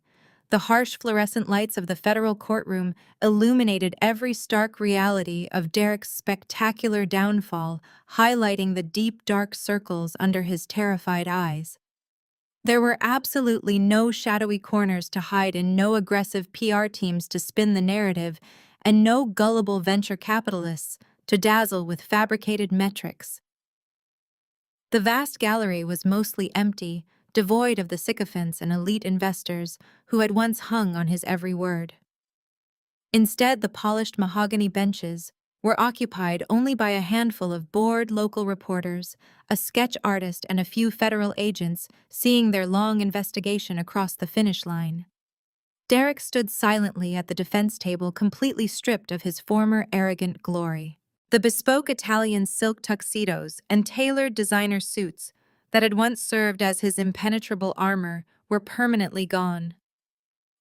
Speaker 1: The harsh fluorescent lights of the federal courtroom illuminated every stark reality of Derek's spectacular downfall, highlighting the deep, dark circles under his terrified eyes. There were absolutely no shadowy corners to hide and no aggressive PR teams to spin the narrative, and no gullible venture capitalists to dazzle with fabricated metrics. The vast gallery was mostly empty, devoid of the sycophants and elite investors who had once hung on his every word. Instead, the polished mahogany benches were occupied only by a handful of bored local reporters, a sketch artist, and a few federal agents seeing their long investigation across the finish line. Derek stood silently at the defense table, completely stripped of his former arrogant glory. The bespoke Italian silk tuxedos and tailored designer suits that had once served as his impenetrable armor were permanently gone.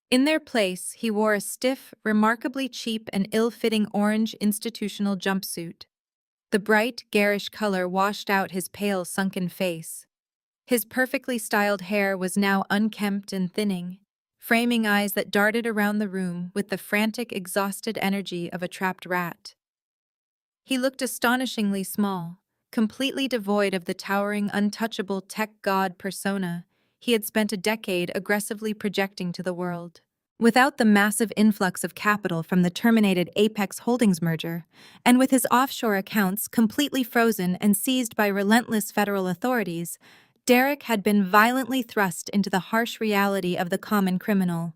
Speaker 1: In their place, he wore a stiff, remarkably cheap and ill-fitting orange institutional jumpsuit. The bright, garish color washed out his pale, sunken face. His perfectly styled hair was now unkempt and thinning, framing eyes that darted around the room with the frantic, exhausted energy of a trapped rat. He looked astonishingly small, completely devoid of the towering, untouchable tech god persona he had spent a decade aggressively projecting to the world. Without the massive influx of capital from the terminated Apex Holdings merger, and with his offshore accounts completely frozen and seized by relentless federal authorities, Derek had been violently thrust into the harsh reality of the common criminal.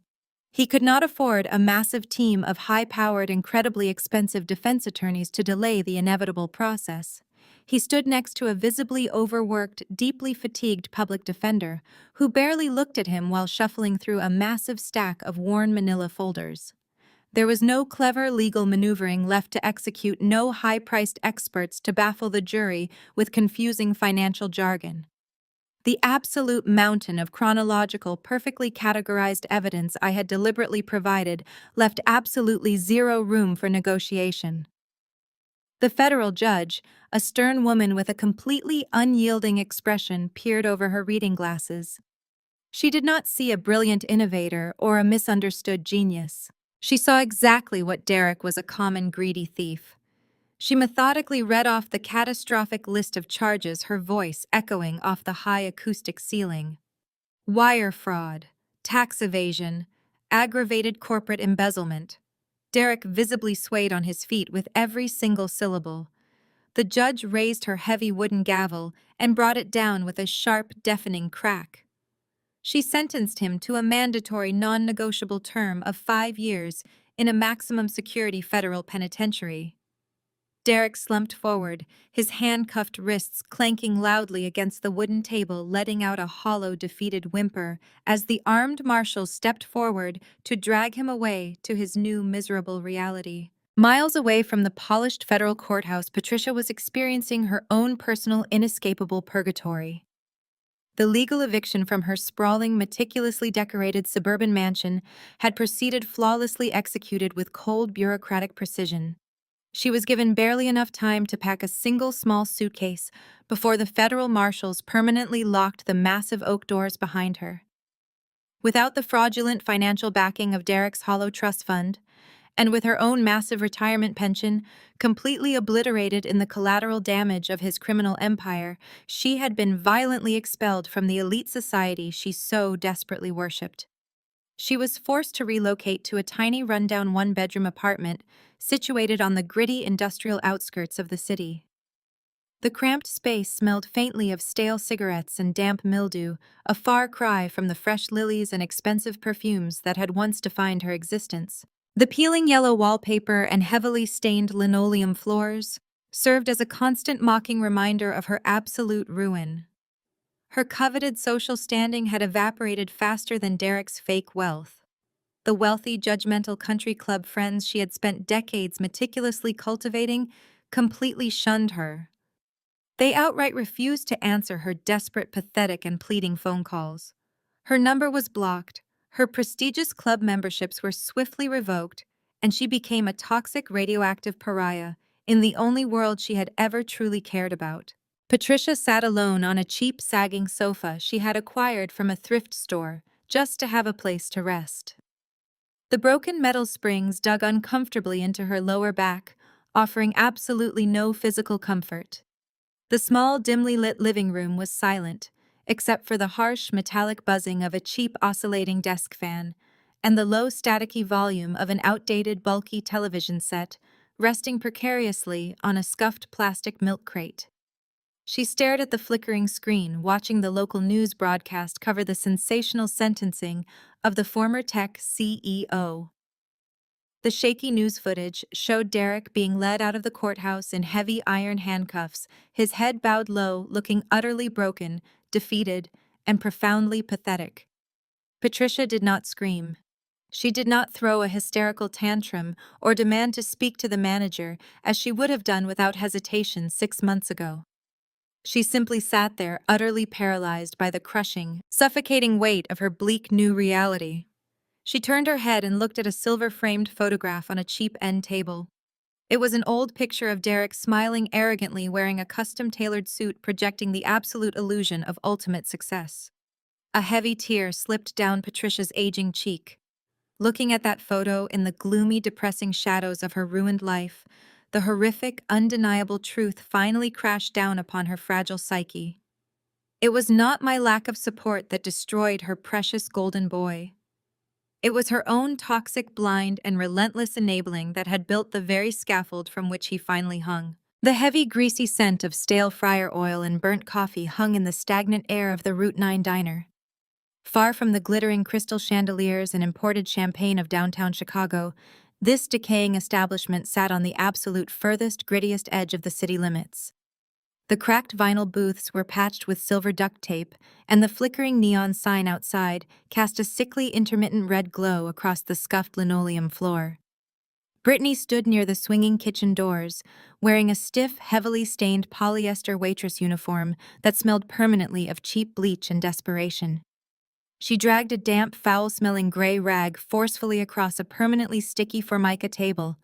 Speaker 1: He could not afford a massive team of high-powered, incredibly expensive defense attorneys to delay the inevitable process. He stood next to a visibly overworked, deeply fatigued public defender who barely looked at him while shuffling through a massive stack of worn manila folders. There was no clever legal maneuvering left to execute, no high-priced experts to baffle the jury with confusing financial jargon. The absolute mountain of chronological, perfectly categorized evidence I had deliberately provided left absolutely zero room for negotiation. The federal judge, a stern woman with a completely unyielding expression, peered over her reading glasses. She did not see a brilliant innovator or a misunderstood genius. She saw exactly what Derek was: a common greedy thief. She methodically read off the catastrophic list of charges, her voice echoing off the high acoustic ceiling. Wire fraud, tax evasion, aggravated corporate embezzlement. Derek visibly swayed on his feet with every single syllable. The judge raised her heavy wooden gavel and brought it down with a sharp, deafening crack. She sentenced him to a mandatory non-negotiable term of 5 years in a maximum security federal penitentiary. Derek slumped forward, his handcuffed wrists clanking loudly against the wooden table, letting out a hollow, defeated whimper as the armed marshals stepped forward to drag him away to his new, miserable reality. Miles away from the polished federal courthouse, Patricia was experiencing her own personal, inescapable purgatory. The legal eviction from her sprawling, meticulously decorated suburban mansion had proceeded, flawlessly executed with cold, bureaucratic precision. She was given barely enough time to pack a single small suitcase before the federal marshals permanently locked the massive oak doors behind her. Without the fraudulent financial backing of Derek's hollow trust fund, and with her own massive retirement pension completely obliterated in the collateral damage of his criminal empire, she had been violently expelled from the elite society she so desperately worshipped. She was forced to relocate to a tiny rundown one-bedroom apartment situated on the gritty industrial outskirts of the city. The cramped space smelled faintly of stale cigarettes and damp mildew, a far cry from the fresh lilies and expensive perfumes that had once defined her existence. The peeling yellow wallpaper and heavily stained linoleum floors served as a constant mocking reminder of her absolute ruin. Her coveted social standing had evaporated faster than Derek's fake wealth. The wealthy, judgmental country club friends she had spent decades meticulously cultivating completely shunned her. They outright refused to answer her desperate, pathetic, and pleading phone calls. Her number was blocked, her prestigious club memberships were swiftly revoked, and she became a toxic, radioactive pariah in the only world she had ever truly cared about. Patricia sat alone on a cheap, sagging sofa she had acquired from a thrift store just to have a place to rest. The broken metal springs dug uncomfortably into her lower back, offering absolutely no physical comfort. The small, dimly lit living room was silent, except for the harsh, metallic buzzing of a cheap, oscillating desk fan, and the low staticky volume of an outdated bulky television set resting precariously on a scuffed plastic milk crate. She stared at the flickering screen, watching the local news broadcast cover the sensational sentencing of the former tech CEO. The shaky news footage showed Derek being led out of the courthouse in heavy iron handcuffs, his head bowed low, looking utterly broken, defeated, and profoundly pathetic. Patricia did not scream. She did not throw a hysterical tantrum or demand to speak to the manager, as she would have done without hesitation 6 months ago. She simply sat there, utterly paralyzed by the crushing, suffocating weight of her bleak new reality. She turned her head and looked at a silver-framed photograph on a cheap end table. It was an old picture of Derek smiling arrogantly, wearing a custom-tailored suit projecting the absolute illusion of ultimate success. A heavy tear slipped down Patricia's aging cheek. Looking at that photo in the gloomy, depressing shadows of her ruined life, the horrific, undeniable truth finally crashed down upon her fragile psyche. It was not my lack of support that destroyed her precious golden boy. It was her own toxic, blind, and relentless enabling that had built the very scaffold from which he finally hung. The heavy, greasy scent of stale fryer oil and burnt coffee hung in the stagnant air of the Route 9 diner. Far from the glittering crystal chandeliers and imported champagne of downtown Chicago, this decaying establishment sat on the absolute furthest, grittiest edge of the city limits. The cracked vinyl booths were patched with silver duct tape, and the flickering neon sign outside cast a sickly, intermittent red glow across the scuffed linoleum floor. Brittany stood near the swinging kitchen doors, wearing a stiff, heavily stained polyester waitress uniform that smelled permanently of cheap bleach and desperation. She dragged a damp, foul-smelling gray rag forcefully across a permanently sticky formica table,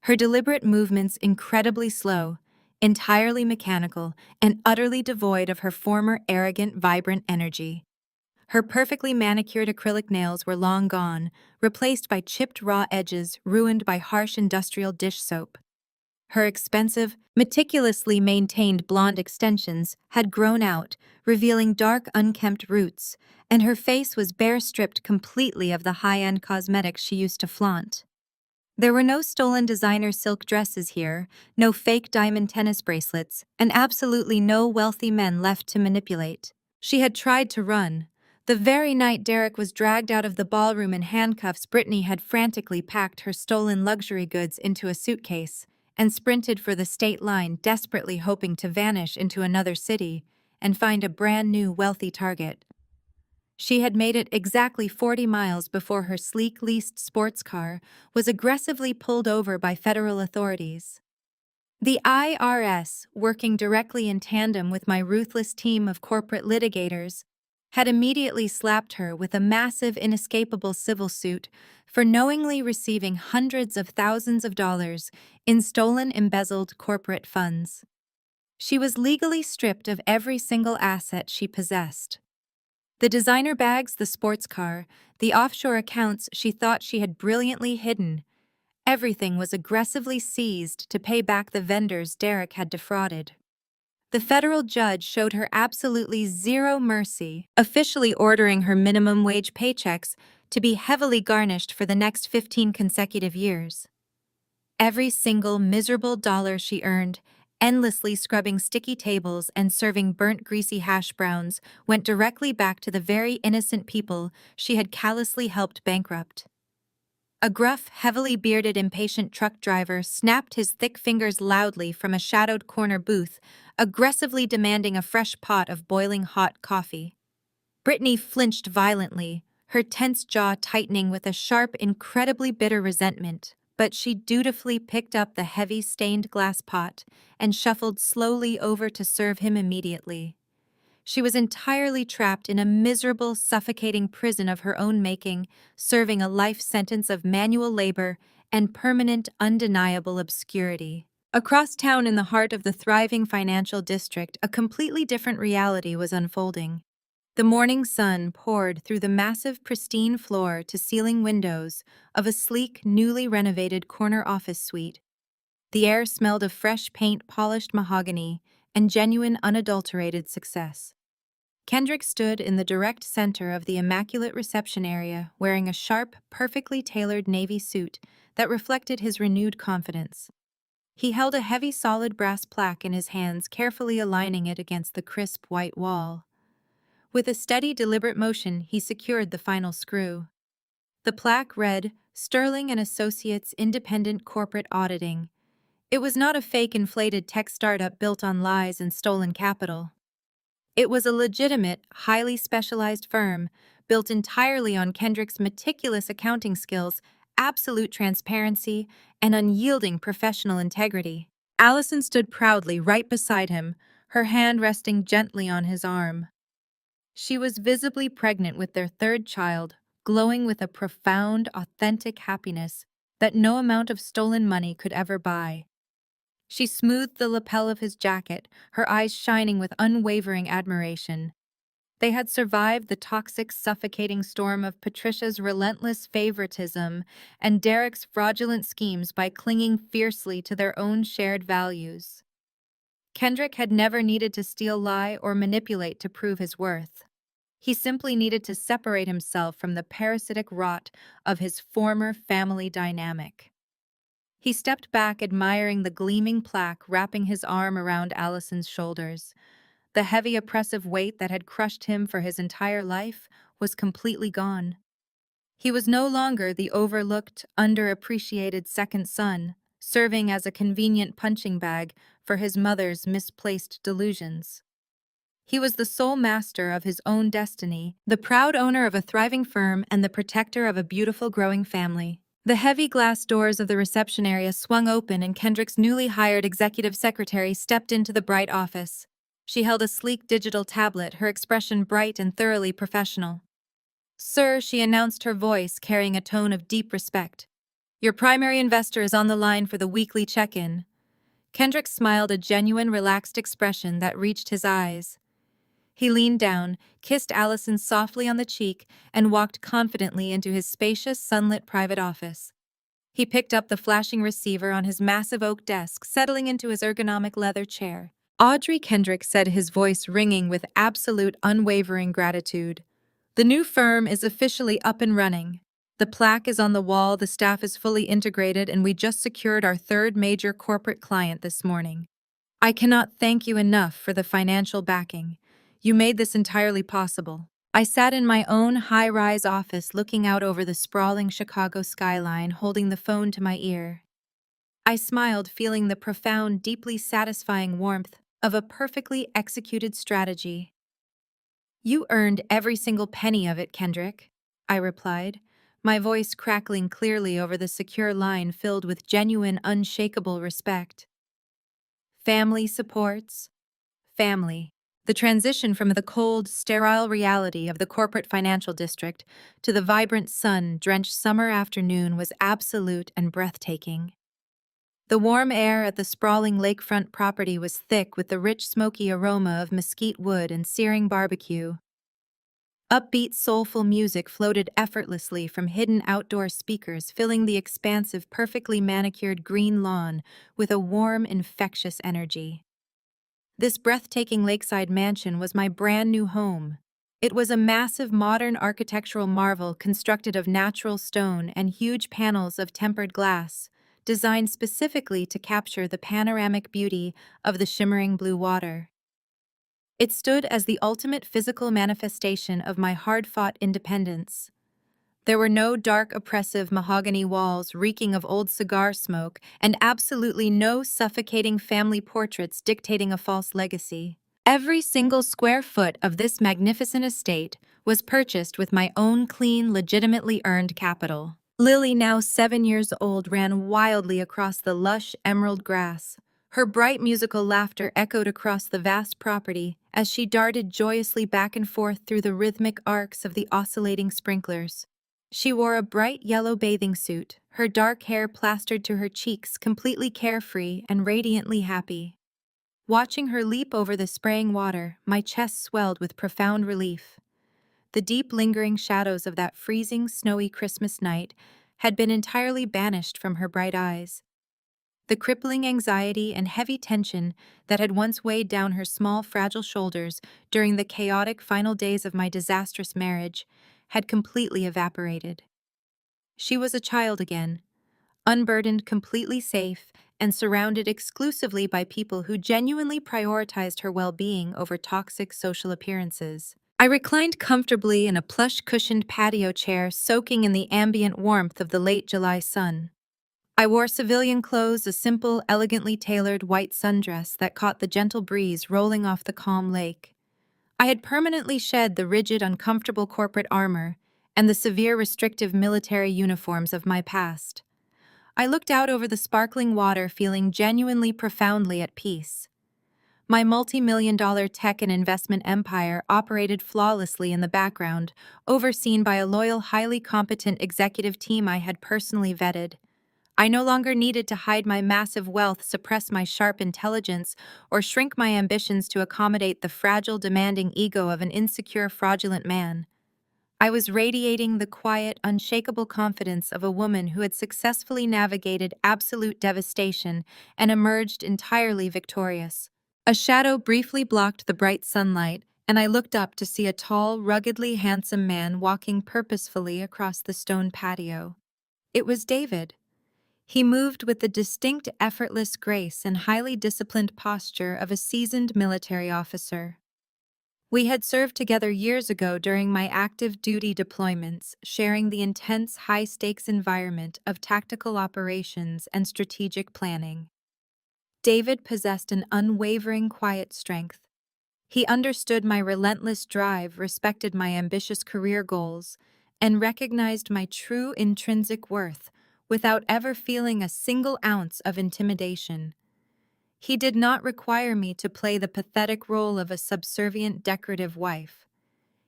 Speaker 1: her deliberate movements incredibly slow, entirely mechanical, and utterly devoid of her former arrogant, vibrant energy. Her perfectly manicured acrylic nails were long gone, replaced by chipped raw edges ruined by harsh industrial dish soap. Her expensive, meticulously maintained blonde extensions had grown out, revealing dark, unkempt roots, and her face was bare-stripped completely of the high-end cosmetics she used to flaunt. There were no stolen designer silk dresses here, no fake diamond tennis bracelets, and absolutely no wealthy men left to manipulate. She had tried to run. The very night Derek was dragged out of the ballroom in handcuffs, Brittany had frantically packed her stolen luxury goods into a suitcase and sprinted for the state line, desperately hoping to vanish into another city and find a brand new wealthy target. She had made it exactly 40 miles before her sleek leased sports car was aggressively pulled over by federal authorities. The IRS, working directly in tandem with my ruthless team of corporate litigators, had immediately slapped her with a massive, inescapable civil suit for knowingly receiving hundreds of thousands of dollars in stolen, embezzled corporate funds. She was legally stripped of every single asset she possessed. The designer bags, the sports car, the offshore accounts she thought she had brilliantly hidden. Everything was aggressively seized to pay back the vendors Derek had defrauded. The federal judge showed her absolutely zero mercy, officially ordering her minimum wage paychecks to be heavily garnished for the next 15 consecutive years. Every single miserable dollar she earned, endlessly scrubbing sticky tables and serving burnt, greasy hash browns, went directly back to the very innocent people she had callously helped bankrupt. A gruff, heavily bearded, impatient truck driver snapped his thick fingers loudly from a shadowed corner booth, aggressively demanding a fresh pot of boiling hot coffee. Brittany flinched violently, her tense jaw tightening with a sharp, incredibly bitter resentment, but she dutifully picked up the heavy stained glass pot and shuffled slowly over to serve him immediately. She was entirely trapped in a miserable, suffocating prison of her own making, serving a life sentence of manual labor and permanent, undeniable obscurity. Across town in the heart of the thriving financial district, a completely different reality was unfolding. The morning sun poured through the massive, pristine floor-to-ceiling windows of a sleek, newly renovated corner office suite. The air smelled of fresh paint, polished mahogany, and genuine, unadulterated success. Kendrick stood in the direct center of the immaculate reception area, wearing a sharp, perfectly tailored navy suit that reflected his renewed confidence. He held a heavy solid brass plaque in his hands, carefully aligning it against the crisp white wall. With a steady, deliberate motion, he secured the final screw. The plaque read, "Sterling and Associates Independent Corporate Auditing." It was not a fake inflated tech startup built on lies and stolen capital. It was a legitimate, highly specialized firm, built entirely on Kendrick's meticulous accounting skills, absolute transparency, and unyielding professional integrity. Allison stood proudly right beside him, her hand resting gently on his arm. She was visibly pregnant with their third child, glowing with a profound, authentic happiness that no amount of stolen money could ever buy. She smoothed the lapel of his jacket, her eyes shining with unwavering admiration. They had survived the toxic, suffocating storm of Patricia's relentless favoritism and Derek's fraudulent schemes by clinging fiercely to their own shared values. Kendrick had never needed to steal, lie, or manipulate to prove his worth. He simply needed to separate himself from the parasitic rot of his former family dynamic. He stepped back, admiring the gleaming plaque wrapping his arm around Allison's shoulders. The heavy, oppressive weight that had crushed him for his entire life was completely gone. He was no longer the overlooked, underappreciated second son, serving as a convenient punching bag for his mother's misplaced delusions. He was the sole master of his own destiny, the proud owner of a thriving firm and the protector of a beautiful growing family. The heavy glass doors of the reception area swung open and Kendrick's newly hired executive secretary stepped into the bright office. She held a sleek digital tablet, her expression bright and thoroughly professional. "Sir," she announced, her voice carrying a tone of deep respect. "Your primary investor is on the line for the weekly check-in." Kendrick smiled, a genuine, relaxed expression that reached his eyes. He leaned down, kissed Allison softly on the cheek, and walked confidently into his spacious, sunlit private office. He picked up the flashing receiver on his massive oak desk, settling into his ergonomic leather chair. "Audrey," Kendrick said, his voice ringing with absolute, unwavering gratitude. "The new firm is officially up and running. The plaque is on the wall, the staff is fully integrated, and we just secured our third major corporate client this morning. I cannot thank you enough for the financial backing. You made this entirely possible." I sat in my own high-rise office looking out over the sprawling Chicago skyline, holding the phone to my ear. I smiled, feeling the profound, deeply satisfying warmth of a perfectly executed strategy. "You earned every single penny of it, Kendrick," I replied, my voice crackling clearly over the secure line filled with genuine, unshakable respect. Family supports. Family. The transition from the cold, sterile reality of the corporate financial district to the vibrant sun-drenched summer afternoon was absolute and breathtaking. The warm air at the sprawling lakefront property was thick with the rich, smoky aroma of mesquite wood and searing barbecue. Upbeat, soulful music floated effortlessly from hidden outdoor speakers, filling the expansive, perfectly manicured green lawn with a warm, infectious energy. This breathtaking lakeside mansion was my brand new home. It was a massive modern architectural marvel constructed of natural stone and huge panels of tempered glass, designed specifically to capture the panoramic beauty of the shimmering blue water. It stood as the ultimate physical manifestation of my hard-fought independence. There were no dark, oppressive mahogany walls reeking of old cigar smoke, and absolutely no suffocating family portraits dictating a false legacy. Every single square foot of this magnificent estate was purchased with my own clean, legitimately earned capital. Lily, now 7 years old, ran wildly across the lush emerald grass. Her bright musical laughter echoed across the vast property as she darted joyously back and forth through the rhythmic arcs of the oscillating sprinklers. She wore a bright yellow bathing suit, her dark hair plastered to her cheeks, completely carefree and radiantly happy. Watching her leap over the spraying water, my chest swelled with profound relief. The deep, lingering shadows of that freezing, snowy Christmas night had been entirely banished from her bright eyes. The crippling anxiety and heavy tension that had once weighed down her small, fragile shoulders during the chaotic final days of my disastrous marriage had completely evaporated. She was a child again, unburdened, completely safe, and surrounded exclusively by people who genuinely prioritized her well-being over toxic social appearances. I reclined comfortably in a plush-cushioned patio chair, soaking in the ambient warmth of the late July sun. I wore civilian clothes, a simple, elegantly tailored white sundress that caught the gentle breeze rolling off the calm lake. I had permanently shed the rigid, uncomfortable corporate armor and the severe, restrictive military uniforms of my past. I looked out over the sparkling water, feeling genuinely profoundly at peace. My multi-million-dollar tech and investment empire operated flawlessly in the background, overseen by a loyal, highly competent executive team I had personally vetted. I no longer needed to hide my massive wealth, suppress my sharp intelligence, or shrink my ambitions to accommodate the fragile, demanding ego of an insecure, fraudulent man. I was radiating the quiet, unshakable confidence of a woman who had successfully navigated absolute devastation and emerged entirely victorious. A shadow briefly blocked the bright sunlight, and I looked up to see a tall, ruggedly handsome man walking purposefully across the stone patio. It was David. He moved with the distinct, effortless grace and highly disciplined posture of a seasoned military officer. We had served together years ago during my active duty deployments, sharing the intense, high-stakes environment of tactical operations and strategic planning. David possessed an unwavering quiet strength. He understood my relentless drive, respected my ambitious career goals, and recognized my true intrinsic worth without ever feeling a single ounce of intimidation. He did not require me to play the pathetic role of a subservient, decorative wife.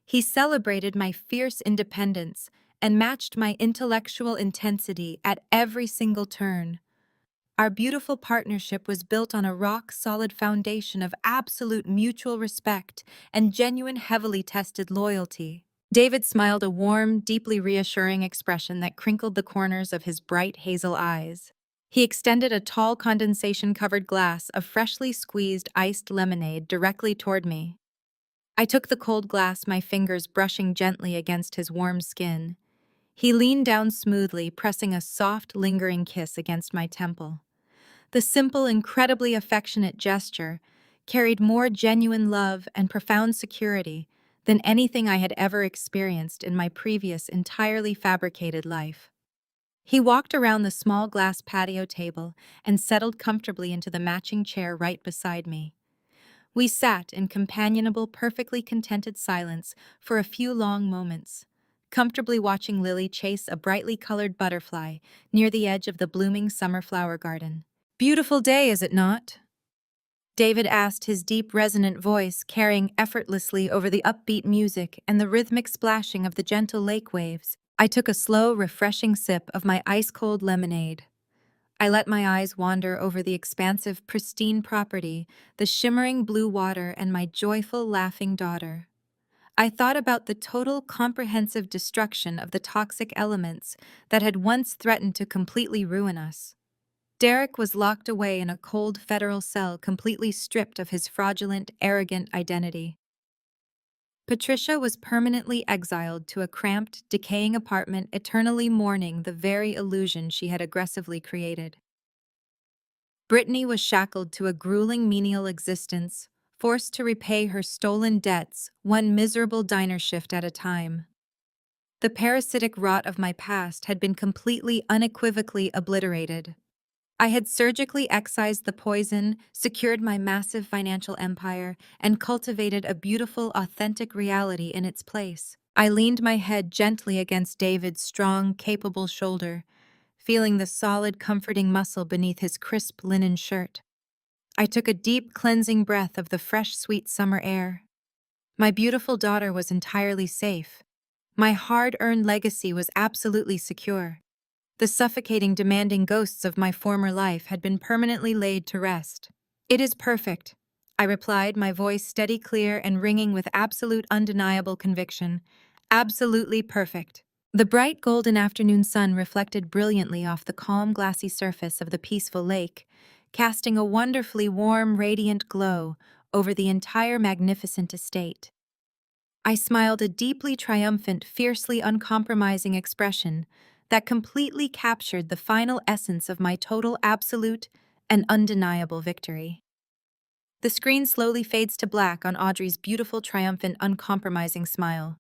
Speaker 1: He celebrated my fierce independence and matched my intellectual intensity at every single turn. Our beautiful partnership was built on a rock-solid foundation of absolute mutual respect and genuine, heavily tested loyalty. David smiled, a warm, deeply reassuring expression that crinkled the corners of his bright hazel eyes. He extended a tall, condensation-covered glass of freshly squeezed iced lemonade directly toward me. I took the cold glass, my fingers brushing gently against his warm skin. He leaned down smoothly, pressing a soft, lingering kiss against my temple. The simple, incredibly affectionate gesture carried more genuine love and profound security than anything I had ever experienced in my previous, entirely fabricated life. He walked around the small glass patio table and settled comfortably into the matching chair right beside me. We sat in companionable, perfectly contented silence for a few long moments, comfortably watching Lily chase a brightly colored butterfly near the edge of the blooming summer flower garden. "Beautiful day, is it not?" David asked, his deep, resonant voice carrying effortlessly over the upbeat music and the rhythmic splashing of the gentle lake waves. I took a slow, refreshing sip of my ice-cold lemonade. I let my eyes wander over the expansive, pristine property, the shimmering blue water, and my joyful, laughing daughter. I thought about the total, comprehensive destruction of the toxic elements that had once threatened to completely ruin us. Derek was locked away in a cold federal cell, completely stripped of his fraudulent, arrogant identity. Patricia was permanently exiled to a cramped, decaying apartment, eternally mourning the very illusion she had aggressively created. Brittany was shackled to a grueling menial existence, forced to repay her stolen debts, one miserable diner shift at a time. The parasitic rot of my past had been completely, unequivocally obliterated. I had surgically excised the poison, secured my massive financial empire, and cultivated a beautiful, authentic reality in its place. I leaned my head gently against David's strong, capable shoulder, feeling the solid, comforting muscle beneath his crisp linen shirt. I took a deep, cleansing breath of the fresh, sweet summer air. My beautiful daughter was entirely safe. My hard-earned legacy was absolutely secure. The suffocating, demanding ghosts of my former life had been permanently laid to rest. "It is perfect," I replied, my voice steady, clear, and ringing with absolute, undeniable conviction. "Absolutely perfect." The bright golden afternoon sun reflected brilliantly off the calm, glassy surface of the peaceful lake, casting a wonderfully warm, radiant glow over the entire magnificent estate. I smiled a deeply triumphant, fiercely uncompromising expression that completely captured the final essence of my total, absolute, and undeniable victory. The screen slowly fades to black on Audrey's beautiful, triumphant, uncompromising smile,